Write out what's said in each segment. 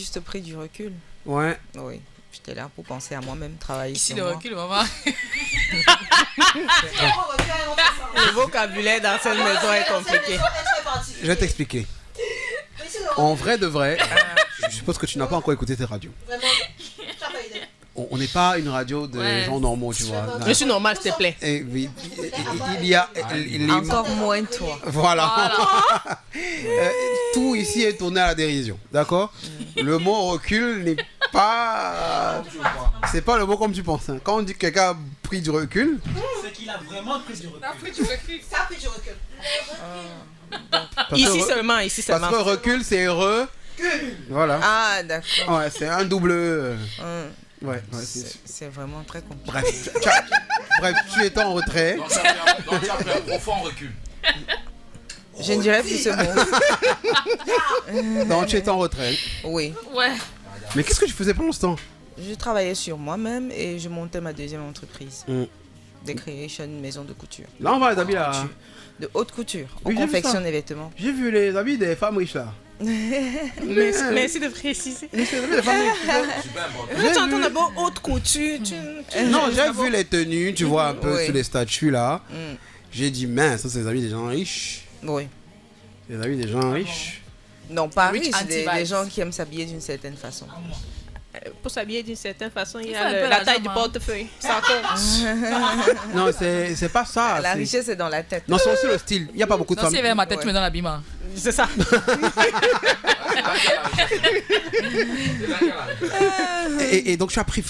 juste pris du recul. Ouais. Oui. J'étais là pour penser à moi-même, travailler Ici, sur le moi. recul, maman. Le vocabulaire dans cette maison est compliqué. Je vais t'expliquer. En vrai de vrai, je suppose que tu n'as pas encore écouté tes radios. On n'est pas une radio de gens normaux, tu vois. Je suis normal, s'il te plaît. Et, il y a... Encore moins toi. Voilà. Tout ici est tourné à la dérision, d'accord? Le mot recul n'est pas... C'est pas le mot comme tu penses. Hein. Quand on dit que quelqu'un a pris du recul... C'est qu'il a vraiment pris du recul. Ça a pris du recul. Ça a pris du recul. Ici seulement, ici Parce seulement. que recul, c'est heureux. Voilà. Ah, d'accord. Ouais, c'est un double... Ouais, c'est vraiment très compliqué. Bref, tu étais en retrait. Donc tu as pris un profond recul. Je ne dirais plus ce mot. Donc tu étais en retrait. Oui. Ouais. Mais qu'est-ce que tu faisais pendant ce temps? Je travaillais sur moi-même et je montais ma deuxième entreprise. The Creation, une maison de couture. Là, on va les habits là. De haute couture. On Oui, j'ai vu confectionne ça. les vêtements. J'ai vu les habits des femmes riches là. Merci de préciser. Les habits des femmes riches. Super important. Tu entends d'abord haute couture. Non, j'ai vu les tenues, tu vois, un peu Oui. sur les statues là. J'ai dit, mince, ça c'est les habits des gens riches. Oui. Les habits des gens riches. Non, pas Rich riches, anti-vibes. des gens qui aiment s'habiller d'une certaine façon. Pour s'habiller d'une certaine façon, il y faut un peu a la taille l'argent, du hein. portefeuille. Ça compte. Non, c'est pas ça. La c'est- richesse est dans la tête. Non, c'est aussi le style. Il n'y a pas beaucoup de Non, femmes. si elle est vers ma tête, Ouais. tu me donnes l'habillement. C'est ça. Et donc tu as pris.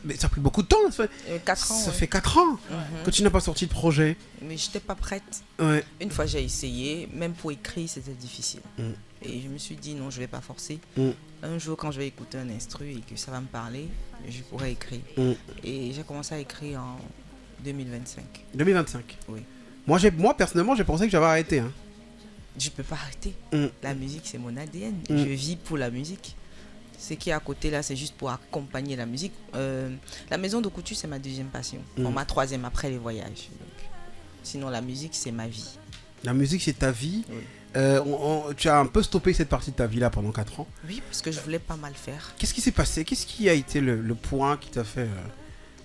Mais ça a pris beaucoup de temps. Ça fait, 4 ans. ça ouais. fait 4 ans que tu n'as pas sorti de projet. Mais j'étais pas prête. Ouais. Une fois j'ai essayé, même pour écrire c'était difficile. Et je me suis dit non, je vais pas forcer. Un jour quand je vais écouter un instru et que ça va me parler, je pourrai écrire. Et j'ai commencé à écrire en 2025. 2025. Oui. Moi personnellement, j'ai pensé que j'avais arrêté. Hein. Je peux pas arrêter. La musique c'est mon ADN. Je vis pour la musique. Ce qui est à côté là, c'est juste pour accompagner la musique. La maison de couture c'est ma deuxième passion. Bon, ma troisième après les voyages. Donc, sinon la musique c'est ma vie. La musique, c'est ta vie. Oui. Tu as un peu stoppé cette partie de ta vie là pendant 4 ans. Oui, parce que je voulais pas mal faire. Qu'est-ce qui s'est passé? Qu'est-ce qui a été le point qui t'a fait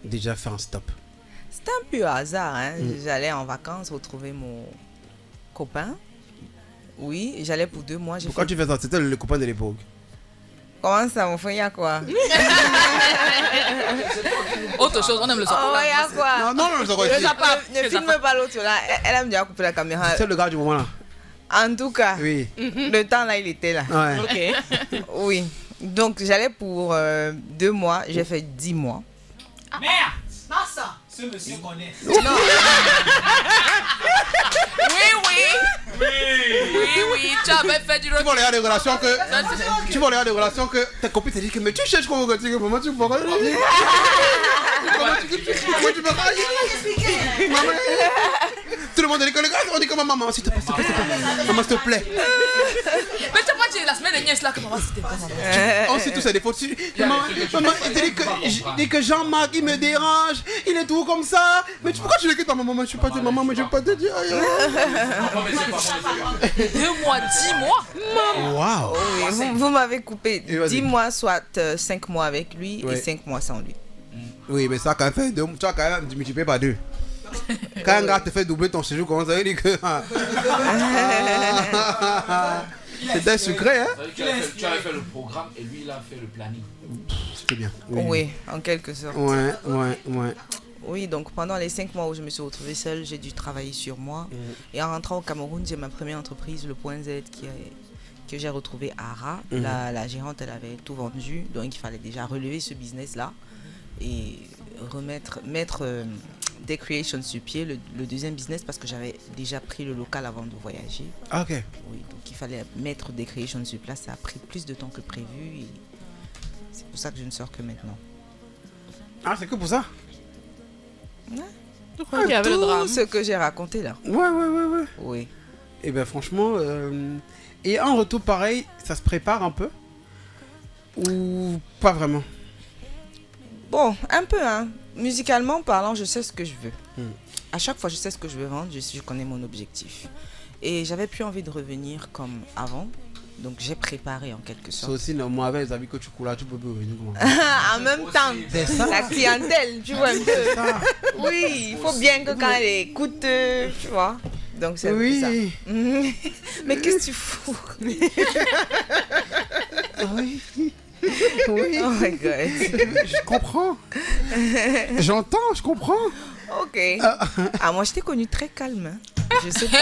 déjà faire un stop? C'était un peu hasard. Hein. J'allais en vacances retrouver mon copain. Oui, j'allais pour 2 mois. Pourquoi tu fais ça? C'était le copain de l'époque. Comment ça, mon frère, il y a quoi? Autre chose, on aime le son. Oh, il y a quoi? Non, ça va Ne filme pas l'autre là. Elle a déjà coupé la caméra. C'est le gars du moment là. En tout cas, Oui. le temps là, il était là. Ouais. Ok. Oui. Donc, j'allais pour 2 mois. J'ai fait 10 mois. Merde! Massa! Ce monsieur connaît. Oui. Tu avais fait du Tu recul. vois les gars des relations que ta copine t'a dit que mais tu cherches comment que tu maman tu peux pas. Comment tu peux pas? Maman. Tout le monde dit que les gars on dit que maman s'il te plaît, maman s'il te plaît. Mais tu sais pas, la semaine dernière, c'est là que maman c'était pas maman. On sait tous ces défauts. Maman, il dit que Jean-Marc il me dérange, il est tout comme ça. Mais pourquoi tu l'écoutes pas maman? Je suis pas de maman, mais je vais pas te dire. 2 mois, 10 mois. Waouh. Oui, vous m'avez coupé Et vas-y. 10 mois, soit 5 mois avec lui Ouais. et 5 mois sans lui. Oui, mais ça quand même fait tu as quand même multiplié par 2. Quand un gars te fait doubler ton séjour, comment ça veut dire que. C'était sucré, hein? Tu avais fait le programme et lui il a fait le planning. C'était bien. Oui, en quelque sorte. Ouais. Oui, donc pendant les 5 mois où je me suis retrouvée seule, j'ai dû travailler sur moi. Et en rentrant au Cameroun, j'ai ma première entreprise, le Point Z, que j'ai retrouvé à Ara. La gérante, elle avait tout vendu, donc il fallait déjà relever ce business-là et mettre The Creation sur pied, le deuxième business, parce que j'avais déjà pris le local avant de voyager. Ok. Oui, donc il fallait mettre The Creation sur place. Ça a pris plus de temps que prévu et c'est pour ça que je ne sors que maintenant. Ah, c'est que pour ça? Je crois qu'il y avait le drame. Tout ce que j'ai raconté là. Ouais. Oui. Et ben franchement, et un retour pareil, ça se prépare un peu? Ou pas vraiment? Bon, un peu, hein. Musicalement parlant, je sais ce que je veux. À chaque fois, je sais ce que je veux vendre, je connais mon objectif. Et j'avais plus envie de revenir comme avant. Donc j'ai préparé en quelque C'est sorte. aussi, non, moi, avec les amis que tu coules là, tu peux plus revenir comment. En même temps, C'est ça. la clientèle, tu vois un peu. C'est ça. Oui, il faut bien que quand elle écoute, tu vois. Donc c'est un peu ça. Oui. Mais qu'est-ce que tu fous? Oui. Oui. Oh my god. Je comprends. J'entends, je comprends. Ok. Ah, moi je t'ai connu très calme. Hein. Je sais pas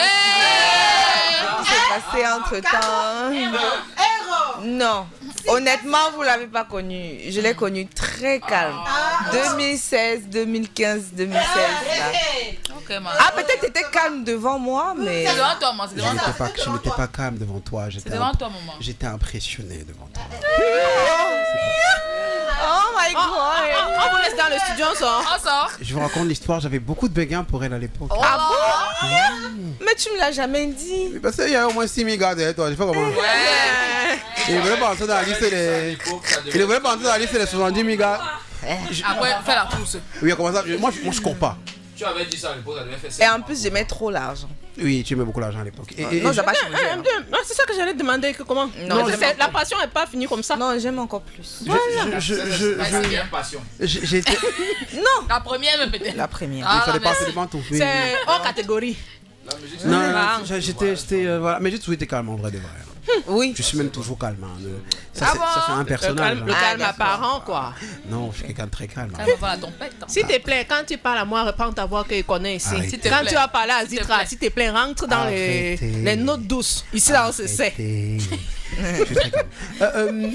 ce qui s'est passé entre temps. Non. Honnêtement, vous l'avez pas connu. Je l'ai connu très calme. 2016, 2015, 2016. Là. Ok, man. Ah, peut-être tu étais calme devant moi, mais. C'est devant toi, maman. C'est Je devant toi. n'étais pas calme devant toi. C'est devant toi, maman. J'étais impressionné devant toi. Oh my god. On vous laisse dans le studio, on sort. On sort. Je vous raconte l'histoire, j'avais beaucoup de béguins pour elle à l'époque. Ah bon? Mais tu me l'as jamais dit. Mais parce qu'il y a au moins 6 000 gars derrière toi, je sais pas comment. Ouais. Il voulait pas entrer dans la liste des... Il voulait pas entrer dans la liste des 70 000 gars. Après, fais la trousse. Oui, comment ça? Moi, je cours pas. Tu avais dit ça à l'époque, elle devait faire Et 7 en mois. plus, j'aimais trop l'argent. Oui, tu aimais beaucoup l'argent à l'époque. Non, ça n'a pas changé. hein. C'est ça que j'allais te demander. Que comment Non, la passion n'est pas finie comme ça. Non, j'aime encore plus. C'est bien passion. J'étais... La première, même peut-être. La première. Ah, Ça dépend, merci. ça dépend tout. Oui, C'est hors catégorie. La musique, Non, Ah. j'étais... Voilà. Mais j'ai toujours été calme en vrai de vrai. Oui. Je suis même toujours calme. Hein. Ça, Ah c'est bon? ça, c'est un personnage. Le hein. calme d'accord. apparent, quoi. Non, je suis quelqu'un de très calme. Ça va voir la tempête. hein. S'il te plaît, quand tu parles à moi, reprends ta voix qu'il connaît ici. Arrêtez. S'il te Quand plaît. tu vas parler à S'il te Zitra, plaît. s'il te plaît, rentre dans Arrêtez. les notes douces. Ici, là, on se sait. Arrêtez. Je suis très calme.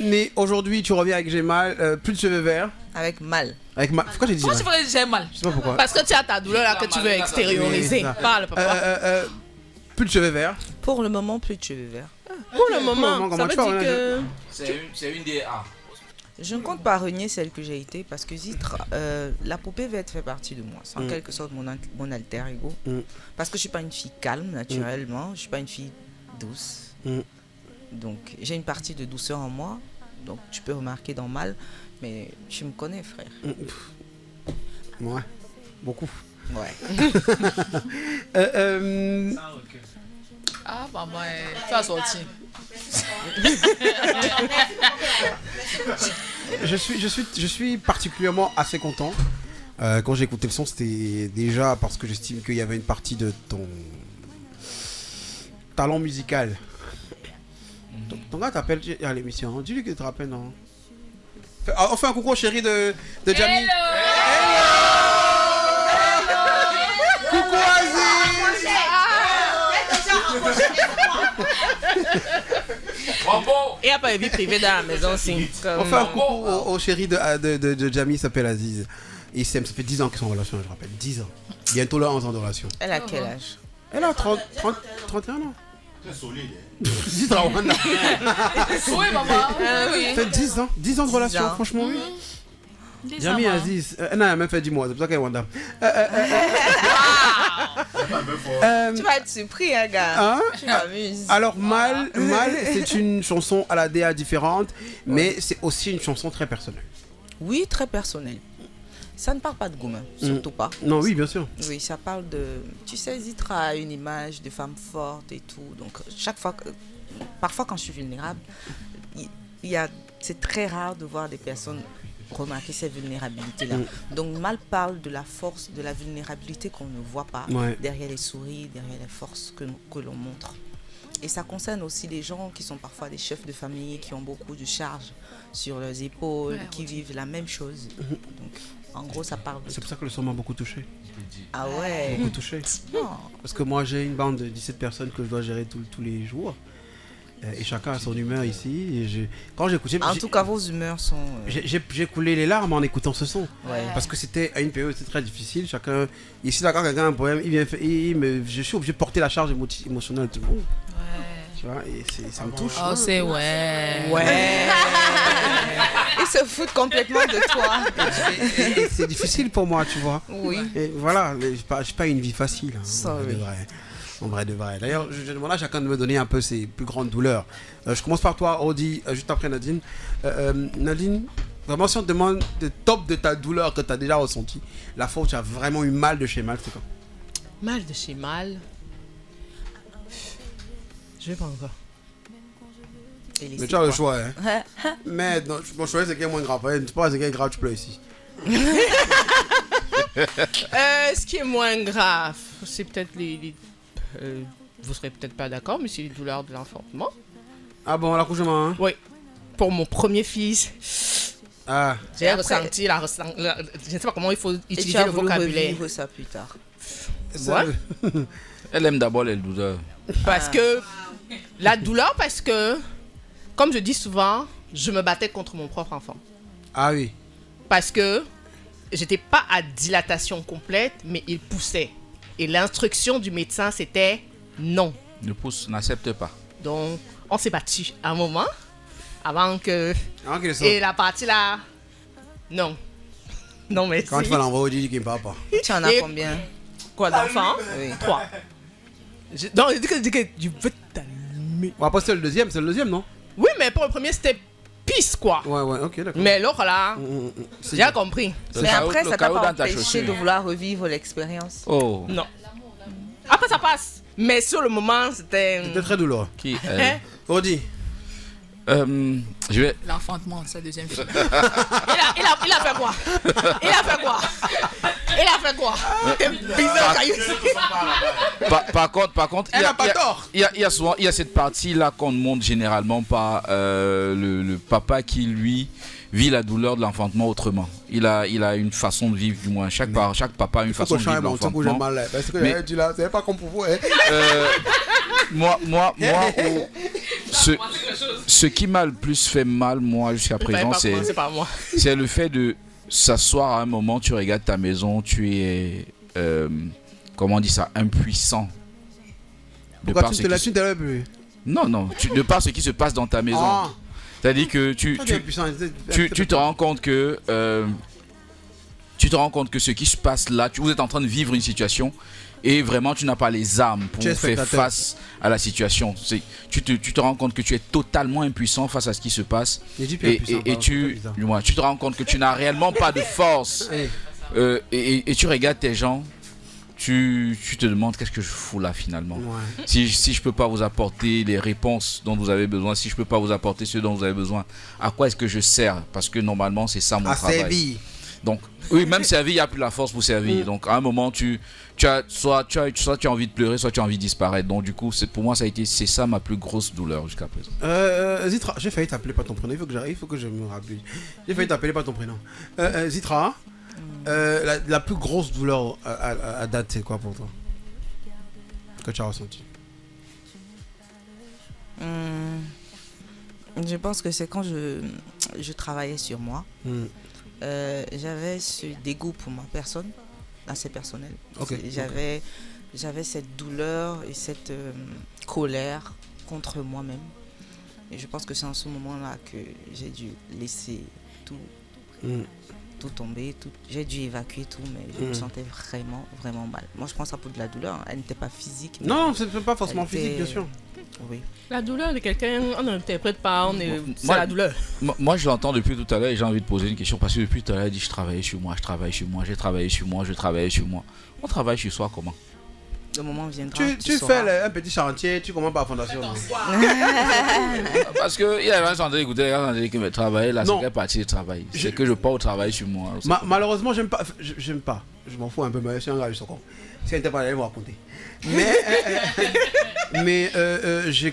Mais aujourd'hui, tu reviens avec J'ai mal, plus de cheveux verts. Avec mal. Avec ma... Pourquoi j'ai dit Pourquoi mal? tu ferais que j'ai mal? Je sais pas pourquoi. Parce que tu as ta douleur là que tu veux extérioriser. Oui, ça. Parle, papa. Plus de cheveux verts. Pour le moment, plus de cheveux verts. Pour le moment, comment ça tu veut parles, dire hein, que... c'est une des A. Je ne compte pas renier celle que j'ai été parce que Zitra, la poupée verte fait partie de moi. C'est en quelque sorte mon alter ego. Parce que je ne suis pas une fille calme naturellement. Je ne suis pas une fille douce. Donc j'ai une partie de douceur en moi. Donc tu peux remarquer dans mal. Mais tu me connais, frère. Ouais, beaucoup. Ouais. Sans recul. Ah, maman, tu as sorti. Je suis particulièrement assez content. Quand j'ai écouté le son, c'était déjà parce que j'estime qu'il y avait une partie de ton talent musical. Ton gars t'appelle à l'émission. Dis-lui qu'il te rappelle, non? On fait un coucou au chéri de Jamie. Coucou Aziz. Bravo! Il n'y a pas de vie privée dans la maison aussi. On fait un coucou au chéri de Jamie, il s'appelle Aziz. Ils s'aiment, ça fait 10 ans qu'ils sont en relation, je rappelle. 10 ans. Bientôt là, 11 ans de relation. Elle a quel âge? Elle a 31 ans. Très solide. Dis Rwanda. Oui, maman. Oui. Ça fait 10 ans. 10 ans de relation, ans. franchement, oui. Dis ça, Jamie maman. Aziz. Elle a même fait 10 mois, c'est pour ça qu'elle est Wanda. Tu vas être surpris, hein, gars. Hein? Tu m'amuses. Alors, Mal, c'est une chanson à la DA différente, mais c'est aussi une chanson très personnelle. Oui, très personnel. Ça ne parle pas de gourmand, surtout pas. Non, oui, bien sûr. Oui, ça parle de... Tu sais, Zitra a une image de femme forte et tout. Donc, chaque fois que... Parfois, quand je suis vulnérable, c'est très rare de voir des personnes remarquer cette vulnérabilité-là. Donc, Mal parle de la force, de la vulnérabilité qu'on ne voit pas derrière les souris, derrière les forces que l'on montre. Et ça concerne aussi les gens qui sont parfois des chefs de famille, qui ont beaucoup de charges sur leurs épaules, qui vivent la même chose. Donc, en gros, ça parle de C'est pour ça que le son m'a beaucoup touché. Ah ouais. Beaucoup touché. Non. Parce que moi, j'ai une bande de 17 personnes que je dois gérer tous les jours. Et chacun a son humeur ici. Et quand j'écoutais... En tout cas, vos humeurs sont... J'ai coulé les larmes en écoutant ce son. Ouais. Parce que c'était à une période c'était très difficile. Chacun... Ici, d'accord, quelqu'un a un problème, il vient faire... je suis obligé de porter la charge émotionnelle de tout le monde. Tu vois, et ça me touche. Oh, c'est ouais. Ouais. Ils se foutent complètement de toi. Et c'est difficile pour moi, tu vois. Oui. Et voilà, j'ai pas une vie facile. Hein, Sorry. En vrai de vrai. D'ailleurs, je demande à chacun de me donner un peu ses plus grandes douleurs. Je commence par toi, Audi, juste après Nadine. Nadine, vraiment, si on te demande le top de ta douleur que tu as déjà ressenti, la fois où tu as vraiment eu mal de chez mal, c'est quoi? Mal de chez mal. Je vais pas encore. Et les Mais tu as le quoi. choix, hein. Mais non, mon choix, c'est qu'il est moins grave. Hein. Tu penses que c'est grave, tu pleures ici. Ce qui est moins grave, c'est peut-être vous serez peut-être pas d'accord, mais c'est les douleurs de l'enfantement. Ah bon, l'accouchement, hein. Oui. Pour mon premier fils, Ah. j'ai Après- ressenti je ne sais pas comment il faut Et tu utiliser as le voulu vocabulaire. revivre ça plus tard. Ça- Elle aime d'abord les douleurs. Parce que la douleur, parce que, comme je dis souvent, je me battais contre mon propre enfant. Ah oui. Parce que j'étais pas à dilatation complète, mais il poussait. Et l'instruction du médecin, c'était non. Ne pousse, n'accepte pas. Donc, on s'est battu un moment avant que. Avant qu'il sorte. Et la partie là, non. Non, mais Quand tu vas l'envoyer, tu dis qu'il ne parle pas. Tu en as Et- combien? Quoi d'enfant? Oui. 3. Non, je dis que je veux t'allumer. Bon, après, c'est le deuxième, non? Oui, mais pour le premier, c'était pisse, quoi. Ouais, ouais, ok, d'accord. Mais l'autre là, C'est j'ai compris. Le Mais chaos- après, le ça t'a chaos pas dans ta empêché chaussure. de vouloir revivre l'expérience. Oh. Non. Après, ça passe. Mais sur le moment, c'était. C'était très douloureux. Qui Hein? Audi. Je vais. L'enfantement de sa deuxième fille. Il a fait quoi? Il a fait quoi? Il a fait quoi? T'es bizarre, caillou. Par contre, Elle n'a pas tort. il y a souvent, il y a cette partie-là qu'on ne montre généralement pas le papa qui, lui, vit la douleur de l'enfantement autrement. Il a une façon de vivre, du moins. Chaque papa a une façon de vivre que j'ai l'enfantement. mal. Parce que Mais- tu l'as, c'est pas comme pour vous. Hein. Moi, ce qui m'a le plus fait mal, moi, jusqu'à présent, C'est pas moi. c'est le fait de s'asseoir à un moment, tu regardes ta maison, tu es, comment on dit ça, impuissant. De Pourquoi par tu ce te qui la se- tu t'es plus? Non, de par ce qui se passe dans ta maison. Ah, C'est-à-dire que tu te rends compte que ce qui se passe là, vous êtes en train de vivre une situation et vraiment tu n'as pas les armes pour Tu es faire spectateur. face à la situation. Tu te rends compte que tu es totalement impuissant face à ce qui se passe et tu te rends compte que tu n'as réellement pas de force et tu regardes tes gens. Tu te demandes qu'est-ce que je fous là finalement. Ouais. Si je peux pas vous apporter les réponses dont vous avez besoin, si je peux pas vous apporter ce dont vous avez besoin, à quoi est-ce que je sers? Parce que normalement c'est ça mon À travail. servir. Donc oui, même servir, il n'y a plus la force pour servir. Donc à un moment soit tu as envie de pleurer, soit tu as envie de disparaître. Donc du coup pour moi c'est ça ma plus grosse douleur jusqu'à présent. Zitra, j'ai failli t'appeler par ton prénom. Il faut que je me rappelle. J'ai failli t'appeler par ton prénom. Zitra, la plus grosse douleur à date, c'est quoi pour toi? Que tu as ressenti? Je pense que c'est quand je travaillais sur moi. J'avais ce dégoût pour ma personne, assez personnel. Ok, J'avais cette douleur et cette colère contre moi-même. Et je pense que c'est en ce moment-là que j'ai dû laisser tout tomber. J'ai dû évacuer tout, mais je me sentais vraiment, vraiment mal. Moi, je prends ça pour de la douleur. Hein. Elle n'était pas physique. mais Non, c'est pas forcément elle était- physique, bien sûr. Oui. La douleur de quelqu'un, on n'interprète pas, c'est Moi- la douleur. Moi je l'entends depuis tout à l'heure et j'ai envie de poser une question parce que depuis tout à l'heure il dit je travaillais sur moi, j'ai travaillé sur moi. On travaille sur soi comment? Le moment viendra. Tu sauras. fais un petit chantier, tu commences par la fondation. non? Parce que il y a des gens qui sont en train d'écouter, les gens sont en train de dire que mais travailler là, Non. c'est quelle partie de travail? Je- C'est que je pars au travail sur moi. Malheureusement, j'aime pas. Je m'en fous un peu, mais je suis un gars du Socon. Si elle n'était pas allée me raconter. Mais j'ai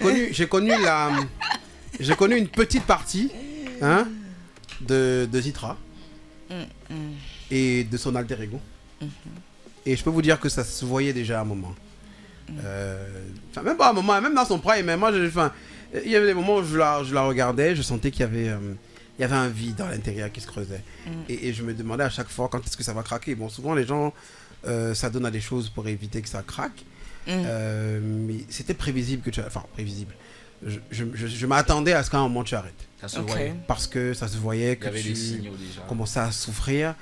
connu une petite partie de Zitra et de son alter ego. Et je peux vous dire que ça se voyait déjà à un moment. Enfin, même pas à un moment, même dans son prime. Mais moi, il y avait des moments où je la regardais, je sentais qu'il y avait un vide dans l'intérieur qui se creusait. Et je me demandais à chaque fois quand est-ce que ça va craquer. Bon, souvent les gens s'adonnent à des choses pour éviter que ça craque. Mais c'était prévisible que tu... Enfin, prévisible. Je m'attendais à ce qu'à un moment tu arrêtes. Ça se Ok. voyait. Parce que ça se voyait Il y que avait des tu signaux déjà. commençais à souffrir.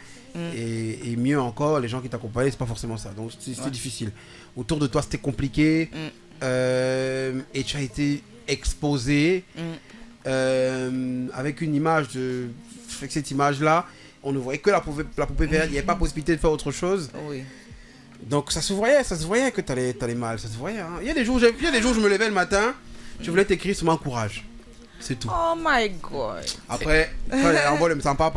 Et mieux encore, les gens qui t'accompagnaient, c'est pas forcément ça. Donc c'était difficile. Autour de toi, c'était compliqué. Et tu as été exposé avec une image de... Avec cette image-là, on ne voyait que la poupée verte. Il n'y avait pas possibilité de faire autre chose. Oui. Donc ça se voyait que t'allais mal. Ça se voyait. Hein. Il y a des jours où je me levais le matin, je voulais t'écrire sur mon courage. C'est tout. Oh my god. Après, en vol, ne me sent pas.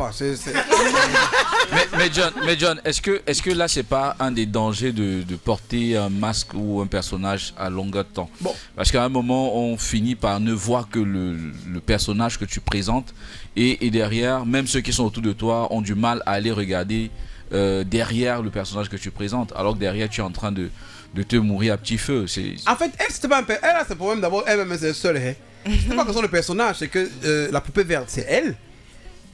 Mais John, est-ce que là, c'est pas un des dangers de porter un masque ou un personnage à longueur de temps? Bon. Parce qu'à un moment, on finit par ne voir que le personnage que tu présentes. Et derrière, même ceux qui sont autour de toi ont du mal à aller regarder derrière le personnage que tu présentes. Alors que derrière, tu es en train de te mourir à petit feu. En fait, elle, c'était pas un peu. Elle a ce problème d'abord, elle-même, c'est seule. Hein. C'est pas question le personnage, c'est que la poupée verte, c'est elle.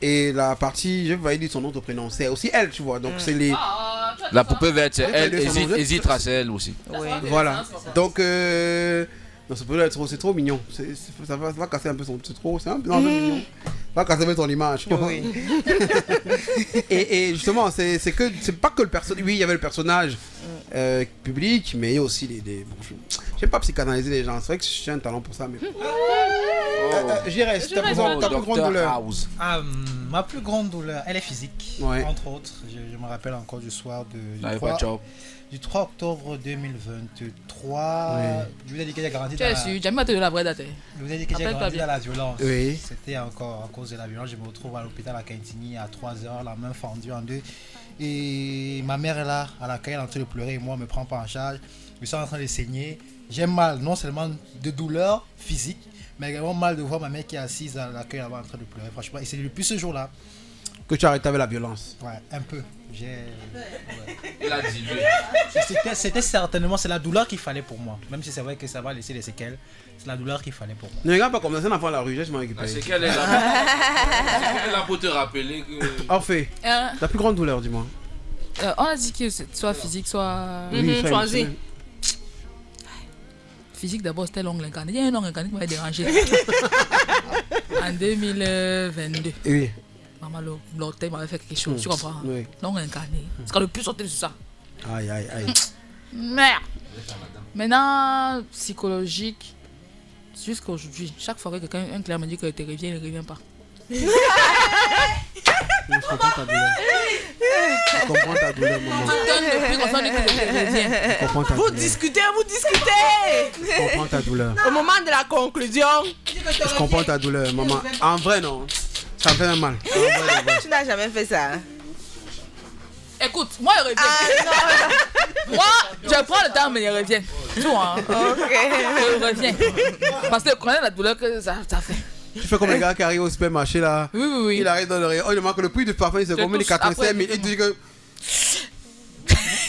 Et la partie, je vais dire son autre prénom, c'est aussi elle, tu vois. Donc, c'est les. La poupée verte, c'est elle. Hésitra, c'est elle aussi. Oui. Voilà. Donc, non, c'est trop mignon. Ça va casser un peu son. C'est trop. C'est un peu mignon. Ça va casser un peu son image. Oui. et justement, c'est pas que le personnage. Oui, il y avait le personnage public, mais il y a aussi des. Bon, je n'aime pas psychanalyser les gens. C'est vrai que j'ai un talent pour ça, mais. J'irai. Ta plus grande douleur. Ma plus grande douleur, elle est physique. Ouais. Entre autres, je me rappelle encore du soir du 3 octobre 2023. Oui. Je vous ai dit que j'ai grandi Tu es sûr, jamais pas te donner la vraie date. Je vous ai dit que j'ai grandi dans la violence. Oui. C'était encore à cause de la violence. Je me retrouve à l'hôpital à Cantigny à 3h, la main fendue en deux. Et ma mère est là, à l'accueil, elle est en train de pleurer et moi, ne me prend pas en charge. Je suis en train de saigner. J'ai mal, non seulement de douleur physique, mais également mal de voir ma mère qui est assise à l'accueil là-bas en train de pleurer. Franchement, et c'est depuis ce jour-là que tu as arrêté avec la violence. Ouais, un peu. Il a dit. C'était certainement, c'est la douleur qu'il fallait pour moi. Même si c'est vrai que ça va laisser des séquelles, c'est la douleur qu'il fallait pour moi. Ne regarde pas comme ça, c'est un enfant à la rue, je m'en occupe. C'est qu'elle est là pour te rappeler que. En fait, la plus grande douleur, dis-moi. On a dit que soit physique, soit. Choisis. Physique d'abord, c'était l'ongle incarné. Il y a un ongle incarné qui m'avait dérangé. En 2022. Oui. Maman, l'orteil m'avait fait quelque chose, tu comprends? Oui. L'ongle incarné. C'est qu'on ne peut plus sortir de ça. Aïe. Merde. Maintenant, psychologique, jusqu'à aujourd'hui, chaque fois que quelqu'un, un client me dit qu'il te revient, il ne revient pas. Je comprends ta douleur. Je comprends ta douleur, maman. Tu donnes le prix qu'on dit qu'il revient. Je comprends ta Vous douleur. discutez. Je comprends ta douleur. Au moment de la conclusion, Je comprends ta douleur, maman. En vrai, non. Ça me fait un mal. Tu n'as jamais fait ça. Hein? Écoute, moi, il revient. Moi, je prends le temps, mais il revient. Tu vois, hein? Ok. Il revient. Parce que je connais la douleur que ça fait. Tu fais comme les gars qui arrivent au supermarché là. Oui. Il arrive dans le rayon. Oh, il demande que le prix du parfum c'est combien? Les 85 000. Il dit que.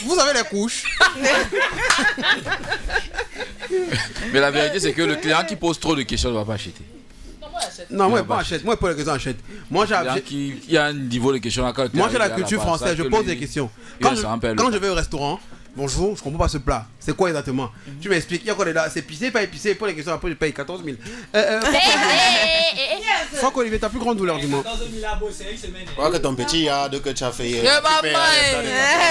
Vous avez les couches. Mais la vérité, c'est que le client qui pose trop de questions ne va pas acheter. Non, moi, pas achète. Moi, pas les questions, achète. Moi, Il y a un niveau de questions. Moi, j'ai la culture française. Je pose des questions. Quand je vais au restaurant, bonjour, je comprends pas ce plat. C'est quoi exactement? Tu m'expliques. Il y a quoi là? C'est épicé, pas épicé? Pour les questions, après, je paye 14 000. Franck Olivier, ta plus grande douleur du monde. Crois que ton petit yard que tu as fait.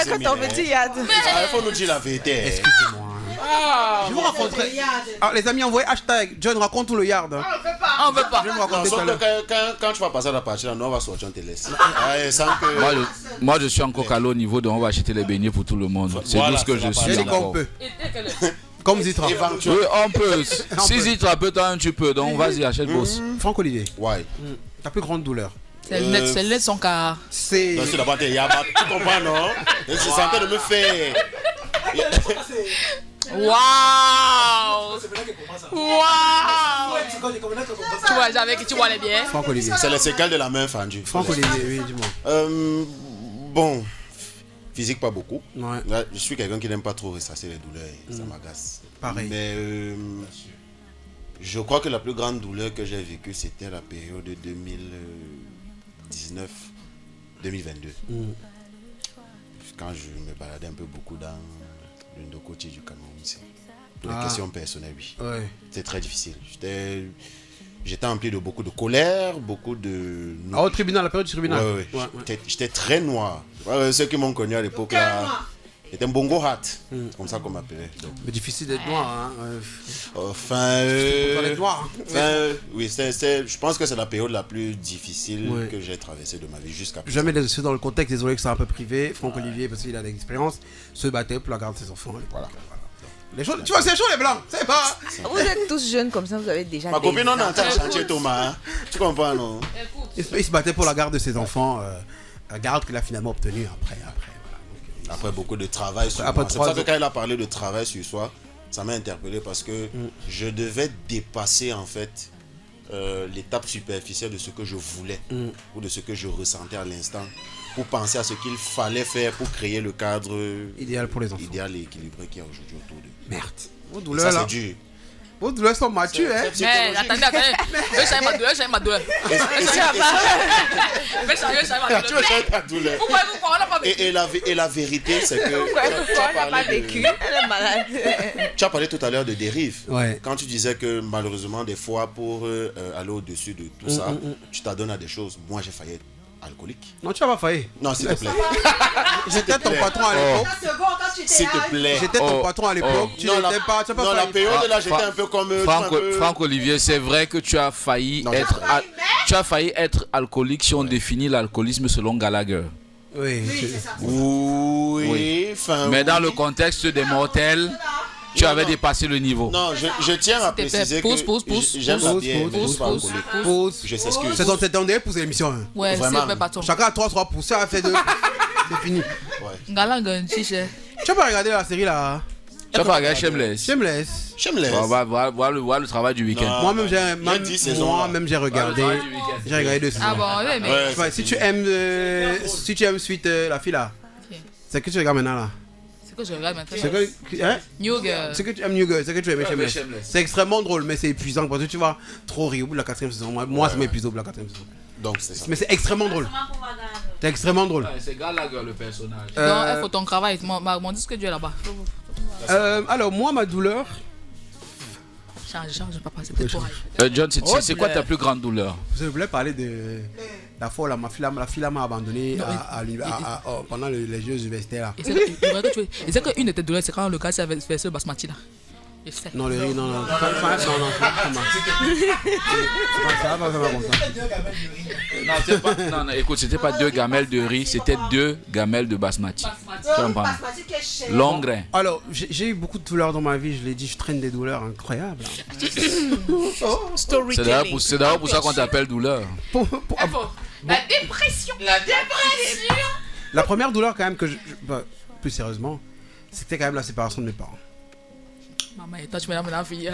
Quand ton petit yad. Il faut nous dire la vérité. Excusez-moi. Je vous raconterai. Les amis, envoyez hashtag John raconte tout le yard. On veut pas. Je vais vous raconter tout à l'heure. Quand tu vas passer à la partie là, nous on va sortir, on te laisse. Moi, je suis encore calé au niveau de on va acheter les beignets pour tout le monde. C'est tout ce que je suis. Et qu'on peut. Comme Zitra. Oui, on peut. Si Zitra peut, toi, tu peux. Donc, vas-y, achète boss. Franck Olivier, Ouais. ta plus grande douleur. C'est le net son car. C'est. Non, c'est d'abord tes yabas. Tu comprends, non? Je suis en train de me faire. Waouh! Tu vois, tu vois les biens. Franck Olivier. C'est les séquelles de la main fendue. Franck Olivier, oui, dis-moi. Bon, physique pas beaucoup. Ouais. Là, je suis quelqu'un qui n'aime pas trop ressasser les douleurs, ça m'agace. Pareil. Mais je crois que la plus grande douleur que j'ai vécue, c'était la période de 2019-2022. Quand je me baladais un peu beaucoup dans l'une des côtés du Cameroun ici. Pour les questions personnelles, oui. Ouais. C'était très difficile. J'étais empli de beaucoup de colère, beaucoup de... Au tribunal, la période du tribunal. Ouais. J'étais très noir. Ceux qui m'ont connu à l'époque là, j'étais un bongo hat, comme ça qu'on m'appelait. Mais difficile d'être noir, hein. Oui, je pense que c'est la période la plus difficile que j'ai traversée de ma vie jusqu'à présent. Jamais laisser dans le contexte, désolé que c'est un peu privé. Franck Olivier, parce qu'il a de l'expérience, se battait pour la garde de ses enfants. Voilà. Les choses, tu vois, c'est les choses les blancs. C'est pas. Vous êtes tous jeunes comme ça, vous avez déjà. Ma copine, on est en train de chantier Thomas. Hein. Tu comprends, non? Il se battait pour la garde de ses enfants. Garde qu'il a finalement obtenue après. Voilà. Donc, après beaucoup de travail sur moi. C'est pour ça que quand il a parlé de travail sur soi, ça m'a interpellé parce que je devais dépasser en fait l'étape superficielle de ce que je voulais ou de ce que je ressentais à l'instant pour penser à ce qu'il fallait faire pour créer le cadre idéal pour les enfants. Idéal et équilibré qu'il y a aujourd'hui autour d'eux. Merde. Vos douleurs là. C'est dur. Vos douleurs sont matures, hein. Mais attendez. J'ai ma douleur. Et la vérité, c'est que tu as parlé tout à l'heure de dérive. Ouais. Quand tu disais que malheureusement, des fois, pour aller au-dessus de tout ça, tu t'adonnes à des choses. Moi, j'ai failli être alcoolique. Non, tu vas pas faillir. Non, s'il te plaît. J'étais ton patron à l'époque. S'il te plaît. J'étais ton patron à l'époque. Tu n'étais pas. Tu n'as pas non, la période là, j'étais un peu comme. Franck Olivier, c'est vrai que tu as failli être alcoolique si on définit l'alcoolisme selon Gallagher. Oui. Oui. Mais dans le contexte des mortels, tu avais dépassé le niveau. Non, je tiens à préciser que j'aime la bière, mais je suis pas alcoolique. Pause. Je s'excuse. C'est ton dernier pour l'émission. Ouais, c'est le patron. Chacun a 3 pouces, ça a fait 2. C'est fini. Gallagher, tu as pas regardé la série là? Tu as pas regardé Shameless? Shameless. On va voir le travail du week-end. Moi-même j'ai regardé. J'ai regardé 2 saisons. Ah bon, mais si tu aimes Suite, la fille là, c'est que tu regardes maintenant là. C'est que je regarde maintenant. C'est que New Girl. C'est que tu aimes New Girl, c'est que tu aimes Shameless. C'est extrêmement drôle, mais c'est épuisant parce que tu vas trop rire au bout de la 4e saison. Moi, ça m'épuise au bout de la 4e saison. Donc c'est ça. Mais c'est extrêmement drôle. C'est extrêmement drôle. C'est Gallagher le personnage. Donc, il faut ton travail. Mon disque Dieu là-bas. Alors, moi, ma douleur. Change, papa, c'est peut-être John, c'est quoi ta plus grande douleur? Je voulais parler de la fois là, la fille m'a abandonné pendant les Jeux universitaires. Et c'est qu'une de tes douleurs, c'est quand le gars s'est versé le basmati là. Non, le riz, non. Ça va pas faire comme ça. Non, écoute, c'était pas 2 gamelles de riz, c'était 2 gamelles de basmati. Tu comprends? Long grain. Alors, j'ai eu beaucoup de douleurs dans ma vie, je l'ai dit, je traîne des douleurs incroyables. C'est d'ailleurs pour ça qu'on t'appelle douleur. La dépression. La première douleur quand même plus sérieusement, c'était quand même la séparation de mes parents. Maman, et toi tu me l'as la fille.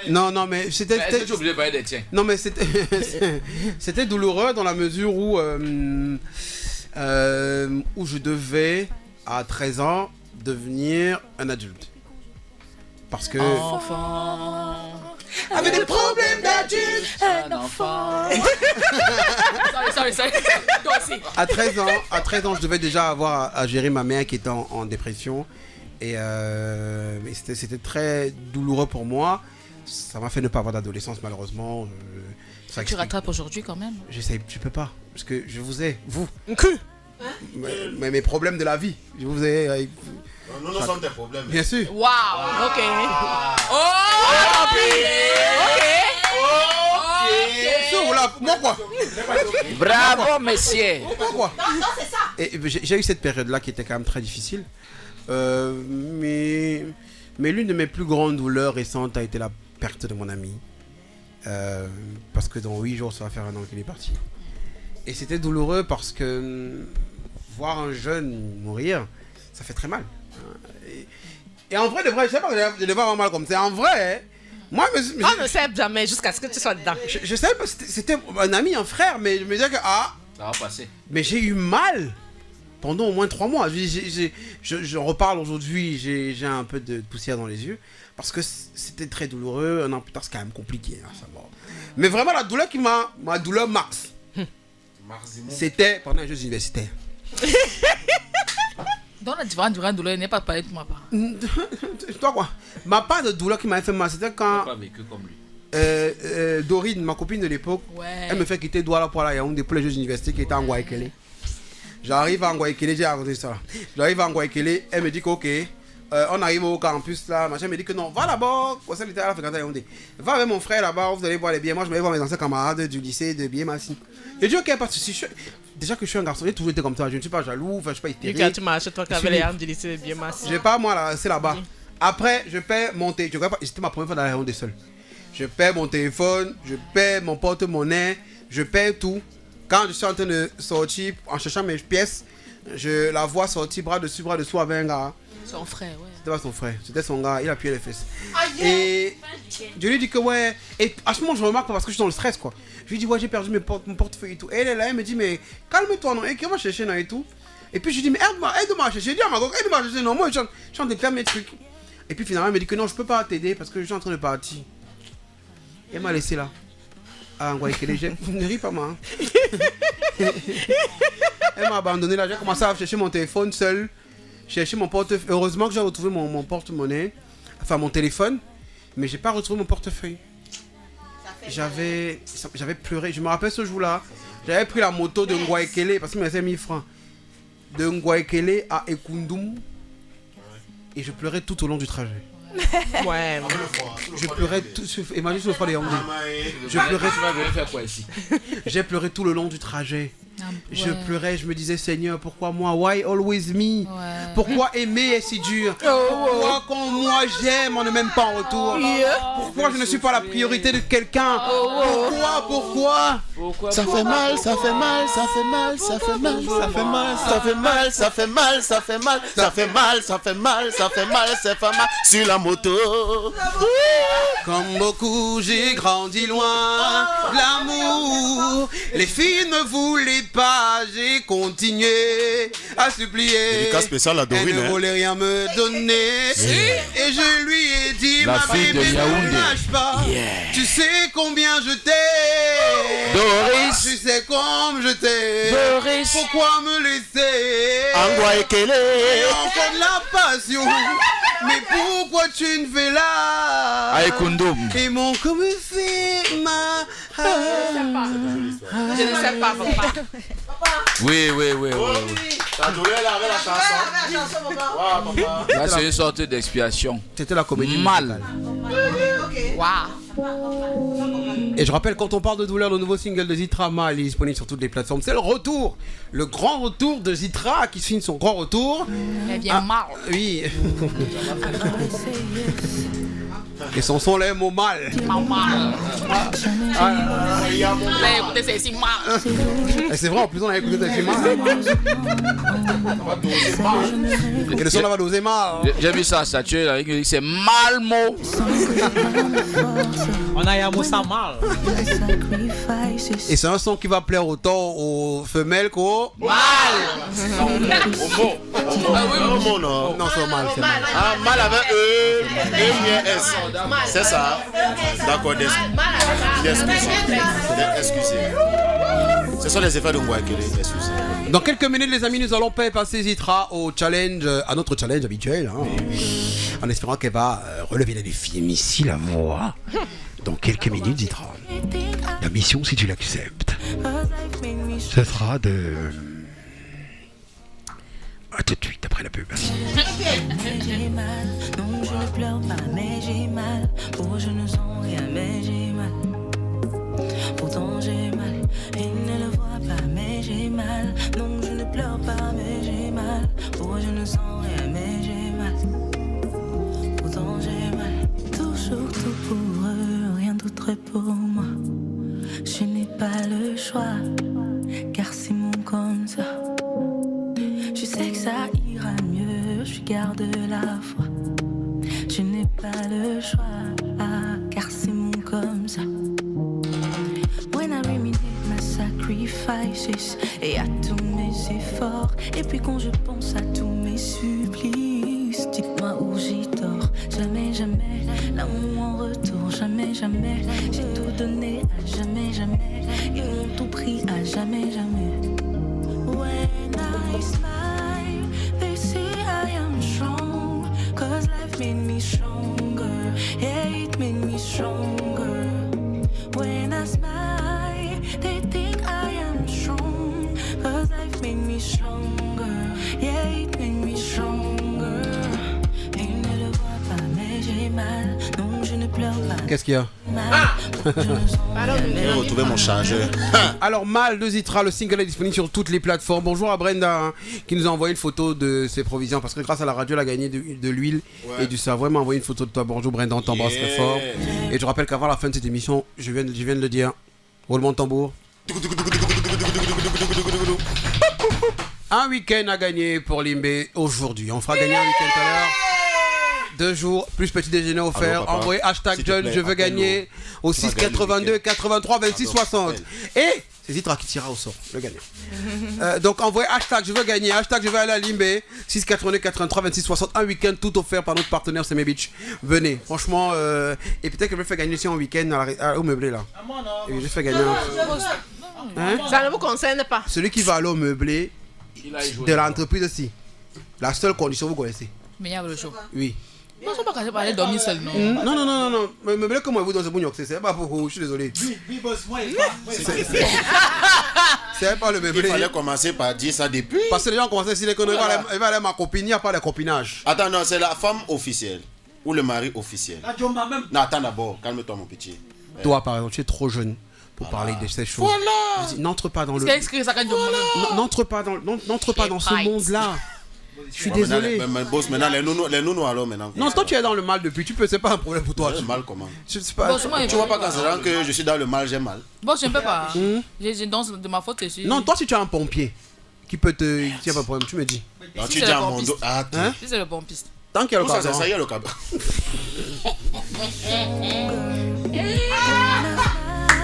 Non, mais c'était. Est-ce que tu es obligé de parler des tiens? Non, mais c'était douloureux dans la mesure où je devais, à 13 ans, devenir un adulte. Parce que. Enfant. Avec des problèmes d'adulte. Un enfant. Sorry. Toi aussi. À 13 ans, je devais déjà avoir à gérer ma mère qui était en dépression. Et c'était très douloureux pour moi. Ça m'a fait ne pas avoir d'adolescence malheureusement. Tu rattrapes aujourd'hui quand même? J'essaye, tu peux pas. Parce que je vous ai, vous. Mais mes problèmes de la vie. Je vous ai. Nous sommes tes problèmes. Bien sûr. Waouh, ok. Moi quoi? Bravo, messieurs. Pourquoi? Non, c'est ça. Et j'ai eu cette période-là qui était quand même très difficile. Mais l'une de mes plus grandes douleurs récentes a été la perte de mon ami. Parce que dans 8 jours, ça va faire 1 an qu'il est parti. Et c'était douloureux parce que voir un jeune mourir, ça fait très mal. Et en vrai, de vrai, je sais pas que je devais avoir mal comme ça. En vrai, moi, on ne sait jamais jusqu'à ce que tu sois dedans. Je sais pas, c'était un ami, un frère, mais je me disais que ça va passer. Mais j'ai eu mal pendant au moins 3 mois. Je reparle aujourd'hui, j'ai un peu de poussière dans les yeux parce que c'était très douloureux. 1 an plus tard, c'est quand même compliqué. Hein, ça va. Mais vraiment, la douleur ma douleur max, c'était pendant les Jeux universitaires. Dans la différence de douleur, il n'est pas parlé de ma part. Toi quoi? Ma part de douleur qui m'avait fait mal, c'était quand. Pas vécu comme lui. Dorine, ma copine de l'époque, elle me fait quitter Douala pour la Yaoundé pour les Jeux universitaires qui étaient en Guayaquil. J'arrive à Nguaikele, j'ai raconté ça. J'arrive à Nguaikele, elle me dit que ok, on arrive au campus là, machin me dit que non, va là-bas, ça était à la fréquence à Yaoundé. Va avec mon frère là-bas, vous allez voir les billets. Moi je vais voir mes anciens camarades du lycée de billets Massi. J'ai dit ok, pas de soucis. Déjà que je suis un garçon, j'ai toujours été comme ça, je ne suis pas jaloux, enfin je suis pas hystérique. Quand tu marches, toi qui avais les armes du lycée de billets Massi. Je vais pas moi là, c'est là-bas. Après, je paie mon téléphone. C'était ma première fois dans la Yaoundé seul. Je paie mon téléphone, je paie mon porte-monnaie, je paie tout. Quand je suis en train de sortir en cherchant mes pièces, je la vois sortir bras dessous avec un gars. Son frère, ouais. C'était pas son frère, c'était son gars, il a appuyé les fesses. Et je lui dis que ouais, et à ce moment je remarque parce que je suis dans le stress quoi. Je lui dis ouais, j'ai perdu mon portefeuille et tout. Et elle est là, elle me dit mais calme-toi non, et qu'on va chercher non et tout. Et puis je lui dis mais aide-moi à chercher, je dis à ma gogo, aide-moi à chercher, non, moi je suis en train de faire mes trucs. Et puis finalement elle me dit que non, je peux pas t'aider parce que je suis en train de partir. Et elle m'a laissé là. Ah, ne ris pas moi. Elle m'a abandonné là, j'ai commencé à chercher mon téléphone seul. Chercher mon portefeuille. Heureusement que j'ai retrouvé mon porte-monnaie, enfin mon téléphone, mais j'ai pas retrouvé mon portefeuille. J'avais pleuré. Je me rappelle ce jour-là, j'avais pris la moto de Ngwaekele parce qu'il me restait 1000 francs. De Ngwaekele à Ekundum et je pleurais tout au long du trajet. Ouais. Je pleurais tout. Imagine ce froid des Yaoundé. Je pleurais. Tu vas venir faire quoi ici? J'ai pleuré tout le long du trajet. Je pleurais, je me disais Seigneur, pourquoi moi? Why always me? Pourquoi aimer est si dur? Pourquoi quand moi j'aime, on ne m'aime pas en retour? Pourquoi je ne suis pas la priorité de quelqu'un? Pourquoi? Ça fait mal, ça fait mal, ça fait mal, ça fait mal, ça fait mal, ça fait mal, ça fait mal, ça fait mal, ça fait mal, ça fait mal, ça fait mal, ça fait mal sur la moto. Comme beaucoup, j'ai grandi loin de l'amour. Les filles ne voulaient pas, j'ai continué à supplier. Dédicace spécial à Dorine. Elle ne voulait rien me donner. Et je lui ai dit, La ma fille bébé, de ne Yaoundé. me lâche pas. Tu sais combien je t'aime. Doris. Tu sais comme je t'aime. Doris. Pourquoi me laisser? Ngwaekele. Et encore de la passion. Mais pourquoi tu ne fais là? Aïkoundum. Et mon comme fait ma. Je ne sais pas, papa. Oui. T'as adoré la chanson? Là, c'est une sorte d'expiation. C'était la comédie. Mal. Waouh. Et je rappelle, quand on parle de douleur, le nouveau single de Zitra Mal est disponible sur toutes les plateformes. C'est le retour, le grand retour de Zitra qui signe son grand retour. Elle vient mal. Oui. Et son son là, mot mal. Mal. Mais écoutez, c'est si mal. Et c'est vrai, en plus on a écouté ça chez mal. Et le son là va doser mal. J'ai vu ça statuer là, il dit c'est mal mot. On a Yamoussa mal. Et c'est un son qui va plaire autant aux femelles qu'aux Homo, non. Non, c'est mal, c'est mal. Ah, mal avec E, S. C'est ça. D'accord, excusez. Ce sont les effets de Ngwaekele, excusez. Dans quelques minutes, les amis, nous allons passer Zitra au challenge, à notre challenge habituel, hein, en espérant qu'elle va relever les défis. Mais si la voix, dans quelques minutes, Zitra, la mission, si tu l'acceptes, ce sera de... À tout de suite après la pub. J'ai mal, non je ne pleure pas mais j'ai mal. Oh je ne sens rien mais j'ai mal. Pourtant j'ai mal, il ne le voit pas mais j'ai mal. Non je ne pleure pas mais j'ai mal. Oh je ne sens rien mais j'ai mal. Pourtant j'ai mal. Toujours tout pour eux, rien d'autre pour moi. Je n'ai pas le choix, car c'est mon comme ça. Je sais que ça ira mieux, je garde la foi. Je n'ai pas le choix, car c'est mon comme ça. When I ruminate my sacrifices et à tous mes efforts, et puis quand je pense à tous mes supplices, dites-moi où j'ai tort. Jamais, jamais, l'amour en retour, jamais, jamais. J'ai tout donné à jamais, jamais. Ils m'ont tout pris à jamais, jamais. When I smile, they say I am strong, 'cause life made me stronger, yeah, it made me stronger. When I smile, they think I am strong, 'cause life made me stronger, yeah, it made me stronger. And Qu'est-ce qu'il y a? J'ai retrouvé mon chargeur. Alors, Mal de Zitra, le single est disponible sur toutes les plateformes. Bonjour à Brenda hein, qui nous a envoyé une photo de ses provisions parce que grâce à la radio, elle a gagné de l'huile et du savon. Elle m'a envoyé une photo de toi. Bonjour Brenda, on t'embrasse très fort. Et je rappelle qu'avant la fin de cette émission, je viens de le dire, roulement de tambour. Un week-end à gagner pour Limbé aujourd'hui. On fera gagner un week-end tout à l'heure. 2 jours, plus petit déjeuner offert. Envoyez hashtag John, je veux gagner au 6 82 83 26 60. Et c'est Zitra qui tirera au sort, le gagnant. Donc envoyez hashtag je veux gagner, hashtag je veux aller à Limbé, 6 82 83 26 60. Un week-end tout offert par notre partenaire Seme Beach. Venez, franchement, et peut-être que je vais faire gagner aussi un week-end au meublé là. Et je fais gagner un. Ça ne vous concerne pas. Celui qui va aller au meublé de l'entreprise aussi. La seule condition, vous connaissez. Mais il y a le show. Oui. Non, je ne suis pas aller dormir seul, non. Non. Mais comment vous dans ce bougnoc, c'est pas pour vous, je suis désolé. C'est pas le meublé. Il fallait commencer par dire ça depuis. Parce que les gens commencent à dire les conneries, il va aller ma copine, il n'y a pas de copinage. Attends, non, c'est la femme officielle ou le mari officiel. Non, attends d'abord, calme-toi mon petit. Toi, par exemple, tu es trop jeune pour parler de ces choses. Voilà. N'entre pas dans le. N'entre pas dans ce monde-là. Je suis désolé. Mais boss, maintenant, les nounous alors maintenant. Non, toi tu es dans le mal depuis, c'est pas un problème pour toi. Le mal comment? Je sais pas. Tu vois pas quand c'est là que je suis dans le mal, j'ai mal. Bon, je ne peux pas. Je danse de ma faute, je suis. Non, toi si tu as un pompier qui peut te. Il n'y a pas de problème, tu me dis. Non, tu dis à mon dos. Si c'est le pompiste. Tant qu'il y a le cadre. Ça y est, le cadre.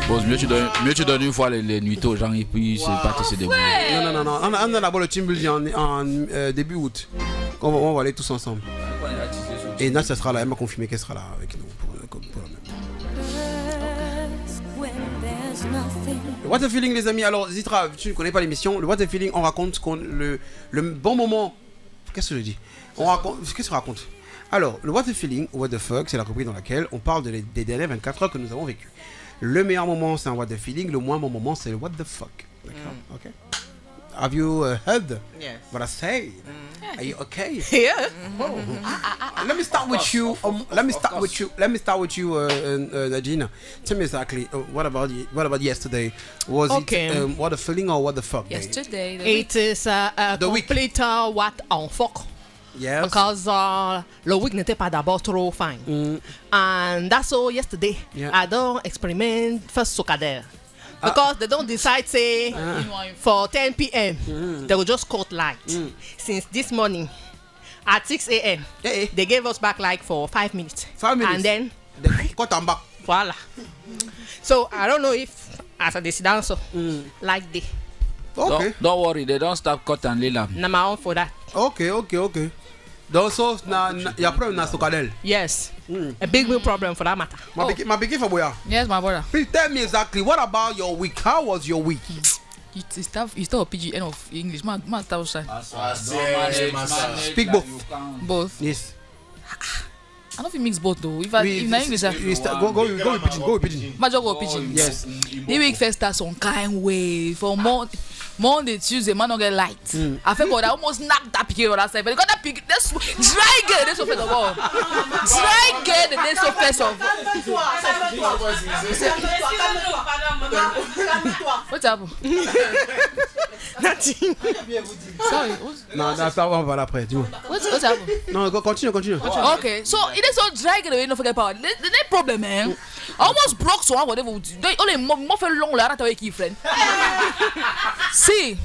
Bon, mieux tu donnes une fois les nuitées aux gens et puis c'est pas que c'est des Non. On a d'abord le team building en début août. On va aller tous ensemble. Et Nat, ça sera là. Elle m'a confirmé qu'elle sera là avec nous pour la même. Le What the Feeling, les amis. Alors, Zitra, tu ne connais pas l'émission. Le What the Feeling, on raconte le bon moment. Qu'est-ce que je dis? Qu'est-ce qu'on raconte? Alors, le What the Feeling, ou What the Fuck, c'est la rubrique dans laquelle on parle des dernières 24 heures que nous avons vécues. Le meilleur moment, c'est un What the Feeling. Le moins bon moment, c'est le What the Fuck. D'accord? Okay. Have you heard what I say? Are you okay? Yeah. Let me start with you. Let me start with you, Nadine. Tell me exactly. What about yesterday? Was it what the feeling or what the fuck? Yesterday. It is a complete what on fuck. Yes. Because le week n'était pas d'abord trop fine. And that's all yesterday. Yeah. I don't experiment first Sokader. Because they don't decide, say, for 10 p.m., they will just cut light. Since this morning, at 6 a.m., they gave us back light for 5 minutes. 5 minutes? And then, they cut them back. Voila. So, I don't know if, as a dissident, like the. Okay. Don't worry, they don't stop cut and lay lamb. I'm on for that. Okay. Donc, il y a problème dans Sokadel. Yes. A big problem for that matter. My big for boya. Yes, my brother. Please tell me exactly, what about your week? How was your week? You still a PGN of English. Man, Speak both. Both? Yes. I don't think mix both though. If English, go with pidgin. Major go pidgin. Yes. The week first starts some kind way for Monday, Tuesday, man don't get light. I feel God, I almost knocked that picket on that side, but they got that picket. That's dry girl. That's so first of all. Dry girl. That's so first of all. What's happened? Nothing. Sorry. Non, ça on va après. Dis-moi. What's happened? Non, continue. Okay, so it is so dry girl. You don't forget about the problem, man. I almost broke so whatever. Only more for long. La rata with friend. See,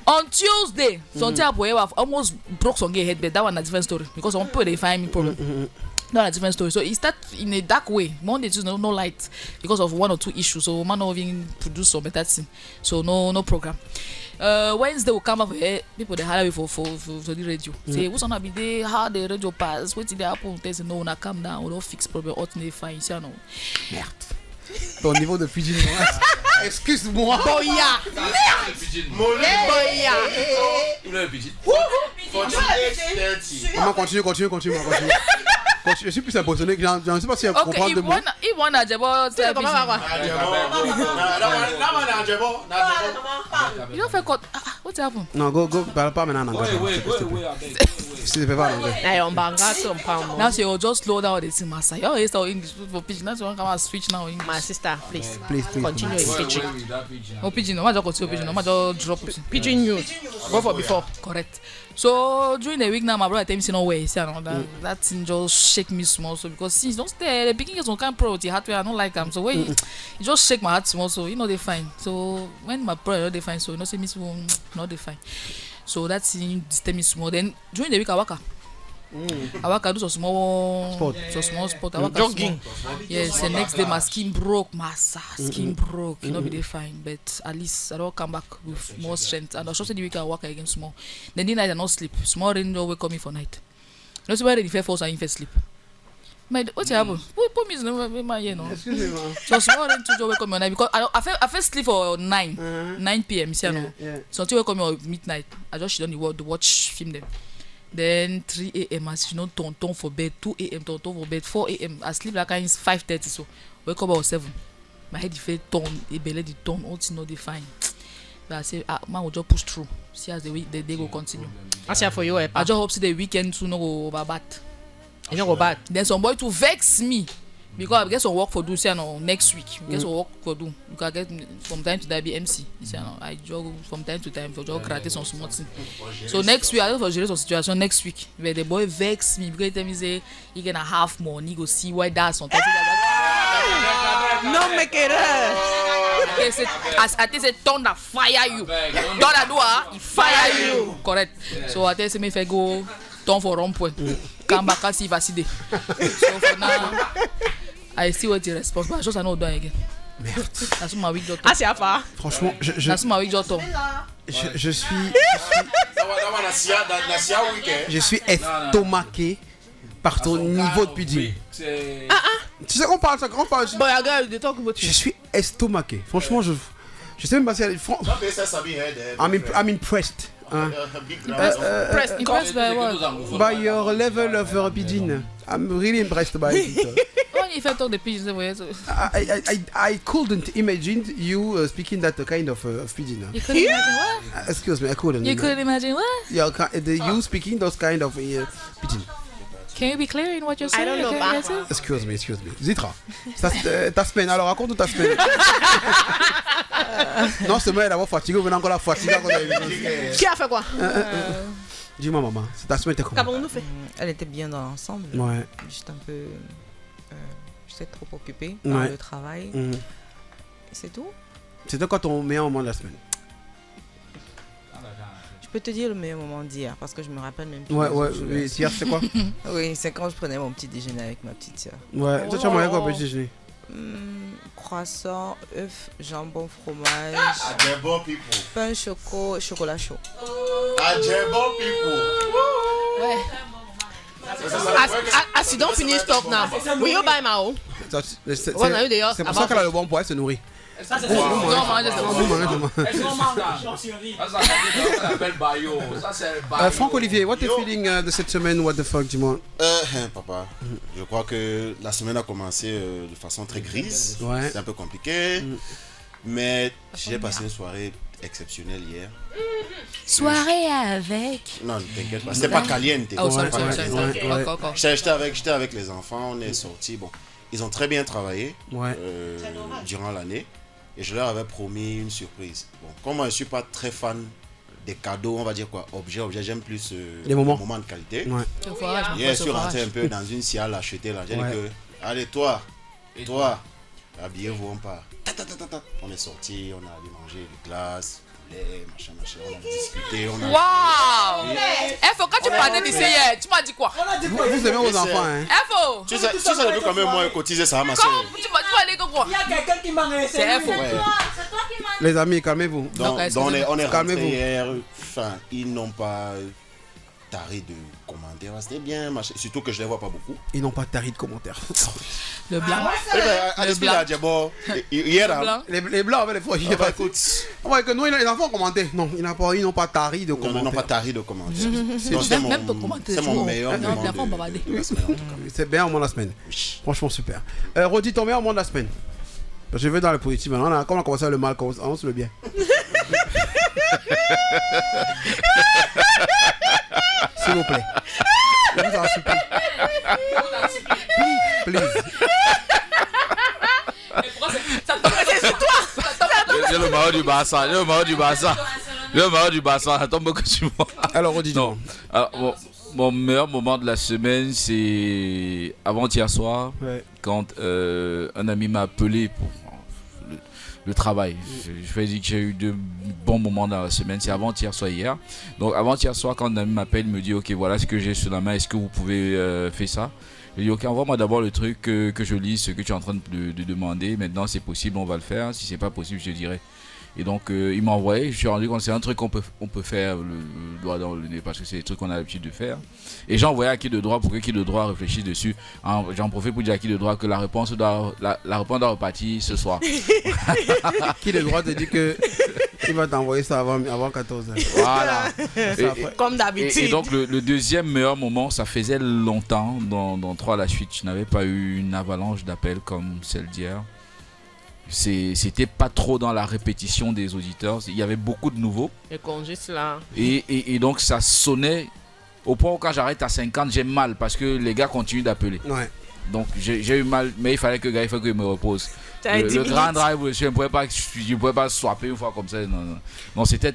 on Tuesday, sometimes I almost broke some gay head, but that one a different story because some people they find me problem. Not a different story. So it start in a dark way. Monday, Tuesday, no light because of 1 or 2 issues. So man not even produce some better thing. So no program. Wednesday will come up here. People they hire for the radio. Say what's gonna be there? How the radio pass? What did they happen? They say no, na calm down. We don't fix problem. Alternate fine. You know. Merde. Ton niveau de pidgin. Excuse-moi. Boya. Boya. Il a un pidgin. Continue. Je suis plus impressionné que je ne sais pas si elle comprend de moi. Il want a job. You don't feel what What's happened? Non, go, parle pas maintenant en anglais. S'il te plaît, pas en anglais. Hey, on banga, on parle. Now she will just slow down the thing, master. You always talk English for pidgin. That's why I come and switch now English. My sister, please. Please. Continue in pidgin. Oh, pidgin. No matter continue pidgin. No matter drop it. Pidgin news. Go for before. Correct. So during the week now, my brother tell me, no way. See, that thing just shake me small. So because since don't stay, the beginning is some kind of priority. Heart I don't like them. So when it just shake my heart small. So you know they fine. So when my brother they fine, so you know say me small, not they fine. So that thing disturb me small. Then during the week I waka. I waka do some small sport. I waka jogging. Yes, the next day my skin broke, skin broke. You know, be they fine, but at least I don't come back with more strength. And I short the week I work again small. Then the night I not sleep. Small rain don't wake up me for night. You know, so why the first falls and first sleep. What's happened? Put me in my ear, no. Excuse me, man. So small rain to wake up me at night because I first sleep for 9 p.m. See, no. So until wake up me at midnight, I just sit on the watch film them. Then 3 a.m. as you know, tonton for bed, 2 a.m. tonton for bed, 4 a.m. I sleep like it's 5:30, so wake up about 7. My head is very torn, a belly the torn, all things not defined. But I say, man will just push through. See as the day go continue. I say for you, I just hope see the weekend to no go bad. You know go bad. Then some boy to vex me. Because I get some work for do, say no, next week. Get some work for do. You can get from time to time be MC. Say no, I jog from time to time for just create some small thing. So next week I don't for generate some situation next week. Where the boy vex me because he tell me say he gonna have money, go see why that's sometimes. No make it up. Okay, say as I say thunder fire you. Thunder do he fire you. Correct. So I tell say me if I go turn for run point. Come back and see if I see So for now I see what the response, but I just not done again. Merde. That's my week doctor. Ah, c'est à part. Franchement, That's my week doctor. Je suis estomaqué par ton niveau de pidgin. Tu sais qu'on parle ça, qu'on parle. Bon, regarde, de temps que je suis estomaqué. Franchement, je sais même pas si elle est. I'm impressed. Impressed by what? By your level of pidgin. I'm really impressed by it. When you talk the pidgin, I couldn't imagine you speaking that kind of pidgin. You couldn't imagine what? Excuse me, I couldn't. You couldn't imagine what? You speaking those kind of pidgin. Can you be clear in what you're saying? I don't know. Excuse me. Zitra, ta semaine, alors raconte ta semaine. Non seulement elle est fatiguée, mais encore la fatigue. Qui a fait quoi? Dis-moi maman, ta semaine était comment? Comment on nous fait? Elle était bien dans l'ensemble. Ouais. Juste un peu... j'étais trop occupée par le travail. C'est tout. C'était quoi ton meilleur moment de la semaine? Je peux te dire le meilleur moment d'hier parce que je me rappelle même plus. Ouais, hier c'est quoi? Oui, c'est quand je prenais mon petit déjeuner avec ma petite soeur. Ouais, toi tu as mangé quoi petit déjeuner? Croissant, œuf, jambon, fromage. Pain chocolat chaud. Ouais. As you don't finish talk now, will you buy my own? C'est pour ça qu'elle a le bon poids, elle se nourrit. Franck Olivier, what est le feeling de cette semaine? What the fuck, dis-moi. Papa, je crois que la semaine a commencé de façon très grise. Ouais. C'est un peu compliqué. Mais j'ai passé une soirée exceptionnelle hier. Soirée avec. Non, t'inquiète pas. C'était pas caliente. Oh, sorry. J'étais avec les enfants, on est sortis. Bon, ils ont très bien travaillé durant l'année. Et je leur avais promis une surprise. Bon, comme moi je suis pas très fan des cadeaux, on va dire quoi, objet, j'aime plus les moments de qualité. Ouais. Hier, je suis rentré un peu dans une ciale achetée là. J'ai dit que, allez toi, habillez-vous, on part. On est sorti, on a allé manger des glaces, poulet, machin, on a discuté, on a... Waouh! Faut quand tu parlais d'ici hier, tu m'as dit quoi? Vous aimez vos enfants, hein? Faut! Tu sais depuis quand même moi cotiser ça, ma soeur. Tu vas aller quoi? Il y a quelqu'un qui m'a laissé. C'est Faut. C'est toi qui m'as... Les amis, calmez-vous. Donc on est rentré hier, enfin, ils n'ont pas taré de commentaires, c'était bien, machin. Surtout que je les vois pas beaucoup. Ils n'ont pas taré de commentaires. Le blanc. Hier, les blancs avec les fois. Ouais, que nous, les enfants ont commenté. Non, ils n'ont pas taré de commentaires. Ils n'ont pas taré de commentaires. C'est mon meilleur moment. C'est bien au moment de la semaine. Franchement, super. Redis ton meilleur moment de la semaine. Je vais dans le positif maintenant. Comme on a commencé le mal, on commence le bien. S'il vous plaît. Je vous en supplie. Please. C'est le Maroc du Barça. Le Maroc du Barça. Ça tombe que sur moi. Alors, redis-nous. Alors, mon meilleur moment de la semaine, c'est avant-hier soir, quand un ami m'a appelé pour le travail. Je vais dire que j'ai eu de bons moments dans la semaine. C'est avant-hier soir, hier. Donc, avant-hier soir, quand un ami m'appelle, il me dit ok, voilà ce que j'ai sur la main. Est-ce que vous pouvez faire ça? Je dis ok, envoie-moi d'abord le truc que je lis, ce que tu es en train de demander. Maintenant, c'est possible, on va le faire. Si c'est pas possible, je dirai. Et donc, il m'a envoyé. Je suis rendu compte que c'est un truc qu'on peut faire le doigt dans le nez parce que c'est des trucs qu'on a l'habitude de faire. Et j'ai envoyé à qui de droit pour que qui de droit réfléchisse dessus. J'en profite pour dire à qui de droit que la réponse doit repartir ce soir. Qui de droit te dit que il va t'envoyer ça avant 14h. Voilà. Comme d'habitude. Et donc, le deuxième meilleur moment, ça faisait longtemps, dans 3 à la suite, je n'avais pas eu une avalanche d'appels comme celle d'hier. C'était pas trop dans la répétition des auditeurs. Il y avait beaucoup de nouveaux. Les congés, là. Et donc, ça sonnait au point où quand j'arrête à 50, j'ai mal parce que les gars continuent d'appeler. Ouais. Donc, j'ai eu mal, mais il fallait que il me repose. Le grand drive, je ne pouvais pas swapper une fois comme ça. Non, c'était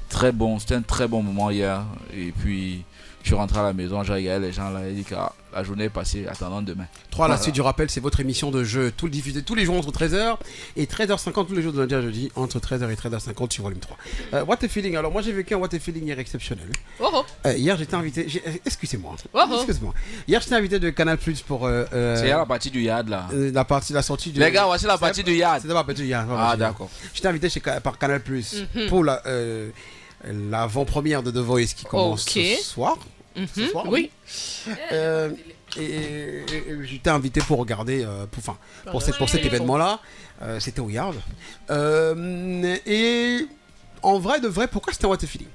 très bon. C'était un très bon moment hier. Et puis, je suis rentré à la maison, j'ai regardé les gens là et dit que la journée est passée, attendant demain. 3 à la suite du rappel, c'est votre émission de jeu, tout le diffusé tous les jours entre 13h et 13h50, tous les jours de lundi à jeudi, entre 13h et 13h50 sur Volume 3. What a feeling. Alors moi j'ai vécu un What a feeling hier exceptionnel. Hier j'étais invité, excusez-moi. Hier j'étais invité de Canal Plus pour... c'est la partie du Yad là. La sortie du... Les gars, voici la partie du Yad. C'était pas la partie du Yad. Ah d'accord. J'étais invité par Canal Plus pour l'avant-première de The Voice qui commence ce soir. Ce soir, oui. Et j'étais invité pour regarder, pour cet événement-là. C'était au Yard. Et en vrai de vrai, pourquoi c'était un What a Feeling?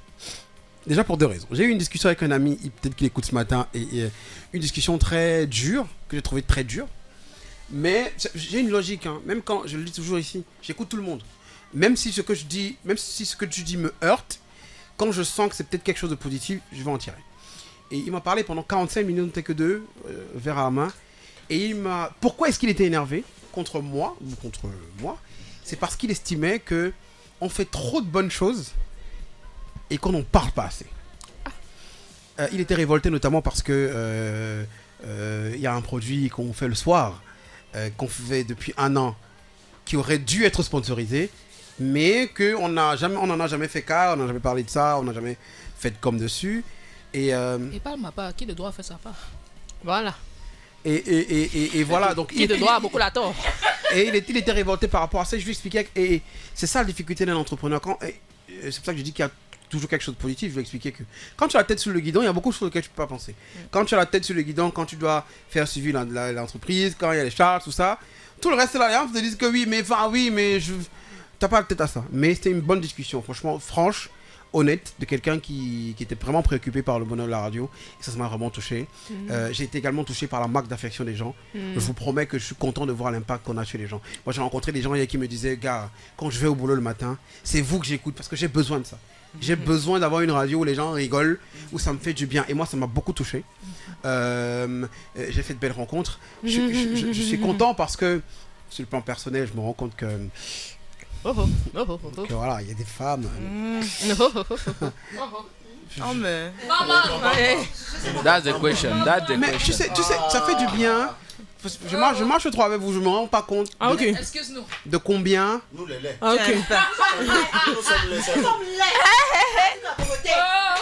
Déjà pour 2 raisons. J'ai eu une discussion avec un ami, peut-être qu'il écoute ce matin, et une discussion très dure, que j'ai trouvé très dure. Mais j'ai une logique, hein. Même quand, je le dis toujours ici, j'écoute tout le monde. Même si ce que je dis, tu dis me heurte, quand je sens que c'est peut-être quelque chose de positif, je vais en tirer. Et il m'a parlé pendant 45 minutes, que 2, verre à la main. Et pourquoi est-ce qu'il était énervé contre moi? C'est parce qu'il estimait que on fait trop de bonnes choses et qu'on n'en parle pas assez. Il était révolté notamment parce que y a un produit qu'on fait le soir, qu'on fait depuis 1 an, qui aurait dû être sponsorisé, mais qu'on n'en a jamais fait cas, on n'a jamais parlé de ça, on n'a jamais fait de com dessus. Et parle ma part, qui de droit fait sa part? Voilà. Et voilà, donc qui de droit a beaucoup la tort. Et il était révolté par rapport à ça. Je lui expliquais, et c'est ça la difficulté d'un entrepreneur. C'est pour ça que je dis qu'il y a toujours quelque chose de positif. Je lui expliquer que quand tu as la tête sur le guidon, il y a beaucoup de choses auxquelles tu peux pas penser. Quand tu as la tête sur le guidon, quand tu dois faire suivi l'entreprise, quand il y a les charges, tout ça, tout le reste là, les gens te disent que oui, mais t'as pas la tête à ça. Mais c'était une bonne discussion, franche, honnête, de quelqu'un qui était vraiment préoccupé par le bonheur de la radio, et ça m'a vraiment touché. J'ai été également touché par la marque d'affection des gens. Je vous promets que je suis content de voir l'impact qu'on a chez les gens. Moi j'ai rencontré des gens hier qui me disaient, gars, quand je vais au boulot le matin, c'est vous que j'écoute parce que j'ai besoin de ça. J'ai besoin d'avoir une radio où les gens rigolent, où ça me fait du bien, et moi ça m'a beaucoup touché. J'ai fait de belles rencontres. Je suis content parce que sur le plan personnel, je me rends compte que voilà, il y a des femmes. Oh mais. That's the question. Mais tu sais, ça fait du bien. Je marche trop avec vous, je me rends pas compte. Excuse-nous. De combien. Nous les laits. Ok. Nous sommes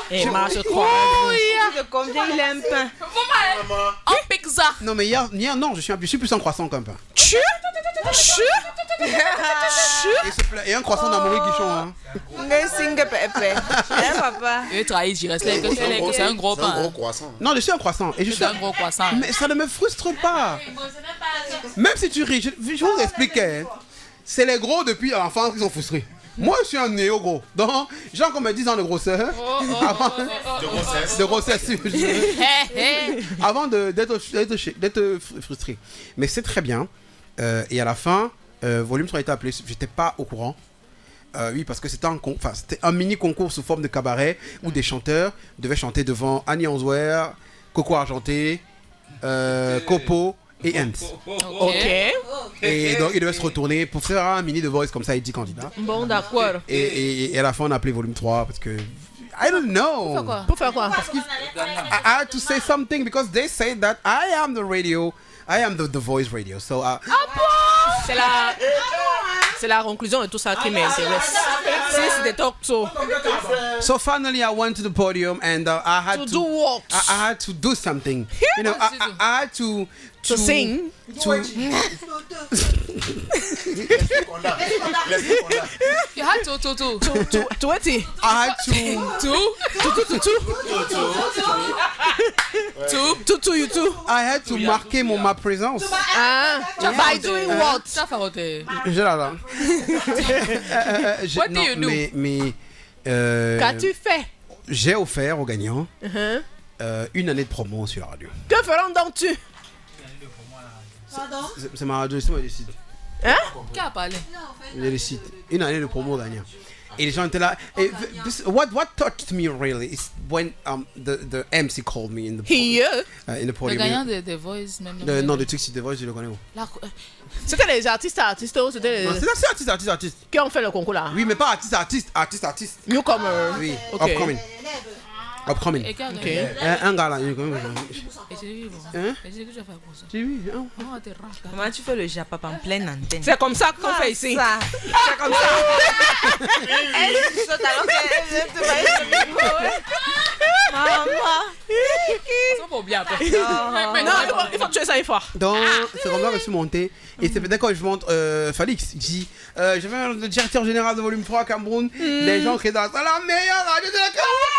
les Et marche trop. De combien il aime pain? En pizza. Non mais hier non, je suis plus en croissant qu'un pain. Et un croissant d'Amaury Guichon, hein. Papa. Il trahit, je reste là. C'est un gros pain. C'est un gros croissant. Non, je suis un croissant. Et C'est un gros croissant. Mais ça ne me frustre pas. Même si tu ris, je vous explique. C'est les gros depuis l'enfance qui sont frustrés. Moi, je suis un néo-gros. Donc, genre qu'on me 10 ans de grosseur. De grossesse. Avant d'être frustré. Mais c'est très bien. Et à la fin, Volume 3 a été appelé. J'étais pas au courant. Oui, parce que c'était un mini concours sous forme de cabaret où des chanteurs devaient chanter devant Annie Answer, Coco Argenté, Copo et Ems. Ok. Et donc, ils devaient se retourner pour faire un mini de Voice comme ça et 10 candidats. Bon, d'accord. Et à la fin, on a appelé volume 3 parce que... I don't know. Pour faire quoi? Parce que I had to say something because they say that I am the radio. I am the Voice radio. So, c'est la conclusion de tout ça qui m'intéresse. Si c'est des talk shows. So finally, I went to the podium and I had to do what? I had to do something. You know, I had to sing. You had to what? I had to I had to marquer ma présence. By doing what? What do you do? Mais qu'as-tu fait? J'ai offert aux gagnants une année de promo sur la radio. Que feront donc-tu? C'est ma radio, c'est moi qui décide. Hein? Qui a parlé? Je décide. Une année de promo aux gagnants. Et les gens étaient là. What touched me really is when the MC called me in the podium. Le gagnant de Voice même. Non, de Trixie The Voice, je le connais. C'était les artistes ou c'était les... Non, c'est artistes. Qui ont fait le concours là? Oui, mais pas artistes. Newcomer. Oui, okay. Upcoming. Okay. Un gars là. Et tu dis que tu as fait pour ça. Comment tu fais le Japap en pleine antenne? C'est comme ça qu'on fait ici. C'est comme ça. Elle saute alors qu'elle te va maman. C'est pas bien. Non, il faut tuer ça une fois. Donc, c'est comme ça que je suis monté. Et c'est peut-être quand je monte Falix, il dit je vais le directeur général de volume 3 Cameroun. Les gens qui dansent la meilleure radio de la Cameroun.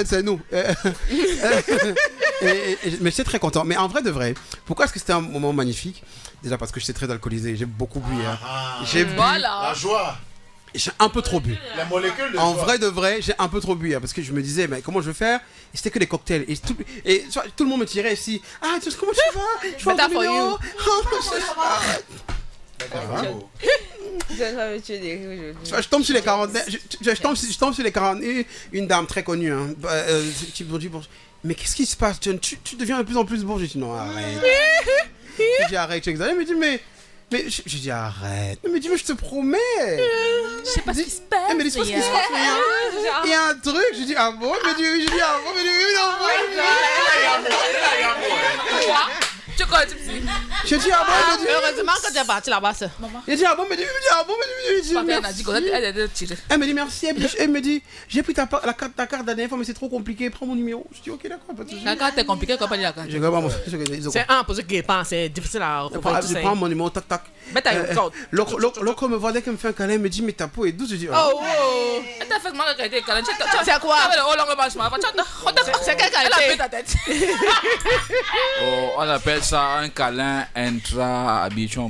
C'est nous. Mais j'étais très content. Mais en vrai de vrai, pourquoi est-ce que c'était un moment magnifique? Déjà parce que j'étais très alcoolisé, j'ai beaucoup bu. J'ai bu. La joie. J'ai un peu trop bu. La molécule de en joie. vrai de vrai, j'ai un peu trop bu parce que je me disais, mais comment je vais faire? Et c'était que des cocktails. Et tout le monde me tirait ici. Ah, comment tu vas? Je fais for you. Je tombe sur les 40. Je tombe sur les 41. Une dame très connue qui me dit mais qu'est-ce qui se passe, John? Tu deviens de plus en plus beau. Je dis non, arrête. Je dis arrête, tu exagères. Elle me dit mais je dis arrête. Elle me dit mais je te promets. Je sais pas ce qui se passe. Elle me dit ce qui se passe. Il y a un truc. Je dis ah bon? Elle me dit oui. Je dis ah bon? Elle me dit oui, non. Tu connais tout je dis ah bon? Heureusement que tu es parti là-bas. Je dis ah bon? Elle me dit merci. Elle me dit j'ai pris ta carte la dernière fois mais c'est trop compliqué. Prends mon numéro. Je dis ok d'accord. La carte est compliquée quand pas la carte. C'est un pour ceux qui pensent c'est difficile à reprendre. Je prends mon numéro tac tac. L'autre me voit dès qu'elle me fait un câlin, elle me dit mais ta peau est douce. Je dis oh. Elle t'a fait mal quand elle était câlin. C'est quoi? C'est quel câlin? Elle a fait ta tête. On appelle ça un câlin intra-habituel.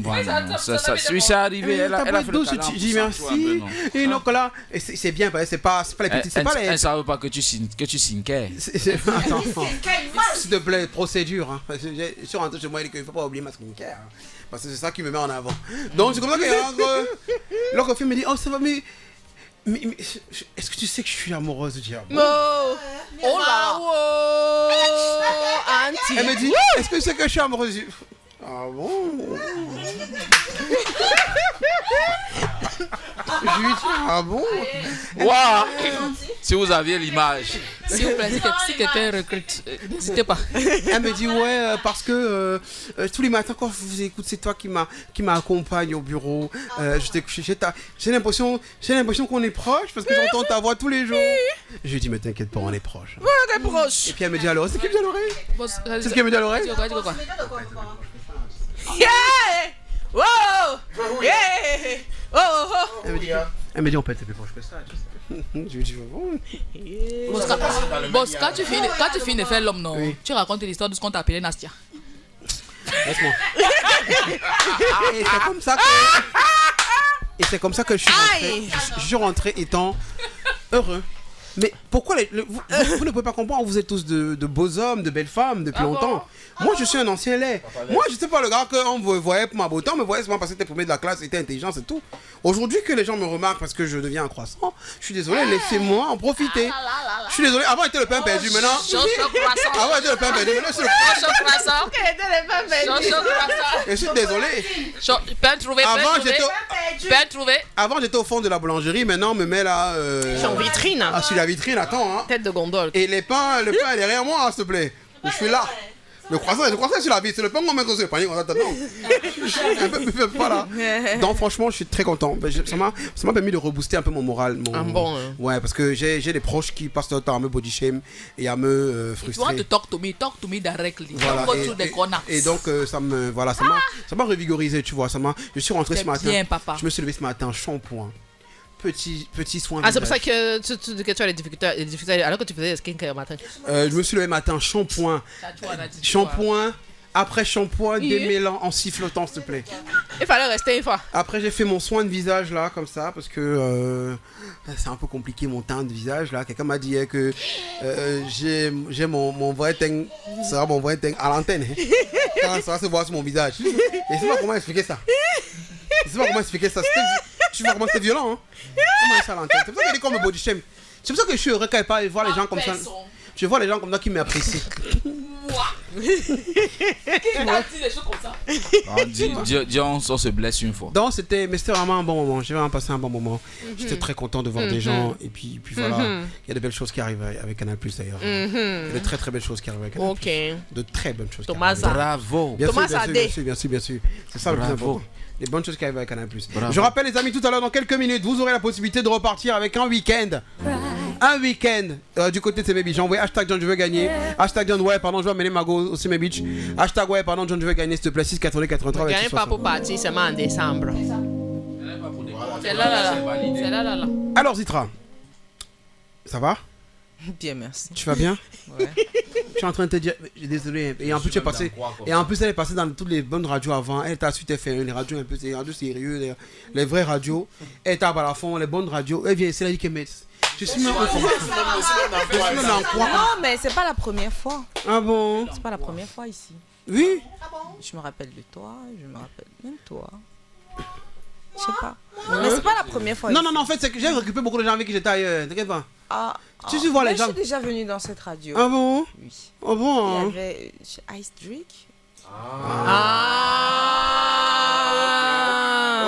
Oui, c'est arrivé. Elle a fait le câlin. Je dis merci. Et donc là, c'est bien, c'est pas les petits. Elle ne savait pas que tu sinkais. Attends, s'il te plaît, procédure. Je suis rentré chez moi et il ne faut pas oublier ma skincare. Parce que c'est ça qui me met en avant. Donc c'est comme ça qu'il rentre. L'autre fille me dit oh ça va mais est-ce que tu sais que je suis amoureuse du diable? Oh là. Auntie. Elle me dit est-ce que tu sais que je suis amoureuse du... Ah bon? Je lui dis ah bon? Waouh! Si vous aviez l'image. S'il vous plaît, si quelqu'un recrute, n'hésitez pas. Elle me dit ouais parce que tous les matins quand je vous écoute c'est toi qui m'accompagne au bureau. J'ai l'impression qu'on est proches parce que j'entends ta voix tous les jours. Je lui dis mais t'inquiète pas on est proches. Ouais on est proches. Et puis elle me dit alors c'est qui me dit à l'oreille? C'est ce qu'elle me dit à l'oreille? Yeah! Wow! Yeah! Oh! Elle me dit on peut être plus proche que ça. Je lui dis bon. Boss, quand tu finis de faire l'homme, non, tu racontes l'histoire de ce qu'on t'a appelé Nastia. Laisse-moi. Et c'est comme ça que je suis rentré étant heureux. Mais pourquoi vous ne pouvez pas comprendre, vous êtes tous de beaux hommes, de belles femmes depuis longtemps. Moi, je suis un ancien lait. Moi, je sais pas le gars qu'on me voyait pour ma beauté, on me voyait seulement parce que t'es premier de la classe, était intelligent, c'est tout. Aujourd'hui, que les gens me remarquent parce que je deviens un croissant, je suis désolé, laissez-moi en profiter. Je suis désolé, avant, il était le pain perdu, maintenant. Avant, il était le pain perdu, maintenant, c'est le croissant. Je suis désolé. Avant, j'étais au fond de la boulangerie, maintenant, on me met là. En vitrine. Ah, sur la vitrine, attends. Hein. Tête de gondole. Et le pain est derrière moi, s'il te plaît. Je suis là. Le croissant est sur la vitre. C'est le pain qu'on met sur le panier. Un peu pas là. Donc, franchement, je suis très content. Ça m'a permis de rebooster un peu mon moral. Ouais, parce que j'ai des proches qui passent leur temps à me body shame et à me frustrer. You want to talk to me directly. Voilà. Et donc, ça m'a revigorisé, tu vois. Je suis rentré ce matin. Bien, papa. Je me suis levé ce matin, shampoing. Petit soin. Ah, c'est pour ça que tu as les difficultés alors que tu faisais le skincare au matin. Je me suis levé matin, shampoing, après shampoing, démêlant en sifflotant, s'il te plaît. Il fallait rester une fois. Après, j'ai fait mon soin de visage là, comme ça, parce que c'est un peu compliqué mon teint de visage là. Quelqu'un m'a dit que j'ai mon vrai teint, ça sera mon vrai teint à l'antenne. Quand ça va se voir sur mon visage. Et je sais pas comment expliquer ça. Tu vois comment c'est violent, hein? Comment ça à l'antenne? C'est pour ça qu'il est comme le body shame. C'est pour ça que je suis heureux quand il parle et voir les gens comme ça. Je vois les gens comme ça qui m'apprécient. Dis, on se blesse une fois. Donc c'était vraiment un bon moment. J'ai vraiment passé un bon moment. J'étais très content de voir des gens. Et puis voilà, il y a de belles choses qui arrivent avec Canal+ d'ailleurs. Il y a de très très belles choses qui arrivent avec Canal+. De très bonnes choses. Bravo. Bien sûr. C'est ça le plus important. Les bonnes choses qui arrivent avec Canal+. Bravo. Je rappelle les amis, tout à l'heure, dans quelques minutes, vous aurez la possibilité de repartir avec un week-end. Un week-end du côté de Semé Beach. Envoyez hashtag John je veux gagner. Hashtag John je veux amener Mago au Semé Beach. Hashtag John je veux gagner, s'il te plaît. 680 gagne pas pour partir seulement en décembre. C'est là. Alors Zitra, ça va? Bien, merci. Tu vas bien? Ouais. Je suis en train de te dire, désolé. Et en plus, elle est passée dans toutes les bonnes radios avant. Elle était à Suite FM, les radios un peu, les radios sérieuses, les vraies radios. Elle était à Balafon, les bonnes radios. Elle vient, c'est la vie qu'elle met. Je suis même Non, mais c'est pas la première fois. Ah bon? C'est pas la première fois ici. Oui? Je me rappelle de toi, je me rappelle même toi. Je sais pas. Mais c'est pas la première fois. Non, en fait, c'est que j'ai récupéré beaucoup de gens avec qui j'étais ailleurs. T'inquiète pas. Tu vois les gens. Je suis déjà venu dans cette radio. Ah bon? Oui. Ah bon? Il y avait Ice Drake.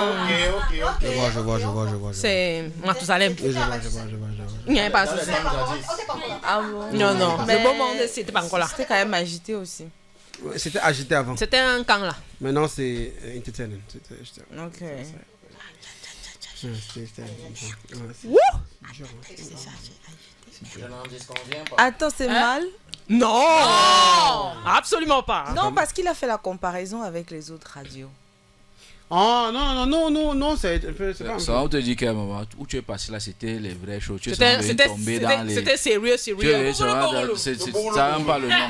Ok. Je vois. C'est Mathusalem. Je vois. Il n'y avait pas ça. Ah bon? Non. Le beau monde, c'était pas encore là. C'était quand même agité aussi. C'était agité avant. C'était un camp là. Maintenant, c'est entertainment. Ok. Attends, c'est mal? Non, absolument pas. Non, parce qu'il a fait la comparaison avec les autres radios. Oh non, c'est pas ça. On te dit qu'à un moment où tu es passé là, c'était les vraies choses. C'était sérieux. Ça même pas le nom.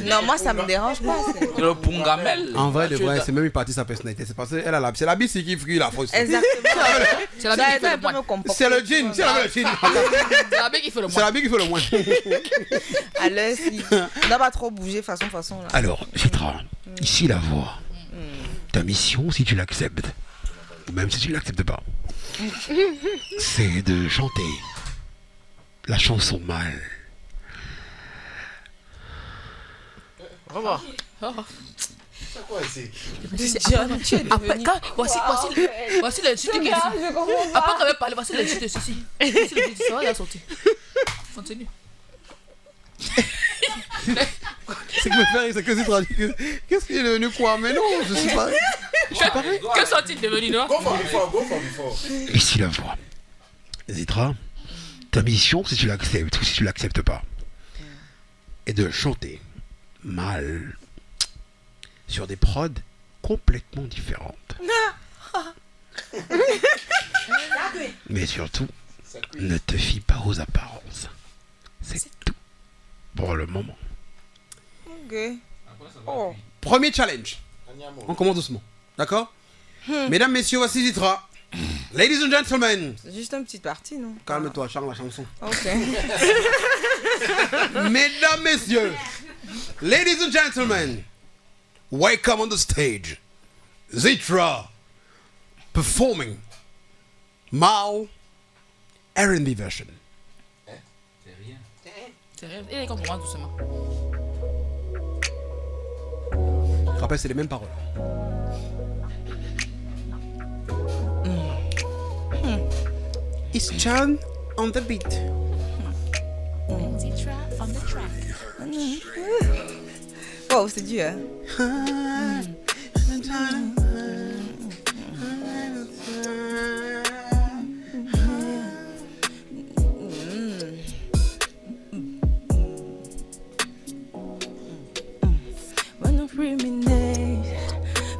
Non, moi ça me dérange pas. C'est le pungamel. En vrai, c'est même une partie de sa personnalité. C'est parce qu'elle a la, c'est la bise qui fruit la fausse. Exactement. C'est la bise qui fait le moins. C'est le jean. C'est la bise qui fait le moins. C'est la bise qui fait le moins. Alors, on n'a pas trop bougé façon là. Alors, Zitra, ici la voix. Ta mission, si tu l'acceptes, ou même si tu ne l'acceptes pas, c'est de chanter la chanson mal. Au revoir. C'est quoi ici? Voici l'insulte qui est ici. Après qu'on avait parlé, voici l'insulte ici. Ça va, il a sorti. Continue. C'est que me faire, c'est que c'est traduit. Qu'est-ce qu'il est devenu quoi? Mais non, je suis pas. Que sont-ils devenus, non? Go for before. Ici la voix. Zitra, ta mission, si tu l'acceptes ou si tu l'acceptes pas, est de chanter mal sur des prods complètement différentes. Mais surtout, ne te fie pas aux apparences. C'est tout pour le moment. Ok. Oh. Premier challenge. On commence doucement. D'accord? Mesdames, messieurs, voici Zitra. Ladies and gentlemen. C'est juste une petite partie, non? Calme-toi, chante la chanson. Ok. Mesdames, messieurs, ladies and gentlemen, welcome on the stage. Zitra performing Mal R&B version. C'est rien. Il est comme moi, doucement. Rappelle, c'est les mêmes paroles. It's John on the beat. Zitra on the track. Wow, c'est dur. When I ruminate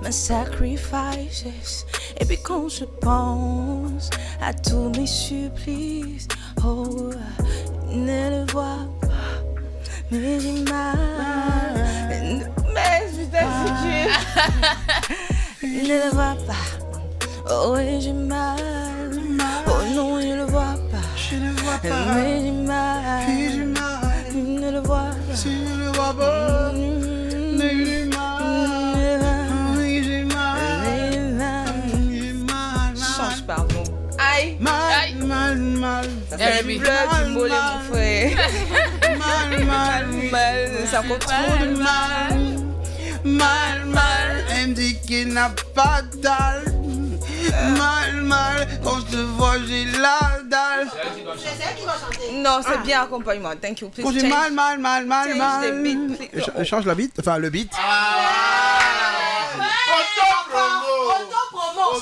my sacrifices, et puis quand je pense à tous mes supplices, oh, ne le vois pas, mais j'ai mal. Mais putain, c'est dur. Ne le vois pas, oh, et j'ai mal. Oh non, je le vois pas, mais j'ai mal. Ne le vois pas, Change, pardon. Aïe. Mal. Ça fait du blood, du mollet, mon frère. Mal. Ça compte trop de Mal. Elle me dit qu'il n'a pas dalle. Mal. Quand je te vois, j'ai la dalle. C'est elle qui va chanter. Non, c'est bien accompagnement. Thank you. Please Quand j'ai mal. Change the beat, please. Change la beat, enfin le beat.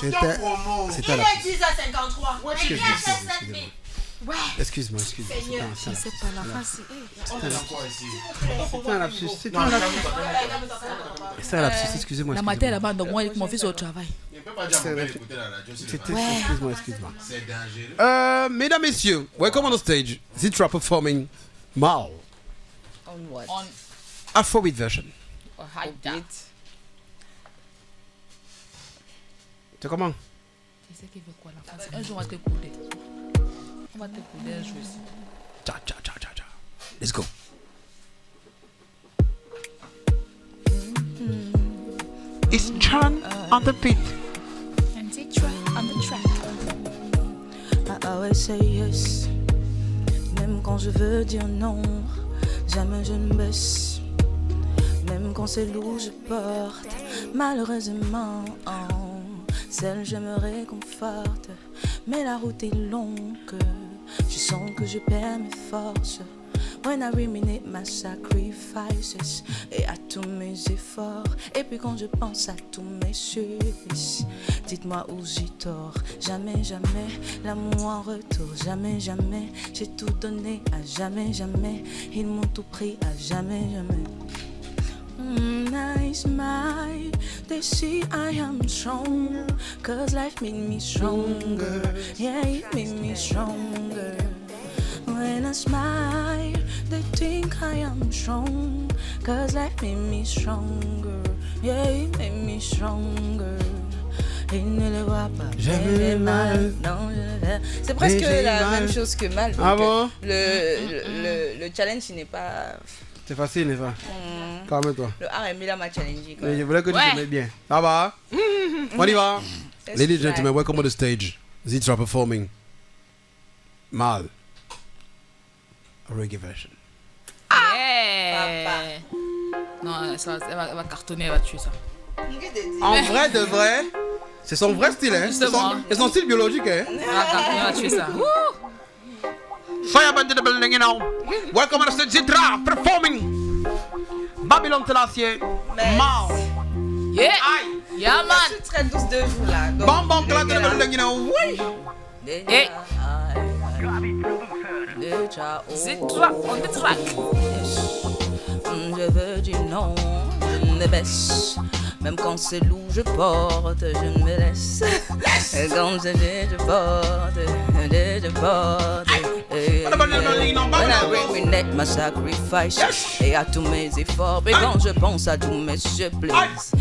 C'était Il la est 10h53. Excuse-moi. Je sais pas, la face. C'est un lapsus. C'est un lapsus, excusez-moi. La matin là-bas, donc moi avec mon fils au travail. Excuse-moi. Mesdames, messieurs, welcome on the stage. Zitra performing Mal. On what? On Afrobeat version. Beat. Tu comment? Tu sais qu'il veut quoi la face? Un jour on va t'écouter. On va t'écouter un jour ici. Cha. Let's go. It's John on the beat. And Zitra on the track. I always say yes, même quand je veux dire non, jamais je ne baisse. Même quand c'est lourd je porte, malheureusement, seul je me réconforte. Mais la route est longue, je sens que je perds mes forces. When I ruminate my sacrifices et à tous mes efforts. Et puis quand je pense à tous mes supplices, dites-moi où j'ai tort. Jamais l'amour en retour. Jamais j'ai tout donné. À jamais ils m'ont tout pris. À jamais. I smile, they see I am strong, cause life made me stronger. Yeah, it made me stronger. When I smile, they think I am strong, cause life made me stronger. Yeah, it made me stronger. Il ne le voit pas. J'ai mal. Non, c'est presque la même chose que mal. Ah bon? Le challenge, il n'est pas... C'est facile, n'est-ce pas? Calme-toi. Le R&B là m'a challengé. Mais je voulais que tu te mettes bien. Ça va? On y va. Ladies and gentlemen, welcome on the stage. Zitra performing Mal. A reggae version. Yeah! Non, elle va cartonner, elle va tuer ça. En vrai de vrai, c'est son vrai style, hein? C'est son style biologique, hein? Elle va cartonner, elle va tuer ça. Fire band in the building, you know. Welcome on the stage, Zitra performing Babylon Telassier Mal. Yeah! Yeah, man! Je suis très douce de vous là. Bam, clap in the building, you know. Oui! Hey! Zitra on the track. Je veux du non, je me baisse. Même quand c'est lourd, je porte, je me laisse. Quand je porte. When I ruminate my sacrifice, et à tous mes efforts, et quand je pense à tous mes supplices,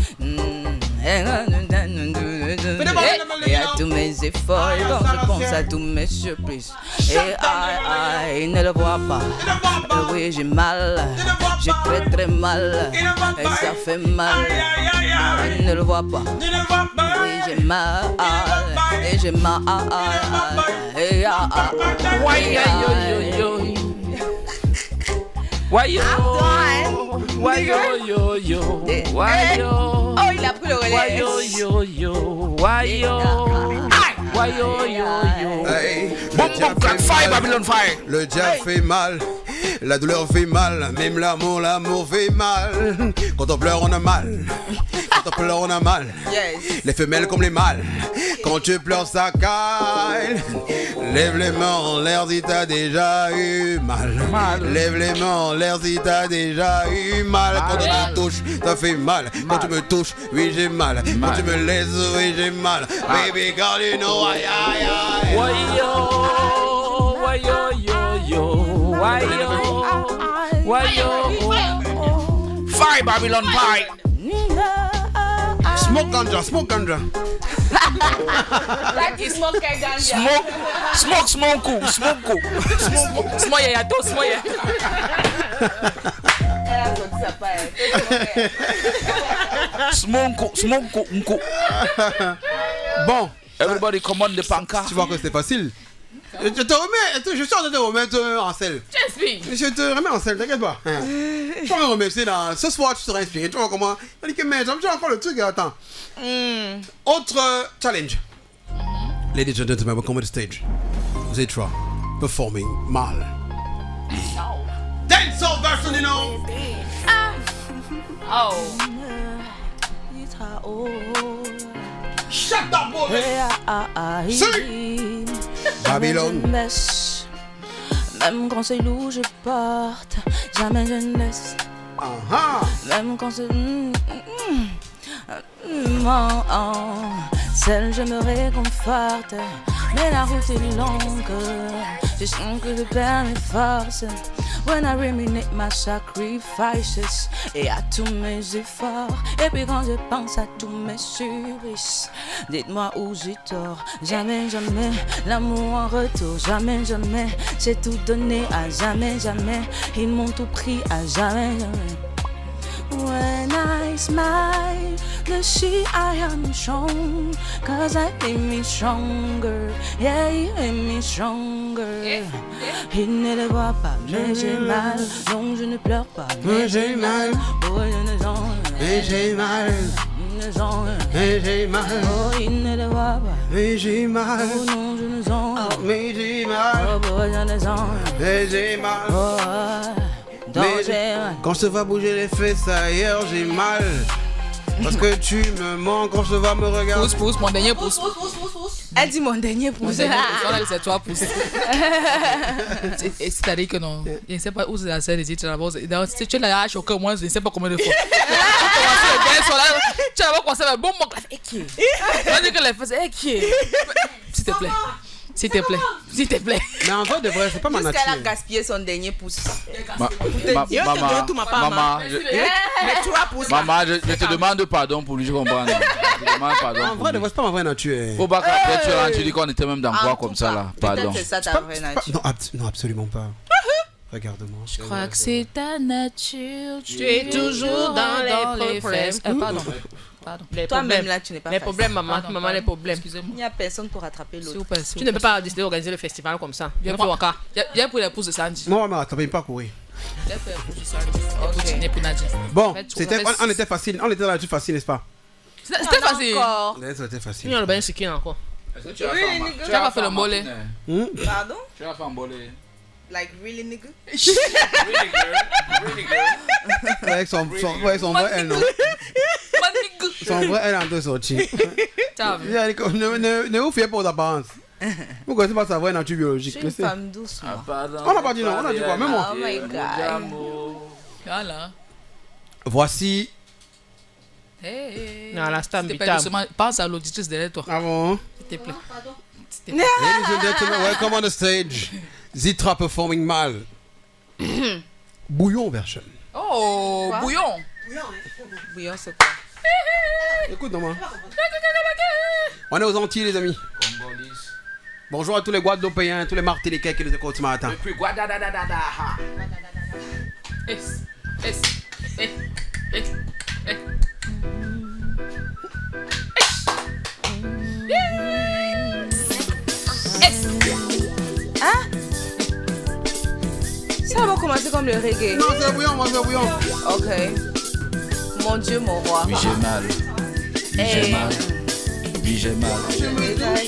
et à tous mes efforts et quand je pense à tous mes surprises. Et il ne le voit pas. Et oui, j'ai mal, j'ai très très mal. Et ça fait mal. Il ne le voit pas. Oui, j'ai mal. Et j'ai mal. Et Why yo, why yo, why yo, oh, il a pris le relais. Why yo, why yo, Boom boom clap fire, Babylon fire. Le diable fait mal, la douleur fait mal, même l'amour fait mal. Quand on pleure, on a mal. Quand on pleure, on a mal. Yes. Les femelles comme les mâles. Quand tu pleures, ça caille. Lève les mains en l'air si t'as déjà eu mal. Lève les mains en l'air si t'as déjà eu mal. Quand on te touche, ça fait mal. Quand tu me touches, oui j'ai mal. Quand tu me laisses, oui j'ai mal. Baby girl, you know why yo. Fire Babylon fire. Smoke ganja, smoke ganja. Like you smoke ganja. Smoke yayato, smoke yayato. Smoke. Bon. Everybody command the pancarte. Tu vois que c'était facile. Je te remets, je suis en train de te remettre en selle. Je te remets en selle, t'inquiète pas. Je vais me remercier dans ce soir, tu seras inspiré. Tu vois comment. Je dis que mais j'ai encore le truc, attends. Autre challenge. Ladies and gentlemen, welcome to the stage. Zitra performing Mal. Dancehall version, you know. Oh. Shut up, boy. Si. Babylone. Même quand c'est lourd, je porte. Jamais je ne laisse. Même quand c'est. Seul je me réconforte. Mais la route est longue. Je sens que je perds mes forces. When I ruminate my sacrifices. Et à tous mes efforts. Et puis quand je pense à tous mes surprises. Dites-moi où j'ai tort. Jamais, jamais l'amour en retour. Jamais, jamais j'ai tout donné. À jamais, jamais ils m'ont tout pris. À jamais, jamais. When I smile, the see I am strong. Cause I made me stronger. Yeah, he made me stronger. Il ne le voit pas, mais j'ai mal. Non, je ne pleure pas, mais j'ai mal. Oh, je ne sens. Mais j'ai mal. Mais j'ai mal. Oh, il ne le voit pas. Mais j'ai mal. Oh non, je ne sens. Oh, mais j'ai mal. Oh, je ne sens. Mais j'ai mal. Oh, mais quand je te vois bouger les fesses ailleurs, j'ai mal. Parce que tu me mens quand je vois me regarder. Pousse, mon dernier pouce. Elle dit mon dernier pouce. C'est toi pouce. C'est-à-dire que non, je ne sais pas où c'est la scène des titres là-bas. Si tu la haches au cœur, moi je ne sais pas combien de fois. Tu vas commencer à faire bon mon classe. On dit que les fesses, s'il te plaît. S'il te plaît. Mais en vrai, de vrai, c'est pas ma nature. Jusqu'à la gaspiller son dernier pouce. Maman, je te demande pardon pour lui, je comprends. Je te demande pardon. En vrai, de vrai, c'est pas ma vraie nature. Faut pas qu'après tu dis qu'on était même dans quoi comme ça là. Pardon. C'est ça ta vraie nature. Non, absolument pas. Regarde-moi. Je crois que c'est ta nature. Tu es toujours dans les problèmes. Pardon. Toi-même là, tu n'es pas les problèmes, maman, les problèmes. Il n'y a personne pour rattraper l'autre. Tu ne peux pas décider d'organiser le festival comme ça. Il y a pour les pouces de Sandy. Non, mais attends, pas courir. Bon, on était facile. On était là-dessus facile, n'est-ce pas? C'était facile. C'était facile. Il y a le bain skin encore. Est-ce que tu as pas fait le mollet? Pardon? Tu as fait un mollet. Like really nigga? Really girl. Avec son vrai elle, non? Son vrai elle en deux sorties. Ne vous fiez pas aux apparences. Vous connaissez pas sa vraie nature biologique. Je suis une femme douce. On n'a pas dit non, on a dit quoi? Même moi. Oh my god. Voilà. Voici. Non, la stamp pense à l'auditrice derrière toi. Ah bon? S'il te plaît. Ladies and gentlemen, welcome on the stage. Zitra performing Mal. Bouillon version. Oh, quoi? Bouillon. Bouillon, c'est quoi? Écoute, moi. On est aux Antilles, les amis. Bonjour à tous les Guadeloupéens, tous les Martiniquais qui nous écoutent ce matin. Et puis Guadadadada. Hein? Ça va commencer comme le reggae. Non, c'est bouillon, moi, c'est bouillon. Ok. Mon Dieu, mon roi. Oui, j'ai mal. Oui, j'ai mal. Oui, j'ai mal.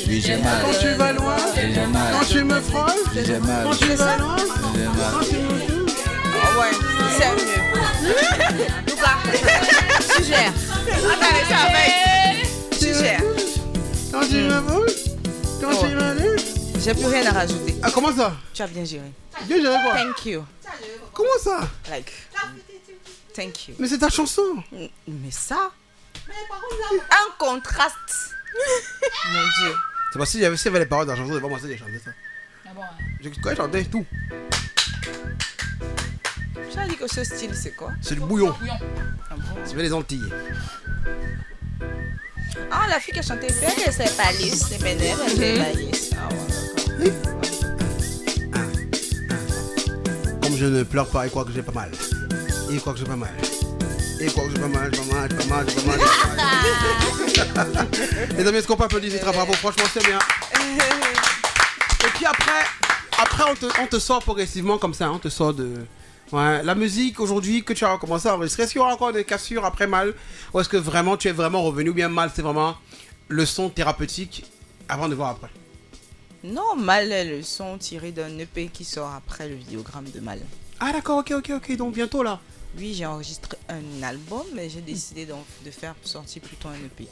Oui, j'ai mal. Quand tu vas loin, j'ai mal. quand tu me frôles, j'ai mal. quand tu vas loin, J'ai mal. quand tu me touches. Oh ouais, c'est mieux. Lucas, tu gères. Attends, ça va. Tu gères. Quand tu me frôles, quand tu me touches. J'ai plus rien à rajouter. Ah, comment ça? Tu as bien géré. Bien géré quoi? Thank you. Comment ça? Like, thank you. Mais c'est ta chanson. Mais ça, un contraste. Mon Dieu. C'est parce que si j'avais les paroles de la chanson, c'est pas moi qui ai chanté ça. Ah bon, hein. J'ai chanté tout. Tu as dit que ce style, c'est quoi? C'est du bouillon. Ah bon? C'est les Antilles. Ah, la fille qui a chanté Père, c'est pas lisse, c'est ménère, c'est pas lisse. Ah ouais, Comme je ne pleure pas, et quoi que j'ai pas mal. Et quoi que j'ai pas mal. Et quoi que j'ai pas mal, j'ai pas mal, j'ai pas mal, j'ai pas mal. Les amis, est-ce qu'on peut applaudir ces travaux? Franchement, c'est bien. Et puis après on te sort progressivement comme ça, on te sort de... Ouais, la musique aujourd'hui que tu as recommencé à enregistrer, est-ce qu'il y aura encore des cassures après Mal? Ou est-ce que vraiment tu es vraiment revenu, ou bien Mal c'est vraiment le son thérapeutique avant de voir après? Non, Mal est le son tiré d'un EP qui sort après le vidéogramme de Mal. Ah d'accord, ok, donc bientôt là. Oui, j'ai enregistré un album, mais j'ai décidé de faire sortir plutôt un EP.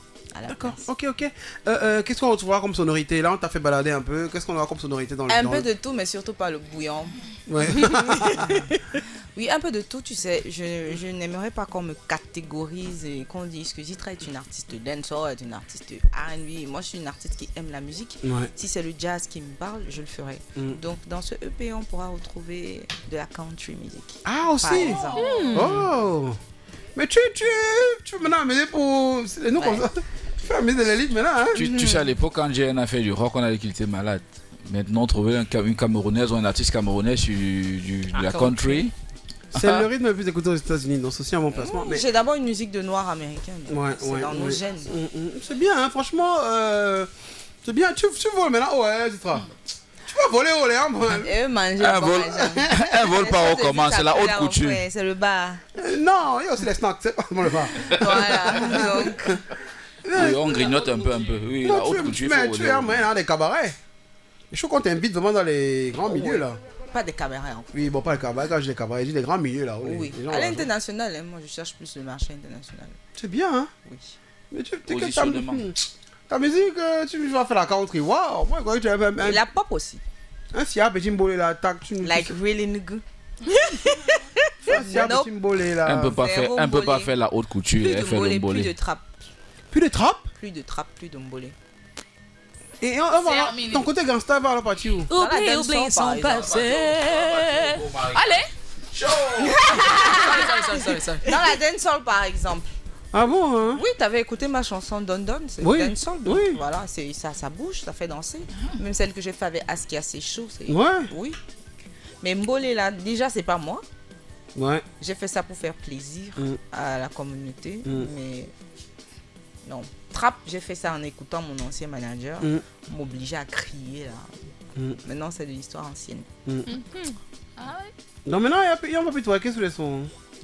D'accord, ok. Qu'est-ce qu'on retrouvera comme sonorité? Là, on t'a fait balader un peu. Qu'est-ce qu'on aura comme sonorité dans le... Un peu de tout, mais surtout pas le bouillon. Ouais. Oui, un peu de tout, tu sais. Je n'aimerais pas qu'on me catégorise et qu'on dise que Zitra est une artiste dancehall, est une artiste R&B. Moi, je suis une artiste qui aime la musique. Ouais. Si c'est le jazz qui me parle, je le ferai. Donc, dans ce EP, on pourra retrouver de la country music. Ah, aussi? Par exemple. Oh. Mais tu maintenant amusé pour... C'est nous comme ça. Tu fais amuser de l'élite maintenant, hein? Tu sais, à l'époque, quand Jane a fait du rock, on a dit qu'il était malade. Maintenant, trouver une Camerounaise ou un artiste camerounais sur de la country. C'est le rythme le plus écouté aux États-Unis, donc c'est aussi un bon placement. Mais... J'ai d'abord une musique de noir américaine. C'est dans nos gènes. C'est bien, hein, franchement. C'est bien. Tu voles maintenant. Ouais, c'est ça. Tu vas voler au Léon. Un vol par haut, comment? C'est la haute couture. C'est le bar. Non, il y a aussi les snacks, c'est pas le bar. Voilà, donc. Oui, on grignote un peu. Oui, Non, la haute couture. Mais tu es dans des cabarets. Je trouve qu'on t'invite vraiment dans les grands milieux là. Pas des cabarets. Oui, bon, pas les cabarets, quand je dis les cabarets, je dis les grands milieux là. Oui, à l'international, moi je cherche plus le marché international. C'est bien, hein? Oui. Mais ta musique, tu vas faire la country. Waouh! Moi, quand tu as et la pop aussi. Un siap, petit mbolé là, tac, tu nous. Like really nigga. Un siap, petit mbolé là. Un peut pas faire la haute couture et faire le mbolé. Plus de trap. Plus de trap? Plus de trap, plus de mbolé. Et on va ton côté gangsta va à la partie où? Oublie son passé. Allez. Sorry. Dans la dancehall par exemple. Ah bon, hein? Oui, t'avais écouté ma chanson Don Don, c'est dancehall. Donc voilà, ça bouge, ça fait danser. Même celle que j'ai fait avec Askia, c'est chaud. Ouais. Oui. Mais Mbolé là, déjà c'est pas moi. Ouais. J'ai fait ça pour faire plaisir à la communauté. Mais non. Trap, j'ai fait ça en écoutant mon ancien manager m'obliger à crier là. Maintenant c'est de l'histoire ancienne. Ah ouais. Non, maintenant on va plus twerker sur les sons.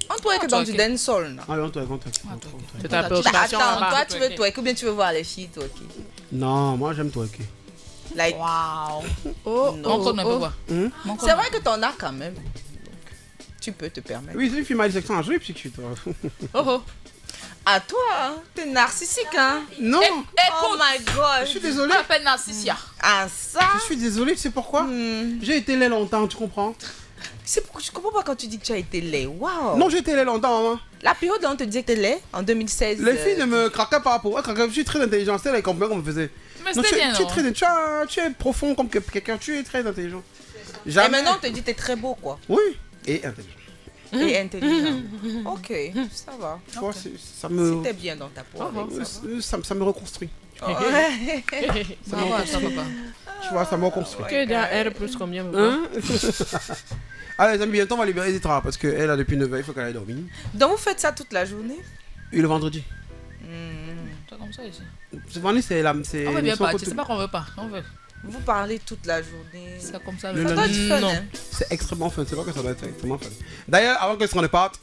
On twerk dans du dancehall. Ah oui, on twerk. C'est ta préoccupation. Attends, toi tu veux twerker ou bien tu veux voir les filles twerker? Non, moi j'aime twerker. Like, wow. Mon code ne peut pas. C'est vrai que t'en as quand même. Donc, tu peux te permettre. Oui, c'est une fille mal section à jouer, puis que toi. Oh. À toi, hein? T'es narcissique, hein? Non. Oh my god. Je suis désolé. Je m'appelle Narcissia. Ah ça? Je suis désolé, tu sais pourquoi? J'ai été laid longtemps, tu comprends? C'est pourquoi je comprends pas quand tu dis que tu as été laid. Waouh. Non, j'ai été laid longtemps, maman. La période où on te disait que tu étais laid, en 2016. Les filles ne me craquaient pas pour moi. Je suis très intelligent, c'est les compliments qu'on me faisait. Mais c'était bien, non? Tu es profond comme quelqu'un, tu es très intelligent. Et maintenant on te dit que tu es très beau, quoi. Oui, et intelligent. Et intelligent. Ok, ça va. Tu vois, ça me... Si t'es bien dans ta peau. Ça me reconstruit. Ça va. Tu vois, ça me reconstruit. Tu es déjà R plus combien? Allez les amis, bientôt on va libérer Zitra parce qu'elle a depuis 9h, il faut qu'elle aille dormir. Donc vous faites ça toute la journée? Et le vendredi. C'est comme ça ici. Ce vendredi c'est la... On veut bien partir, c'est pas qu'on veut pas. On veut. Vous parlez toute la journée. C'est comme ça. Le Ça doit être fun, hein. C'est extrêmement fun, c'est pas que ça doit être extrêmement fun. D'ailleurs, avant que ce qu'on ne parte,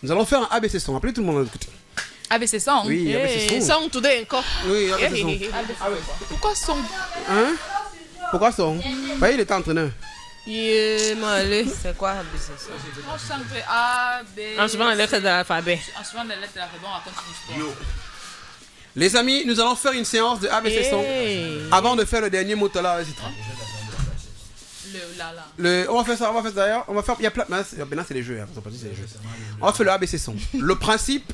nous allons faire un ABC son. Appelez tout le monde à l'écouter. ABC son? Oui, ABC son. Song today encore. Oui, ABC son. Pourquoi son? Hein? Pourquoi son? Bah, il était entraîneur. C'est quoi ABC son? Moi je sens que A, B. En suivant les lettres de l'alphabet. En suivant les lettres de l'alphabet, on raconte une histoire. Les amis, nous allons faire une séance de ABC son avant de faire le dernier mot là à Zitra. On va faire ça, d'ailleurs. On va faire. Il y a plein. Maintenant, c'est les jeux. C'est les jeux. On va faire le ABC son. Le principe,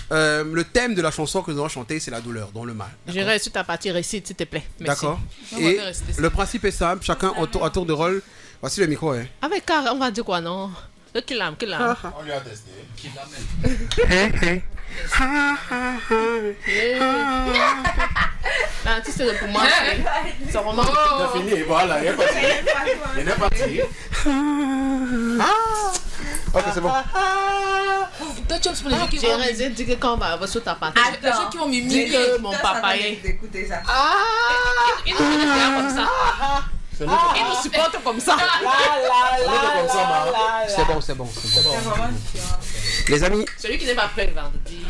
le thème de la chanson que nous allons chanter, c'est la douleur, dont le mal. Je reste sur ta partie récite, s'il te plaît. D'accord. Et le principe est simple. Chacun à tour de rôle. Voici le micro. Hein. Avec Car, on va dire quoi, non? Qui l'âme? On lui a testé. Qui l'amène? L'artiste c'est pour moi, c'est vraiment. C'est fini, voilà, il est parti. Il est parti. Ok, c'est bon. Toi, tu aimes les gens qui vont. J'ai dit que quand on va sur ta partie. Les gens qui vont mimiquer mon papa. D'écouter ça. Il nous regarde comme ça. Il nous supporte comme ça. C'est bon. Les amis. Celui qui n'est pas prêt le vendredi.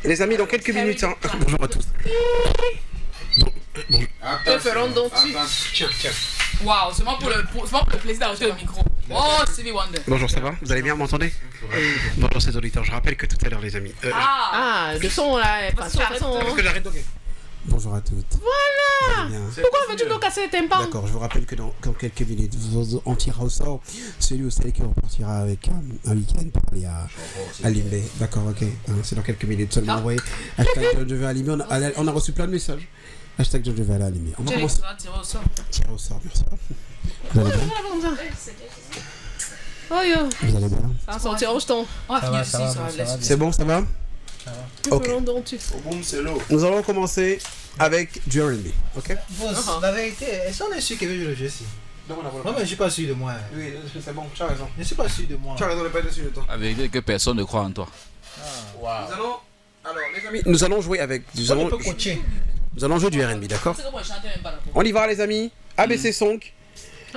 Les amis, dans quelques minutes. Hein. Bonjour à tous. Bon. Que ferons donc Tiens. Waouh, c'est moi pour le plaisir d'ajouter le micro. Oh, Stevie Wonder. Bonjour, ça va? Vous allez bien, m'entendez? Bonjour, ces auditeurs. Je rappelle que tout à l'heure, les amis. Le son là est pas son. Que j'arrête, ok. Bonjour à toutes. Voilà. Pourquoi veux-tu nous casser les tympans? D'accord, je vous rappelle que dans quelques minutes, on tirera au sort celui ou celle qui repartira avec un week-end pour aller à Limbe. D'accord, ok. C'est dans quelques minutes seulement. Vous voyez, hashtag je vais à Limbe. On a reçu plein de messages. Hashtag je vais aller à Limbe. On va commencer. Tirer au sort, merci. Vous allez bien? Vous allez bien? Ça va sortir au jeton. C'est bon, ça va? Ok. Boum, c'est l'eau. Nous allons commencer avec du R&B, ok? La vérité, est-ce qu'on est sûr qu'il veut jouer le jeu ici? Non, mais je ne suis pas sûr de moi. Oui, c'est bon, tu as raison. Je ne suis pas sûr de moi. Tu as raison de ne pas être sûr de toi. La vérité est que personne ne croit en toi. Alors, les amis, nous allons jouer avec. Nous allons jouer du R&B, d'accord? On y va, les amis. ABC Song.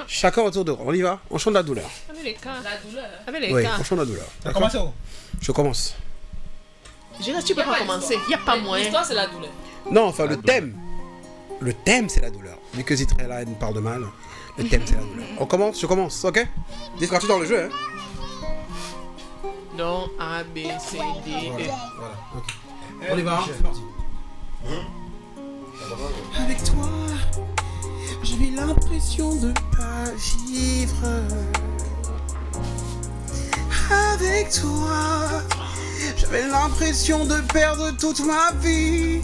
Chacun autour de rôle. On y va. On chante la douleur. Avec les cas. La douleur. Oui, on chante la douleur. Comment ça? Je commence. Je reste, tu peux pas commencer. Il n'y a pas moyen. L'histoire, c'est la douleur. Non, enfin, le thème. Le thème, c'est la douleur. Vu que Zitra là, elle nous parle de mal. Le thème, c'est la douleur. On commence, je commence, ok? Dis-moi-tu dans le jeu, hein? Donc, A, B, C, D, E. Voilà, ok. On y va, c'est parti. Avec toi, j'ai l'impression de pas vivre. Avec toi, j'avais l'impression de perdre toute ma vie.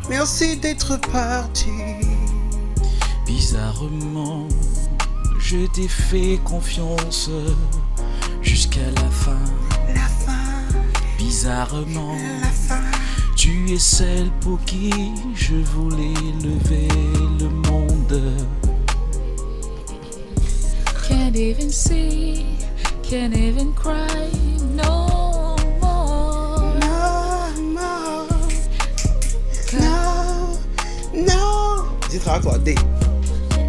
Merci d'être parti. Bizarrement, je t'ai fait confiance jusqu'à la fin. Bizarrement, tu es celle pour qui je voulais lever le monde. Can't even see, can't even cry no more. No. Zitra, à toi, D.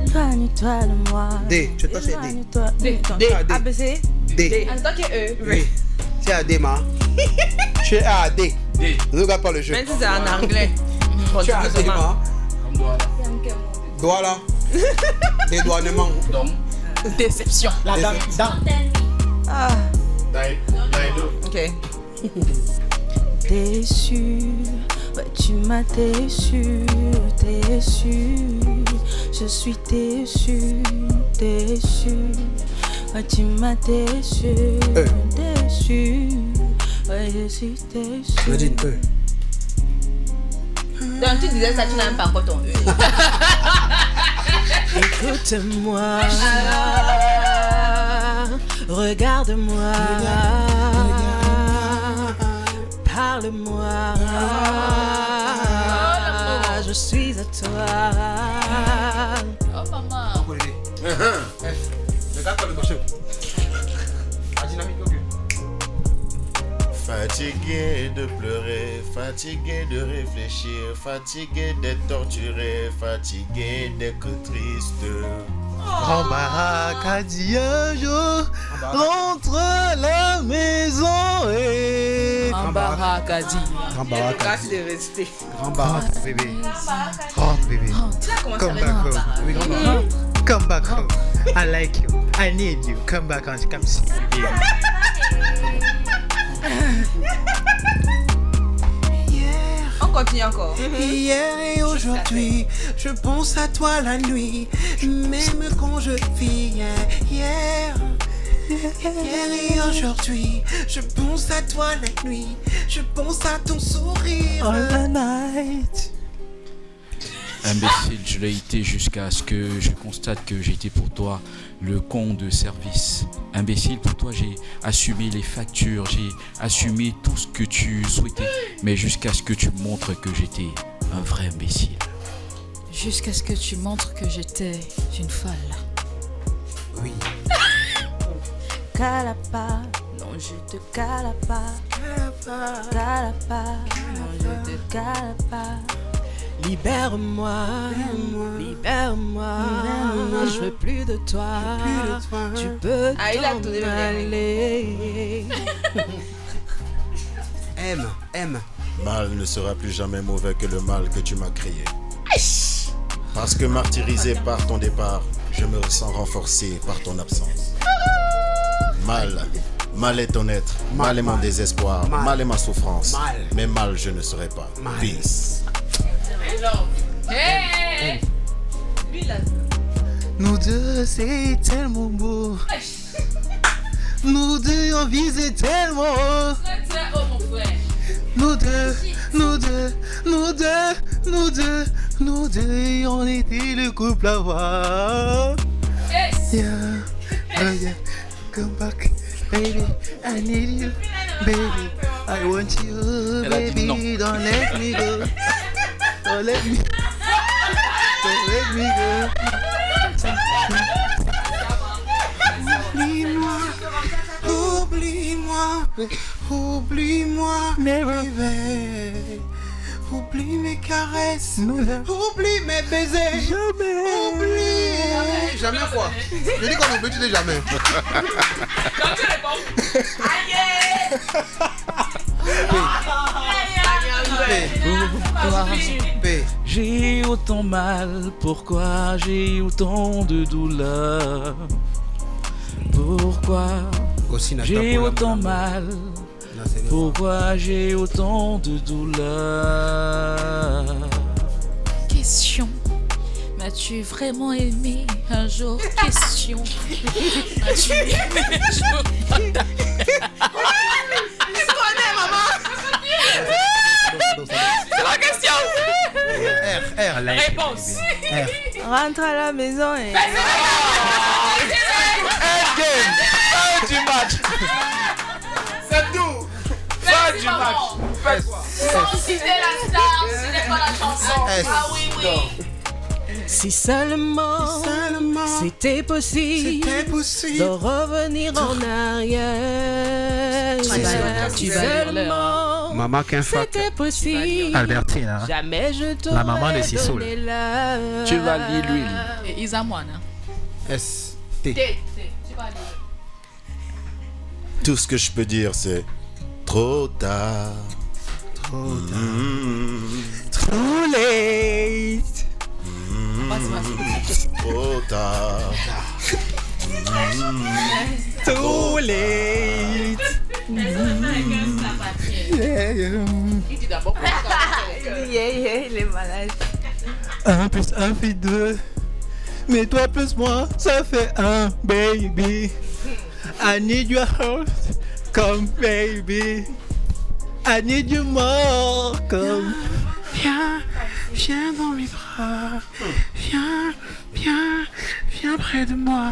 Éloigne-toi de moi. D, tu es D. D. ABC. D. En tant que E. Oui. C'est à D, ma. Tu es à D. D. Ne regarde pas le jeu. Même si c'est en anglais. Tu es à D, ma. Doigt là. Dédouanement. Donc. Déception. La dame. Ah. Ok. Déçu, ouais, tu m'as déçu. Je suis déçu. Ouais, tu m'as déçu. Ouais, je suis déçu. Nadine, E. Donc tu disais ça, tu n'aimes pas encore ton E. Écoute-moi, Regarde-moi, parle-moi, je suis à toi. Oh maman. Fatigué de pleurer, fatigué de réfléchir, fatigué d'être torturé, fatigué d'être triste. Grand Barack a dit un jour, rentre à la maison et... Grand Barack a dit. Grand Barack a dit. de rester. Grand Barack, bébé. Rentre, bébé. Come back home. Oui, grand Barack. Come back home. I like you. I need you. Come back home. Come see me, baby. On continue encore. Hier et aujourd'hui, je pense à toi la nuit, même quand je vis. Hier et aujourd'hui, je pense à toi la nuit, je pense à ton sourire. All the night. Imbécile, je l'ai été jusqu'à ce que je constate que j'ai été pour toi le con de service. Imbécile, pour toi j'ai assumé les factures, j'ai assumé tout ce que tu souhaitais, mais jusqu'à ce que tu montres que j'étais un vrai imbécile. Jusqu'à ce que tu montres que j'étais une folle. Oui. Cala pas, non je te cala pas. Cala pas, non je te cala pas. Libère-moi, libère-moi, je veux plus de toi, tu peux t'en aller. Aime. Mal ne sera plus jamais mauvais que le mal que tu m'as créé. Parce que martyrisé par ton départ, je me sens renforcé par ton absence. Mal est ton être, mal est mon désespoir, mal est ma souffrance. Mais mal je ne serai pas. Peace. Hey! Nous deux, c'est tellement beau. Nous deux, on visait tellement haut. Très haut, mon frère. Nous deux, on était le couple à voir. Yes! Yeah, come back, baby, I need you, baby, I want you, baby, don't let me go, don't let me go. Oublie-moi, baby. Oublie mes caresses, oublie mes baisers, oublie. Jamais quoi. Je dis qu'on oublie, tu dis jamais. Quand tu réponds. J'ai autant mal, pourquoi j'ai autant de douleur? Pourquoi j'ai autant mal? Pourquoi j'ai autant de douleur? Question. M'as-tu vraiment aimé un jour? Question. M'as-tu aimé un jour? C'est la question. R, la réponse. Rentre à la maison et... Endgame. Fin du match. C'est tout. Fin du match. Fais quoi? Sans citer la star, ce n'est pas la chanson. Ah oui, oui. Si seulement c'était possible de revenir en arrière. Si seulement Maman c'était possible. Albertine, hein? Jamais je t'aurais La maman de Sissoul. donné l'heure. Tu vas lire l'huile. Et Isamoine. S-T. Tu vas lire. Tout ce que je peux dire c'est trop tard. Too late. Trop tard. Too late. Il dit d'abord pour il est malade. 1 plus 1 fait 2. Mais toi plus moi, ça fait 1, baby. I need your heart, come baby. I need you more, come. Viens dans mes bras. Viens près de moi.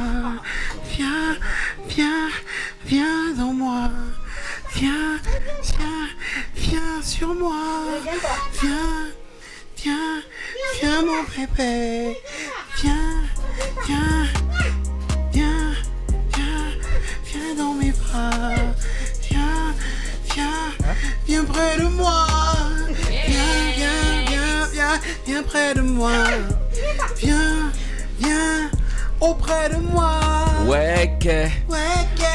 viens, viens dans moi. Viens, viens, viens sur moi. Viens, viens, viens mon bébé. Viens, viens, viens, viens, viens dans mes bras. Viens, viens, viens près de moi. Viens, viens, viens, viens, viens près de moi. Viens, viens auprès de moi. Ouais,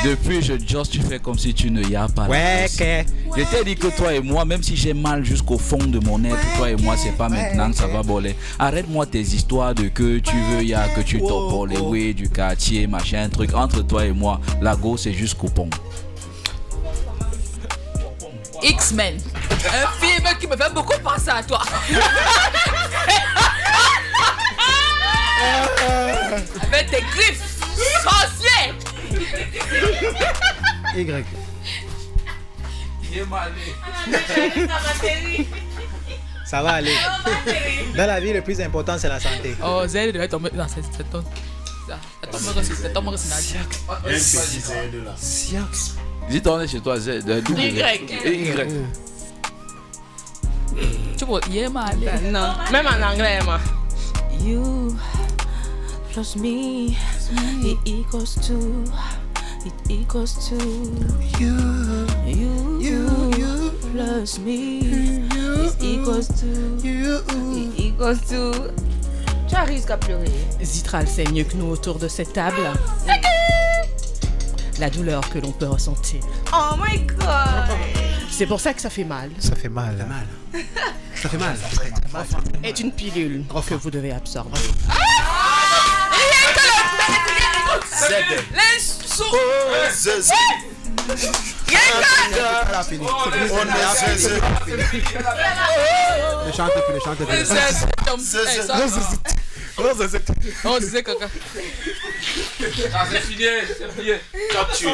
depuis Just tu fais comme si tu ne y as pas. Ouais, je t'ai dit que toi et moi, même si j'ai mal jusqu'au fond de mon être, toi et moi c'est pas maintenant que ça va voler. Arrête-moi tes histoires de que tu veux, y'a que tu t'en pour les oui du quartier, machin, truc. Entre toi et moi, la go c'est juste coupon. X-Men, un film qui me fait beaucoup penser à toi. Avec tes griffes sorcières. Y. Ça va aller. Dans la vie, le plus important, c'est la santé. Oh, Zed devait tomber dans cette tonne. C'est ton mari, Dis tourner chez toi, Z. Y. Tu vois, il est mal. Non, même en anglais, moi. You plus me, it equals to you plus me, it equals to. Tu as risque à pleurer. Zitral sait mieux que nous autour de cette table. La douleur que l'on peut ressentir. Oh my god. C'est pour ça que ça fait mal. Ça fait mal. Ça fait mal. Est une pilule que vous devez absorber. Les sous. Elle a fini. Ne chante plus. Oh, c'est caca. C'est fini. Tu as tué.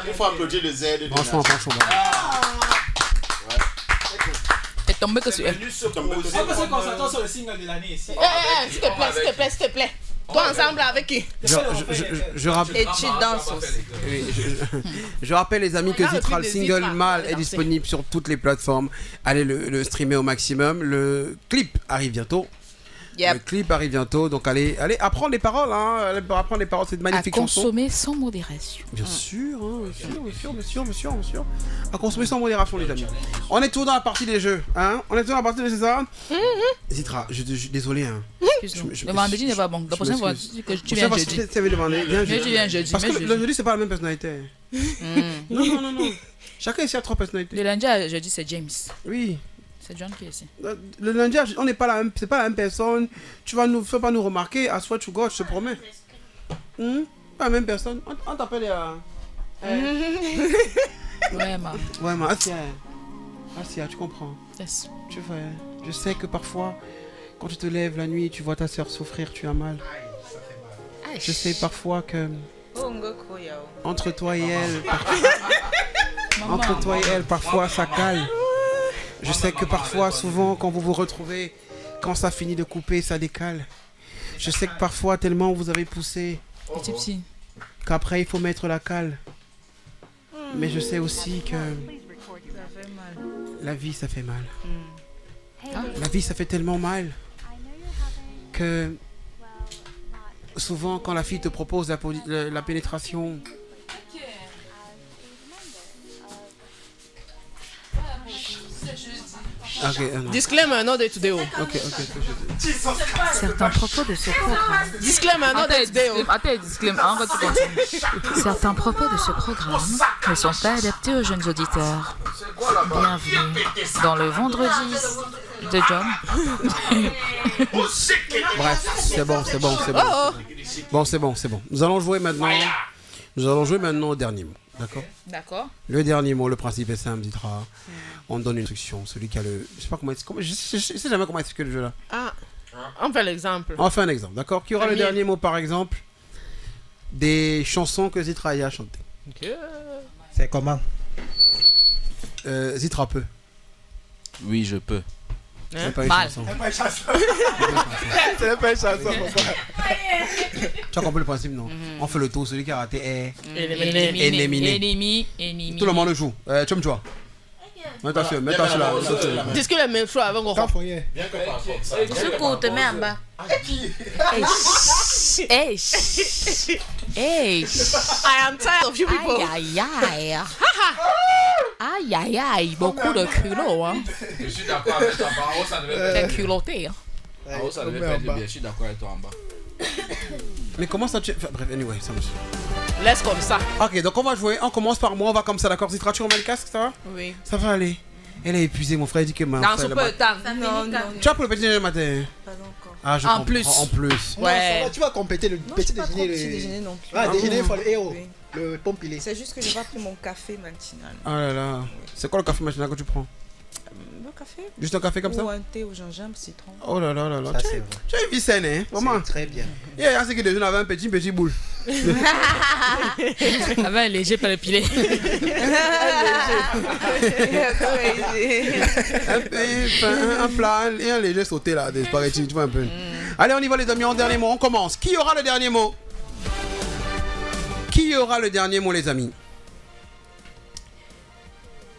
Il faut applaudir le Z. Franchement. T'es tombé que sur elle. On peut se concentrer sur le single de l'année ici. S'il te plaît. Toi ensemble avec qui? Je rappelle. Et tu danses aussi. Je rappelle les amis que Zitral Single Mal est disponible sur toutes les plateformes. Allez le streamer au maximum. Le clip arrive bientôt. Yep. Le clip arrive bientôt, donc allez apprendre les paroles, hein. Apprendre les paroles, c'est une magnifique chanson. À consommer sans modération. Bien sûr. À consommer sans modération, les amis. On est toujours dans la partie des jeux, hein. C'est ça. Zitra, je désolé, hein. Excuse-moi. Le vendredi n'est pas bon. La prochaine fois que tu viens jeudi. Je viens jeudi. Parce que le jeudi, c'est pas la même personnalité. Non. Chacun ici a 3 personnalités. Le lundi à jeudi, c'est James. Oui. C'est John qui est ici. Le lundi, on n'est pas la même, c'est pas la même personne. Tu vas nous, fais pas nous remarquer. À soi, tu gauche, je te promets. Pas la même personne. On t'appelle. Ouais, ma. Asia, tu comprends. Yes. Tu vois, je sais que parfois, quand tu te lèves la nuit, tu vois ta soeur souffrir, tu as mal. Je sais parfois que entre toi et elle, parfois ça cale. Je sais que parfois, souvent, quand vous vous retrouvez, quand ça finit de couper, ça décale. Je sais que parfois, tellement vous avez poussé, qu'après, il faut mettre la cale. Mais je sais aussi que la vie, ça fait mal. La vie, ça fait tellement mal que souvent, quand la fille te propose la pénétration, Disclaimer, no day today. Certains propos de ce programme. Disclaimer, no day today. Attends, disclaimer. Certains propos de ce programme ne sont pas adaptés aux jeunes auditeurs. Bienvenue dans le vendredi de John. Bref, c'est bon. Bon, c'est bon. Nous allons jouer maintenant au dernier mot. D'accord. Le dernier mot, le principe est simple, Zitra. On donne une instruction. Celui qui a le. Je sais pas comment. Je sais jamais comment expliquer le jeu là. On fait l'exemple. On fait un exemple, d'accord. Qui aura le dernier mot, par exemple, des chansons que Zitra a chantées. C'est comment? Zitra peut. Oui, je peux. C'est pas une Mal. chanson. C'est pas une chanson. C'est pas une chanson. Tu as compris le principe, non? On fait le tour, celui qui a raté est Éliminé. Tout le monde le joue. Tu me vois. Mets-toi sur là. Discute le même choix avec Goro. Viens que par contre ça. Ce coup, te mets en bas. Hey. I am tired of you people. Aïe, beaucoup de culot, hein. Je suis d'accord avec toi. En haut, ça devait être. T'es culotté, hein. En haut, ça devait être bien. Je suis d'accord avec toi en bas. Mais comment ça tu... Enfin, bref, anyway, ça marche. Laisse comme ça. Ok, donc on va jouer. On commence par moi, on va comme ça, d'accord? Zitra, tu remets le casque, ça va? Oui. Ça va aller. Elle est épuisée, mon frère dit que ma Dans frère, ce le peu de matin. temps. Non. Tu as pour le petit déjeuner le matin? Pas encore. Ah, je En comprends. plus. En plus. Ouais. Tu vas compléter le petit Pas trop déjeuner. petit déjeuner non plus. Ah, déjeuner, il faut le héros. Oui. Le pompilé. C'est juste que j'ai pas pris mon café matinal. Ah là là. C'est quoi le café matinal que tu prends? Le café? Juste un café comme ça? Ou un thé au gingembre, citron. Oh là là là là. Ça, c'est vrai. Tu as une vie saine, hein? Vraiment. C'est très bien. Il y a un qui déjeune avec un petit boule. Avec un léger par le pilet. Un plat et un léger sauté là, des spaghettis, tu vois un peu. Allez, on y va les amis, en dernier mot, on commence. Qui aura le dernier mot? Qui aura le dernier mot les amis?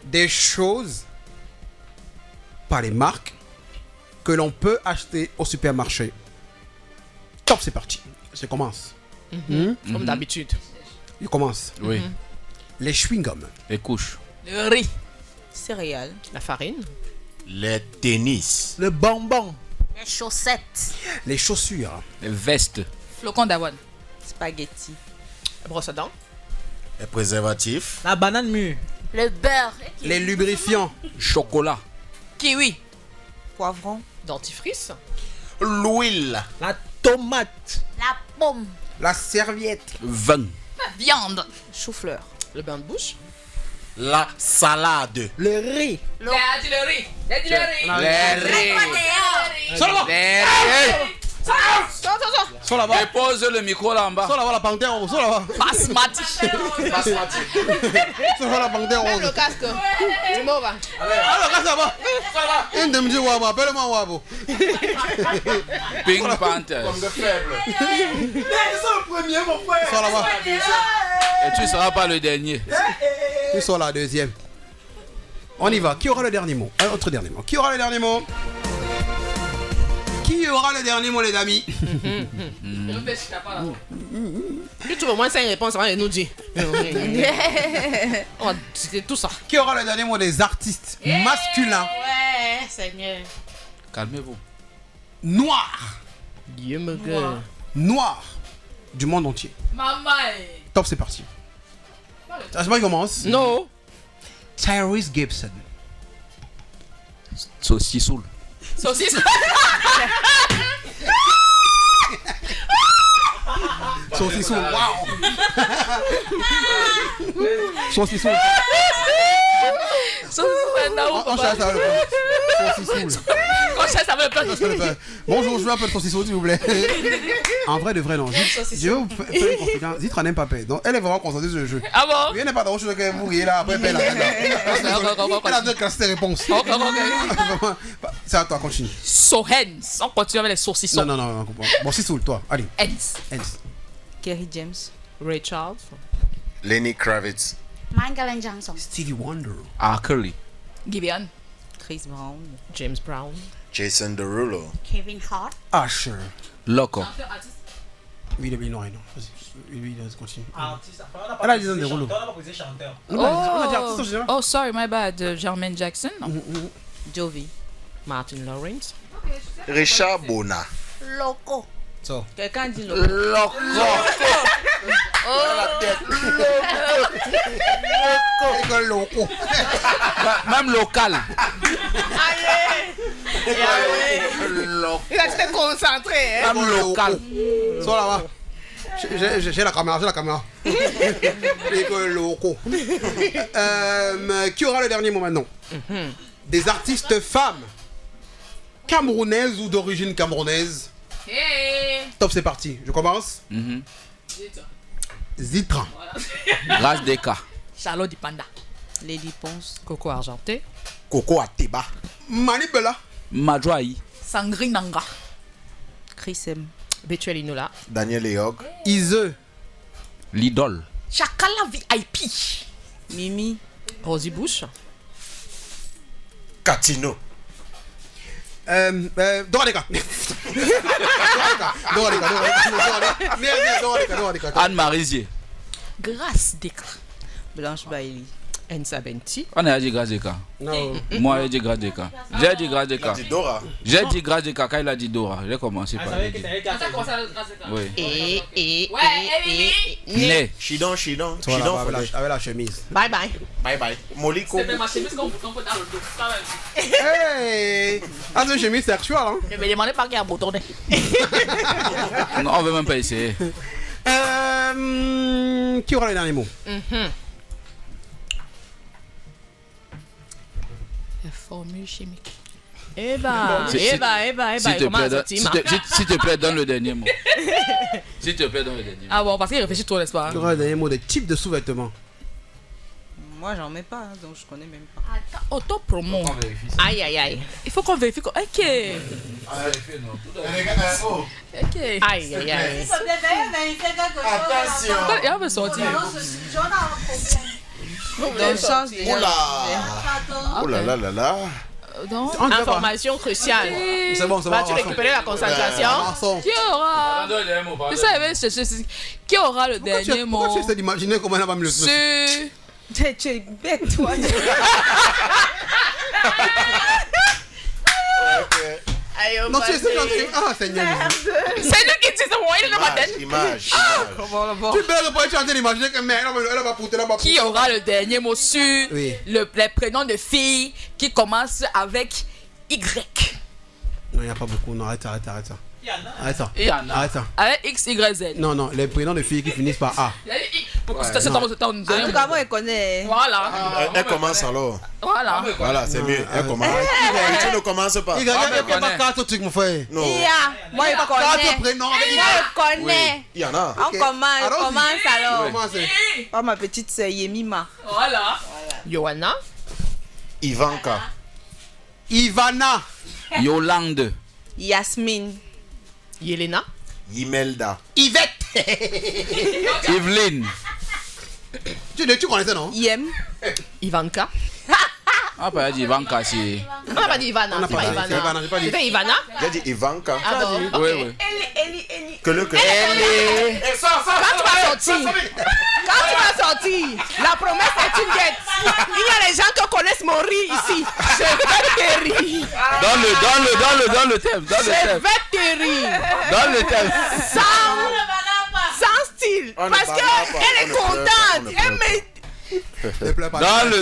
Des choses, pas les marques, que l'on peut acheter au supermarché. Top, c'est parti. Je commence. Comme d'habitude. Je commence. Oui. Les chewing-gums. Les couches. Le riz. Céréales. La farine. Les tennis. Le bonbon. Les chaussettes. Les chaussures. Les vestes. Flocon d'avoine. Spaghetti. Brosse à dents. Les préservatifs. La banane mûre. Le beurre. Les lubrifiants. Chocolat. Kiwi. Poivron. Dentifrice. L'huile. La tomate. La pomme. La serviette. Vin. Viande. Chou-fleur. Le bain de bouche. La salade. Le riz. Le riz. Les riz. Sors là-bas. Les riz. Sors là-bas. Dépose le micro là en bas. Sors là-bas la panthère rose. Sors là-bas. Basmati. Sors là la panthère Même rose. le casque. C'est mort. Alors, reste là-bas. Il me dit Wabo, appelle-moi Wabo. Pink Panther. Comme de faible. Mais ils sont le premier, mon frère. Sors là-bas. Et tu ne seras pas le dernier. Tu sors la deuxième. On y va. Qui aura le dernier mot? Un autre dernier mot. Qui aura le dernier mot? Qui aura le dernier mot, les amis? Lui, tu veux au moins 5 réponses avant de nous dire. Oh, c'était tout ça. Qui aura le dernier mot des artistes masculins Ouais, Seigneur. Calmez-vous. noirs? Dieu me gueule. Noirs du monde entier. Maman. Top, c'est parti. C'est moi qui commence. Non. Tyrese Gibson. Saucissoule. Saucisse. Saucisson, waouh. Saucisson. On cherche ça le saucisson. On cherche ça le pain. Bonjour, je m'appelle Saucisson, s'il vous plaît. En vrai, de vrai, non. Je vais vous faire une confidence. Zitra n'aime pas paix. Donc, elle est vraiment concentrée sur le jeu. Ah bon? Il n'est pas dans le jeu que vous riez là, après paix là. Elle a deux classes de réponses. C'est à toi, continue. Sohens. On continue avec les saucissons. Non. Bon, c'est soul, toi. Allez. Hens. Kerry James. Ray Charles. Lenny Kravitz. Michael Jackson. Stevie Wonder. R. Kelly. Giveon. Chris Brown. James Brown. Jason Derulo. Kevin Hart. Usher. Loco. Oui, il est noir, non. Vas-y. Oui, continue. Artiste. Elle a dit Jason Derulo. On n'a pas posé chanteur. On a dit artiste en général. Oh, sorry, my bad. Jermaine Jackson. Jovi. Martin Lawrence. Richard Bona. Loco. Quelqu'un dit Loco. Loco. Même local. Il a été concentré. Hein? Même local. Sors là-bas. J'ai la caméra. Loco. Qui aura le dernier mot maintenant? Des artistes femmes camerounaises ou d'origine camerounaise. Top, c'est parti. Je commence. Zitra. Race Deka. Charlotte Di Panda. Lady Ponce. Coco Argenté. Coco Ateba. Manibela. Madjoaï. Sangrinanga. Chris M. Betuel Inola. Daniel Eog. Ise. L'idole. Chakala VIP. Mimi. Rosie Bush. Catino. Dorika. Anne-Marie Zier. Grâce Deka. Blanche Bailey. Ensa Benti. On a dit Grâce Deka. Non. Moi, j'ai dit Grâce Deka. J'ai dit Grâce Deka. Il a dit Dora. J'ai dit Grâce Deka quand il a dit Dora. J'ai commencé par dire. Oui. Né. Chidon. Avec la chemise. Bye bye. Bye bye. Moliko. C'était ma chemise qu'on peut dans le dos. Hey! Ah, c'est une chemise sexuelle, hein? Je vais demander par qui a boutonné. Non, on veut même pas essayer. Qui aura les derniers mots? La formule chimique. S'il te plaît, donne le dernier mot. S'il te plaît, donne le dernier mot. Ah bon, parce qu'il réfléchit trop, n'est-ce pas? Qui aura les derniers mots de type de sous-vêtements? Moi, j'en mets pas, donc je connais même pas. Auto-promo. Aïe. Il faut qu'on vérifie. Ok. Ok. Aïe. Attention. Il va me sortir. Dans le sens déjà. Oh là. Information cruciale. C'est bon. Vas-tu récupérer la concentration? Qui aura? Je savais chercher. Qui aura le dernier mot? Pourquoi tu essaies d'imaginer comment elle va me le Sur. Tu es bête, toi. Non, tu essaies d'entrer. Ah, Seigneur. C'est lui qui dit ça, moi, il est dans ma tête. Image. Tu peux pas être en train d'imaginer que mec, elle va pousser là-bas. Qui aura le dernier mot sur les prénoms de filles qui commencent avec Y? Non, il n'y a pas beaucoup. Non, arrête ça. Arrête ça. Avec X, Y, Z. Non, les prénoms de filles qui finissent par A. Pourquoi c'est En tout cas, moi, elle connaît. Voilà. Elle commence alors. Voilà, c'est mieux. Elle commence. Tu ne commences pas. Il n'y a pas 4 trucs, mon frère. Non. Moi, je connais. 4 prénoms. Moi, je connais. Il y en a. On commence alors. Commencez. Pas ma petite sœur Yemima. Voilà. Johanna. Ivanka. Ivana. Yolande. Yasmine. Yelena. Imelda. Yvette. Evelyne. Tu connaissais, non? Yem. Ivanka. Ah, pas dit Ivanka, c'est. On n'a pas dit Ivana. C'est pas Ivana. C'était Ivana. J'ai dit Ivanka. Ah bon? Oui. Eli. Que le. Quand tu vas sortir, la promesse est une dette. Il y a des gens qui connaissent mon riz ici. Je vais te rire. Dans le thème. Je vais te rire. Dans le thème. Sans style. Parce qu'elle est contente. Elle me.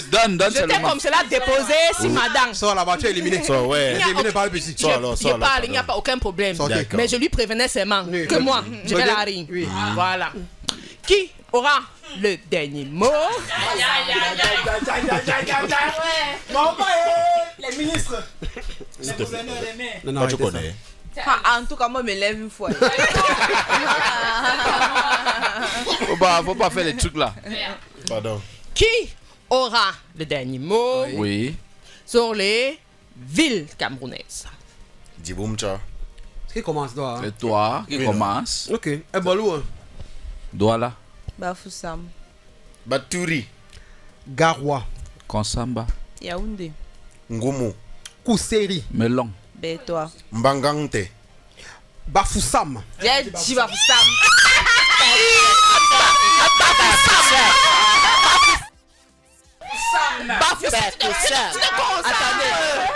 Donne Je t'ai comme cela déposé si madame. Sors la voiture éliminée. Éliminé par le petit. Je parle, il n'y a pas aucun problème. Mais je lui prévenais seulement que moi, je vais la rire. Voilà. Qui aura le dernier mot? Les ministres. S'il te plaît. Non, tu connais. En tout cas, moi, je me lève une fois. Faut pas faire les trucs là. Pardon. Qui aura le dernier mot sur les villes camerounaises? Djiboumcha. Qui commence, toi? C'est toi qui commence. Ok. Bolou. Douala. Bafoussam. Baturi. Garoua. Konsamba. Yaoundé. Ngoumou. Kousséri. Melon. Bétois. Mbangante. Bafoussam. J'ai dit Bafoussam. Attendez,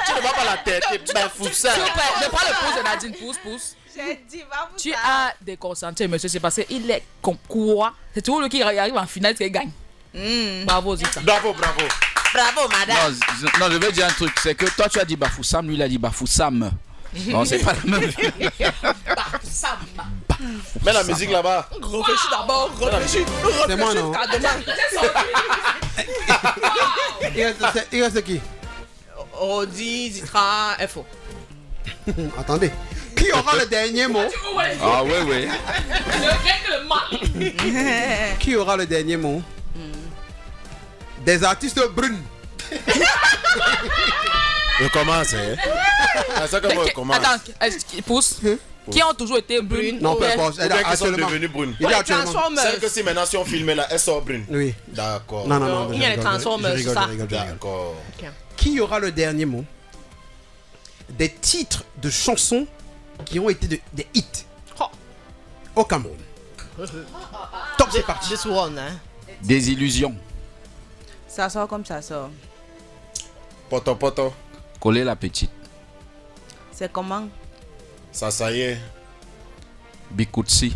tu ne vois pas la tête. Bafoussam. S'il vous plaît, je prends le pouce de Nadine. Pouce. J'ai dit Bafoussam. Tu as déconcentré, monsieur. C'est parce qu'il est comme quoi? C'est toujours lui qui arrive en finale qui gagne. Bravo, Zita. Bravo. Bravo, madame. Non, je vais dire un truc. C'est que toi, tu as dit Bafoussam, lui, il a dit Bafoussam. Non, c'est pas la même. Bafoussam. Mets la musique là-bas. Réfléchis d'abord. C'est moi, non? Il reste qui? Rodi, Zitra, FO. Attendez. Qui aura le dernier mot? Ah, oui. Le règlement. Qui aura le dernier mot? Des artistes brunes. Je commence, hein. C'est ça que moi je commence. Attends, pousse. Qui ont toujours été brunes. Non, peu importe. Ou bien qui sont devenues brunes. Il y a actuellement. Celle que si maintenant si on filmait là, elle sort brune. Oui. D'accord. Non. Il y a les Transformers, ça. D'accord. Qui aura le dernier mot des titres de chansons qui ont été des hits au Cameroun? Top, c'est parti. This one, hein. Des illusions. Ça sort comme ça sort. Poto. Coller la petite. C'est comment? Ça y est. Bikoutsi.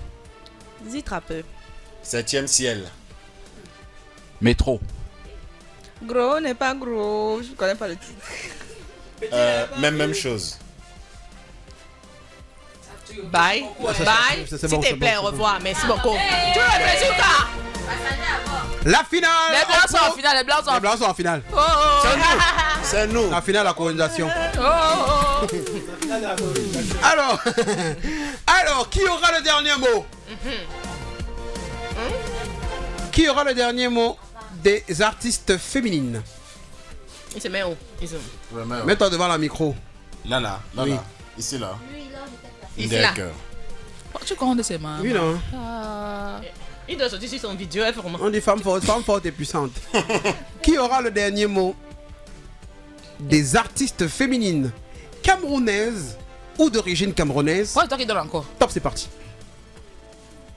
Zitra peu. 7e ciel. Métro. Gros n'est pas gros. Je connais pas le titre. Même chose. Bye. Bye. C'est S'il bon, te c'est plaît, bon, au revoir. Merci beaucoup. Tu veux le résultat? La finale. Les blancs sont en finale, les blancs sont Les blancs sont en finale. Oh, oh. C'est nous. La finale, la colonisation. Oh, oh. Alors, qui aura le dernier mot? Qui aura le dernier mot des artistes féminines? Il se met où? Mets-toi devant la micro. Là. Oui. Ici, là. Ici, là. D'accord. Tu connais ses mains. Oui, non. Il doit sortir sur son vidéo, vraiment. On dit femme forte et puissante. Qui aura le dernier mot des artistes féminines camerounaises ou d'origine camerounaise? Pourquoi toi qui donne encore? Top, c'est parti.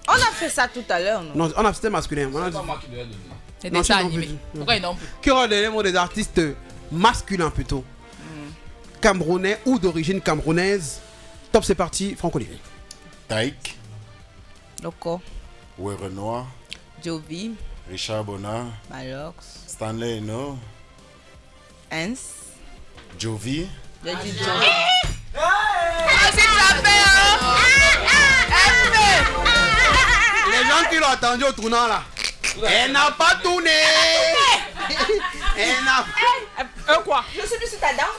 On a fait ça tout à l'heure, non? Non, on a c'était masculin. On a dit- C'est Non, des dessins c'est non animés. plus. Pourquoi ils n'ont plus? Qui aura le dernier mot des artistes masculins plutôt? Camerounais ou d'origine camerounaise? Top, c'est parti. Franck-Olivier. Taïk. Loco. Ouais, Renoir. Jovi. Richard Bonnard. Malox. Stanley Eno. Hans. Jovi. J'ai dit Jovi. Les gens qui l'ont attendu au tournant là. Elle n'a pas tourné. Elle n'a Quoi? Je suis plus sur ta dent.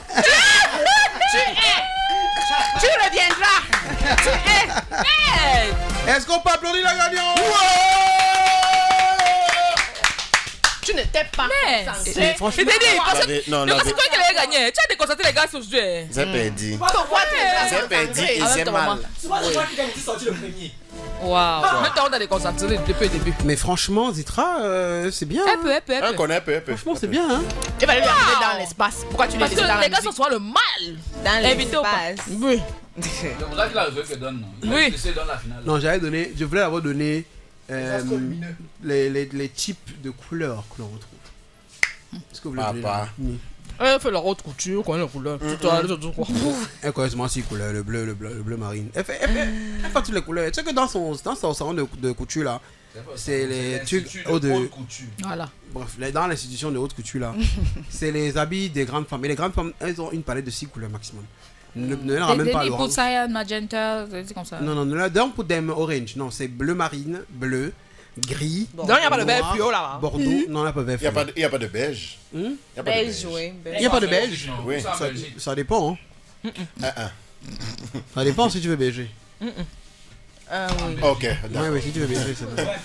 Tu reviendras. Tu es. Est-ce qu'on peut applaudir la gagnante? Tu n'étais pas Mais censé. Franchement, je t'ai dit, parce que Non, le c'est toi qui l'avais gagné. Tu as déconcentré les gars sur ce jeu. J'ai perdu. Pourquoi tu es J'ai perdu et Avec j'ai ton mal. maman. C'est pas toi qui as sorti le premier. Waouh. Maintenant, on a déconcentré depuis le début. Mais franchement, Zitra, c'est bien. Un peu. Un connaît peu. Franchement, c'est bien. Hein? Il va lui amener dans l'espace. Pourquoi tu l'as Parce laissé dans que la les gars musique? sont souvent le mal. Dans Invité ou pas? l'espace. Oui. C'est pour ça qu'il a veut que donne. Oui. C'est dans la finale. Non, je voulais avoir donné les types de couleurs que l'on retrouve. Est-ce que vous voulez donner Papa. Oui. Elle fait la haute couture, connaît la couleur. Toi, les autres, quoi. Elle correspond 6 couleurs, le bleu marine. Elle fait toutes les couleurs. Tu sais que dans son salon de couture là, c'est les trucs de Voilà. bref, dans l'institution de haute couture là, c'est les habits des grandes femmes. Et les grandes femmes, elles ont une palette de 6 couleurs maximum. Ne leur ramène pas l'orange. Cyan, magenta, c'est comme ça. Non, don't put them orange. Non, c'est bleu marine, bleu, gris. Donc, il n'y a pas de vert fluo là-bas. Bordeaux. Non, il n'y a pas de vert Il fluo. n'y a pas de beige. Il n'y a pas de Belge, oui. Il n'y a pas de beige. Oui. Ça dépend. Hein. Ça dépend si tu veux beiger. Oui. Ok. Ouais, mais si tu veux beiger, c'est vrai.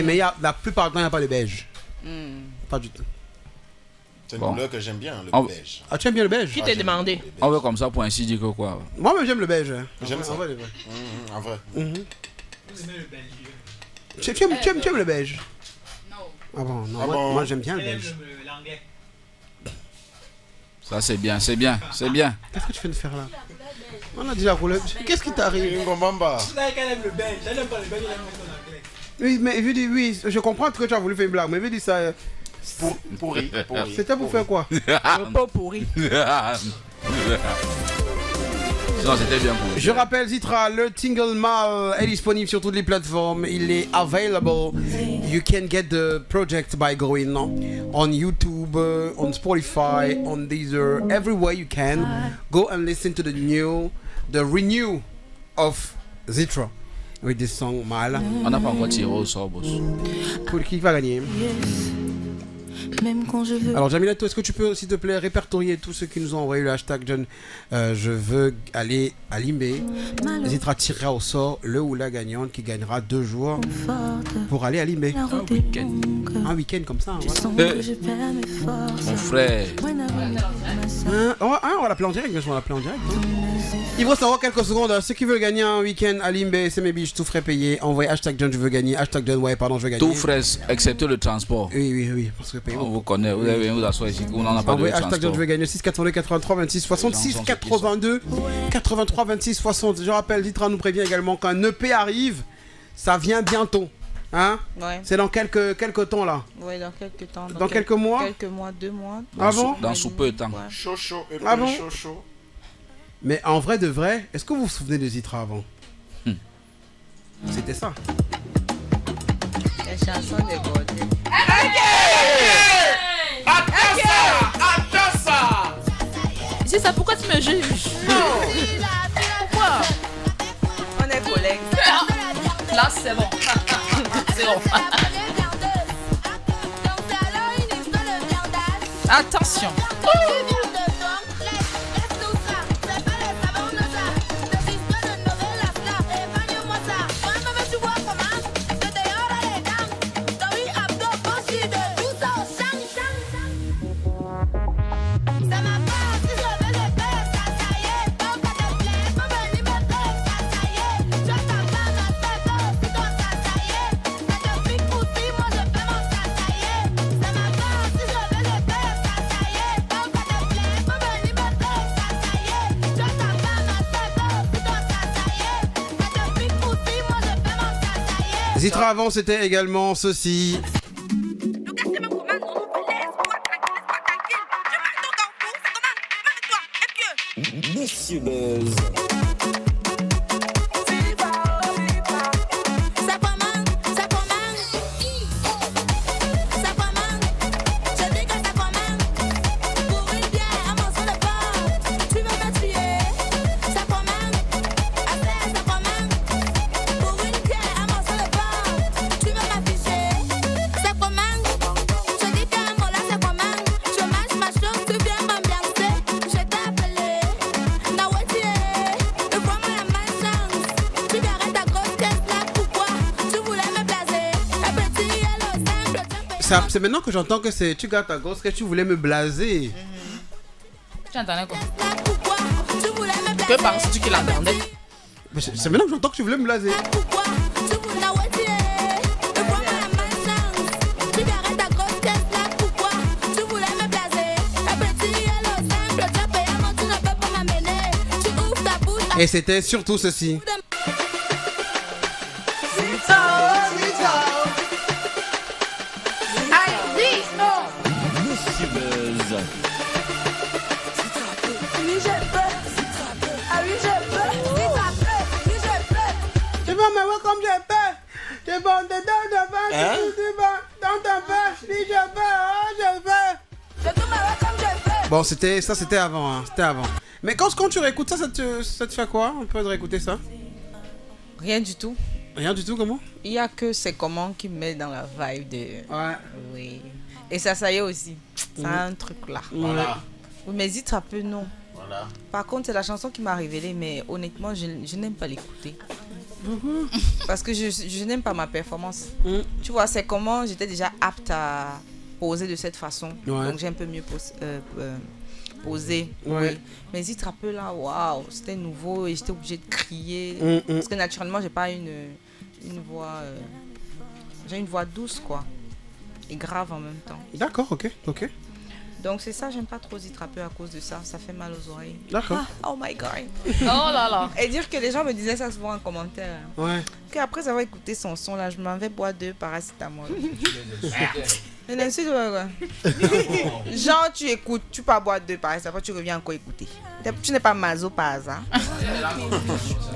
Mais la plupart du temps, il n'y a pas de beige. Pas du tout. C'est une Bon. couleur que j'aime bien, le Ah, beige. Ah, tu aimes bien le beige? Qui t'a demandé? On veut comme ça pour ainsi dire que quoi. Moi-même, j'aime le beige. Hein. J'aime ça. En vrai, de vrai. En vrai. Vous aimez le belge? Tu aimes le beige? Non. Ah bon, non, Ah bon. moi j'aime bien le Elle aime beige. l'anglais. Ça c'est bien, c'est bien, c'est bien. Qu'est-ce que tu viens de faire là? On a dit la couleur. Qu'est-ce qui t'arrive? Une gombamba. Vous savez qu'elle aime le belge. Elle n'aime pas le belge, elle aime l'anglais. Oui, mais je dis oui, je comprends que tu as voulu faire une blague, mais je dis ça. Pourri. C'était pour faire quoi? Un peu pourri. Non, c'était bien pour vous. Je rappelle, Zitra, le Tingle Mal est disponible sur toutes les plateformes. Il est available. You can get the project by going on YouTube, on Spotify, on Deezer, everywhere you can. Go and listen to the renew of Zitra with this song Mal. On n'a pas encore tiré au sort, boss. Pour qui va gagner? même quand je veux. Alors Jamilato, est-ce que tu peux s'il te plaît répertorier tous ceux qui nous ont envoyé le hashtag John je veux aller à Limbé. Zitra tirera au sort le ou la gagnante qui gagnera 2 jours pour aller à Limbé. Un week-end comme ça. Voilà. Mon frère. On va l'appeler en direct, bien sûr, on va l'appeler en direct. Il faut savoir quelques secondes. Ceux qui veulent gagner un week-end à Limbé, c'est mes biches, tout frais payé. Envoyez hashtag John je veux gagner, hashtag John je veux gagner. Tout frais, excepté le transport. Oui, parce que payé. On vous connaît, vous avez vous asseoir ici, on n'en a pas de transport. Hashtag John je veux gagner, 6 82 83 26 60, 6 82 83 26 60. Je rappelle, Ditra nous prévient également qu'un EP arrive, ça vient bientôt. Hein? Ouais. C'est dans quelques temps là. Oui, dans quelques temps. Dans quelques mois? Quelques mois, 2 mois. Dans sous peu de temps. Chaud, ah bon? Chaud. Mais en vrai de vrai, est-ce que vous vous souvenez de Zitra avant? C'était ça. Les chansons des Gordés. Attends ça! C'est ça, pourquoi tu me juges? Pourquoi? On est collègues. Là, c'est bon. C'est bon. Attention. Zitra avant c'était également ceci. Monsieur Buzz. C'est maintenant que j'entends que c'est tu gardes ta gosse que tu voulais me blaser. Tu entendais quoi? Que penses-tu qu'il entendait? C'est maintenant que j'entends que tu voulais me blaser. Et c'était surtout ceci. Bon, c'était avant, hein. C'était avant. Mais quand tu réécoutes ça, ça te fait quoi un peu de réécouter ça? Rien du tout. Rien du tout, comment? Il y a que c'est comment qui me met dans la vibe de... Ouais. Oui. Et ça y est aussi. Ça a un truc là. Voilà. Oui, mais dites un peu non. Voilà. Par contre, c'est la chanson qui m'a révélé, mais honnêtement, je n'aime pas l'écouter. Parce que je n'aime pas ma performance. Tu vois, c'est comment j'étais déjà apte à poser de cette façon. Ouais. Donc j'ai un peu mieux posé. Ouais. Oui. Mais Zitra peu là, waouh, c'était nouveau et j'étais obligée de crier. Parce que naturellement, j'ai pas une voix. J'ai une voix douce, quoi. Et grave en même temps. D'accord, ok. Donc c'est ça, j'aime pas trop Zitra peu à cause de ça. Ça fait mal aux oreilles. D'accord. Oh my god. Oh là là. Et dire que les gens me disaient ça souvent en commentaire. Ouais. Qu'après avoir écouté son son là, je m'en vais boire 2 paracétamol. Une insulte, genre tu écoutes, tu peux boire 2 paracétamol, tu reviens encore écouter. Tu n'es pas maso par hasard.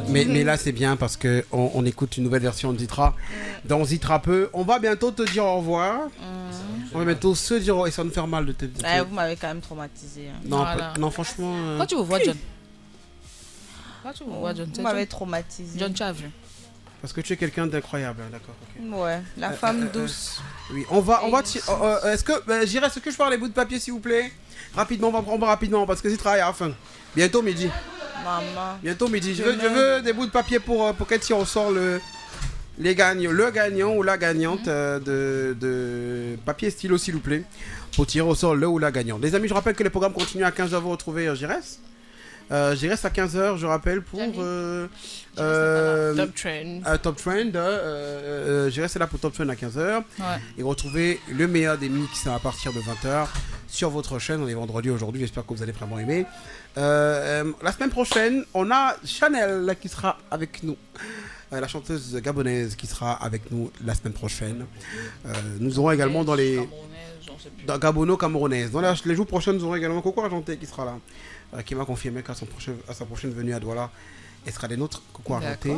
Mais là c'est bien parce que on écoute une nouvelle version de Zitra. Dans Zitra peu, on va bientôt te dire au revoir. On va bientôt se dire et ça va nous faire mal de te dire. Vous m'avez quand même traumatisé. Hein. Non, voilà. Non, franchement. Quand tu vous vois John. Quand tu vous vois John, vous m'avez traumatisé. John, tu as vu. Parce que tu es quelqu'un d'incroyable, d'accord. Okay. Ouais, la femme douce. Oui, on va est-ce que est-ce que je parle les bouts de papier s'il vous plaît? Rapidement, on va prendre rapidement parce que j'y travaille à la fin. Bientôt midi. Maman. Bientôt midi. Je veux des bouts de papier pour qu'elle tire au sort le gagnant ou la gagnante de papier stylo s'il vous plaît. Pour tirer au sort le ou la gagnante. Les amis, je rappelle que les programmes continuent à 15h. Vous retrouvez Jires. Jires à 15h, je rappelle, pour Top Trend. Top Trend. Jires est là pour Top Trend à 15h. Ouais. Et retrouvez le meilleur des mix à partir de 20h sur votre chaîne. On est vendredi aujourd'hui, j'espère que vous allez vraiment aimer. La semaine prochaine, on a Chanel qui sera avec nous. La chanteuse gabonaise qui sera avec nous la semaine prochaine. Nous aurons également dans les... Gabono-Camerounaise. Dans les jours prochains, nous aurons également Coco Argenté qui sera là. Qui m'a confirmé qu'à sa prochaine venue à Douala, elle sera des nôtres. Coco Argenté.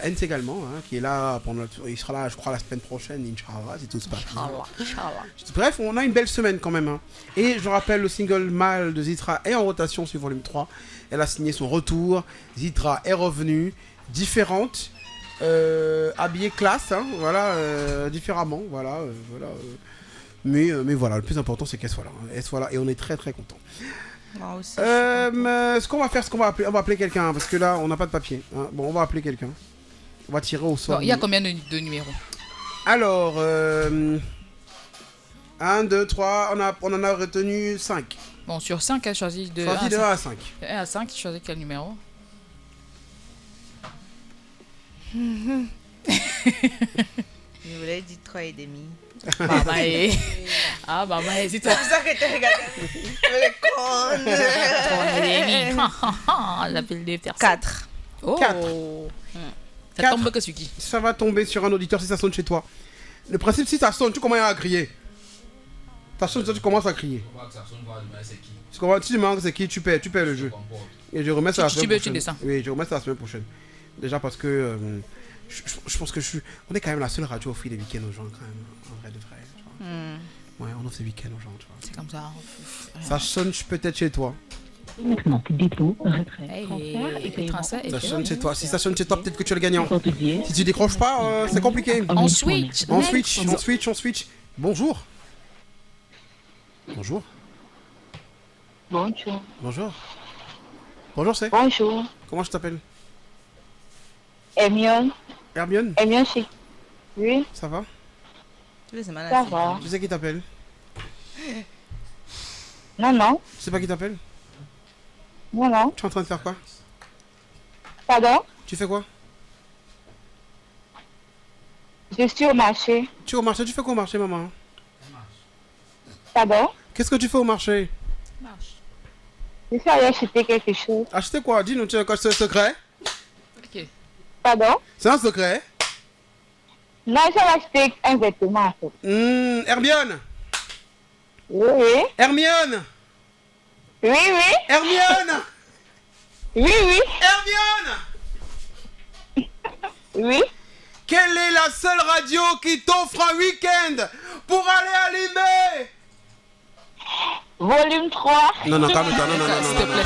Hens également, qui est là il sera là, je crois, la semaine prochaine, Inch'Allah, si tout se passe. Inch'Allah. Bref, on a une belle semaine quand même. Et je rappelle, le single Mal de Zitra est en rotation sur volume 3. Elle a signé son retour. Zitra est revenue, différente, habillée classe, voilà, différemment, voilà. Mais voilà, le plus important c'est qu'elle soit là. Elle soit là et on est très très content. Moi aussi. Ce qu'on va faire, on va appeler quelqu'un parce que là on n'a pas de papier. Bon, on va appeler quelqu'un. On va tirer au sort. Il y a combien de numéros? Alors, 1, 2, 3, on en a retenu 5. Bon, sur 5, elle choisit de 1 à 5. 1 à 5, tu choisis quel numéro? Je vous l'ai dit 3,5. Maman et... Ah, maman et c'est pour ça que tu regardes. Les cons. L'appel des personnes. 4. Oh. 4. Ça 4. tombe que sur qui? Ça va tomber sur un auditeur si ça sonne chez toi. Le principe, si ça sonne, tu commences à crier. Ça sonne, tu commences à crier. Tu demandes c'est qui, tu perds le jeu. Et je remets ça la semaine prochaine. Oui, je remets ça la semaine prochaine. Déjà parce que je pense que on est quand même la seule radio offrir des week-ends aux gens quand même, en vrai de vrai. Tu vois. Ouais, on offre des week-ends aux gens, tu vois. C'est comme ça. Ça sonne peut-être chez toi. Uniquement dépôt, retrait, transfert. Ça sonne chez toi. Si ça sonne chez toi, peut-être que tu es le gagnant. Si tu décroches pas, c'est compliqué. On switch. On switch. Bonjour. Bonjour. Bonjour, c'est. Bonjour. Comment je t'appelle? Hermione. Hermione, c'est... Oui. ça va? Ça va. Tu sais qui t'appelle? Non. Tu sais pas qui t'appelle? Non. Tu es en train de faire quoi? Pardon? Tu fais quoi? Je suis au marché. Tu es au marché? Tu fais quoi au marché, maman? Pardon? Qu'est-ce que tu fais au marché? Je suis allé acheter quelque chose. Acheter quoi? Dis-nous, c'est un secret? Ok. Pardon? C'est un secret? Non, j'ai acheté un vêtement en fait. Hermione? Oui. Hermione? Oui. Hermione? Oui. Hermione? Oui. Quelle est la seule radio qui t'offre un week-end pour aller à Limay? Volume 3. Non, calme-toi, S'il te plaît.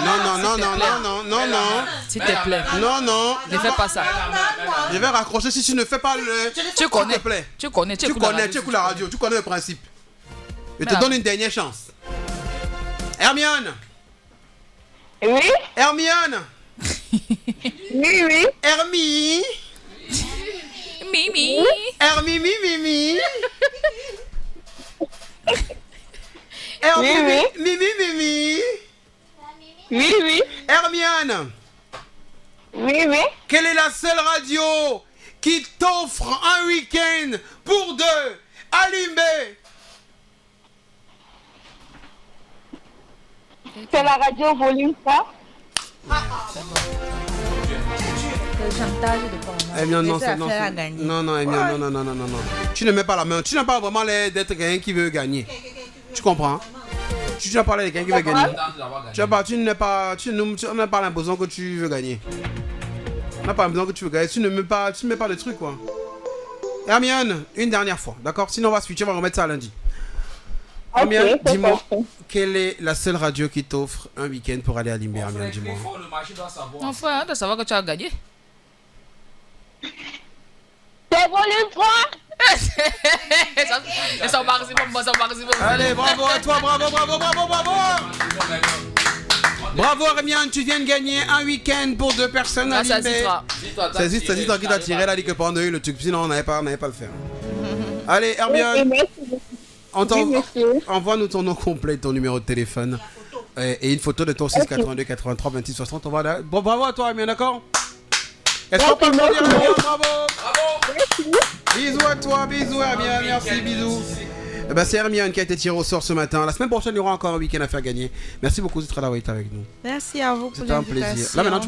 Non. S'il te plaît. Non. Ne fais pas ça. Je vais raccrocher si tu ne fais pas le... Tu connais. S'il te plaît. Tu connais la radio, tu connais le principe. Je te donne une dernière chance. Hermione? Oui. Hermione? Oui. Hermie? Mimi. Hermie. Mimi. Oui. Hermione. Oui. Quelle est la seule radio qui t'offre un week-end pour deux à Limay? C'est la radio volume 3. Non. Tu ne mets pas la main. Tu n'as pas vraiment l'air d'être quelqu'un qui veut gagner. Tu comprends? Tu n'as pas l'air de quelqu'un qui veut gagner. Tu n'as pas l'impression que tu veux gagner. On n'a pas l'impression que tu veux gagner. Tu ne mets pas de trucs, quoi. Hermione, une dernière fois, d'accord? Sinon, on va switcher, on va remettre ça à lundi. Hermione, dis-moi, quelle est la seule radio qui t'offre un week-end pour aller à Limay? Hermione, dis-moi. Enfin, de savoir que tu as gagné. C'est volume 3. C'est son maximum. Allez, bravo à toi, bravo. Bravo Hermione, tu viens de gagner un week-end pour 2 personnes à Limbé. C'est Zitra qui t'a tiré là, dit que pendant le truc, sinon on n'avait pas le faire. Allez Hermione, envoie-nous ton nom complet, ton numéro de téléphone et une photo de ton 6 82 83 26 60. Bon, bravo à toi Hermione, d'accord? Est-ce qu'on peut applaudir Hermione? Bravo. Bisous à toi, bisous Hermione, merci, bisous. C'est Hermione qui a été tirée au sort ce matin. La semaine prochaine, il y aura encore un week-end à faire gagner. Merci beaucoup Zitra d'avoir été avec nous. Merci à vous pour l'invitation. C'était un plaisir. Là maintenant, tu peux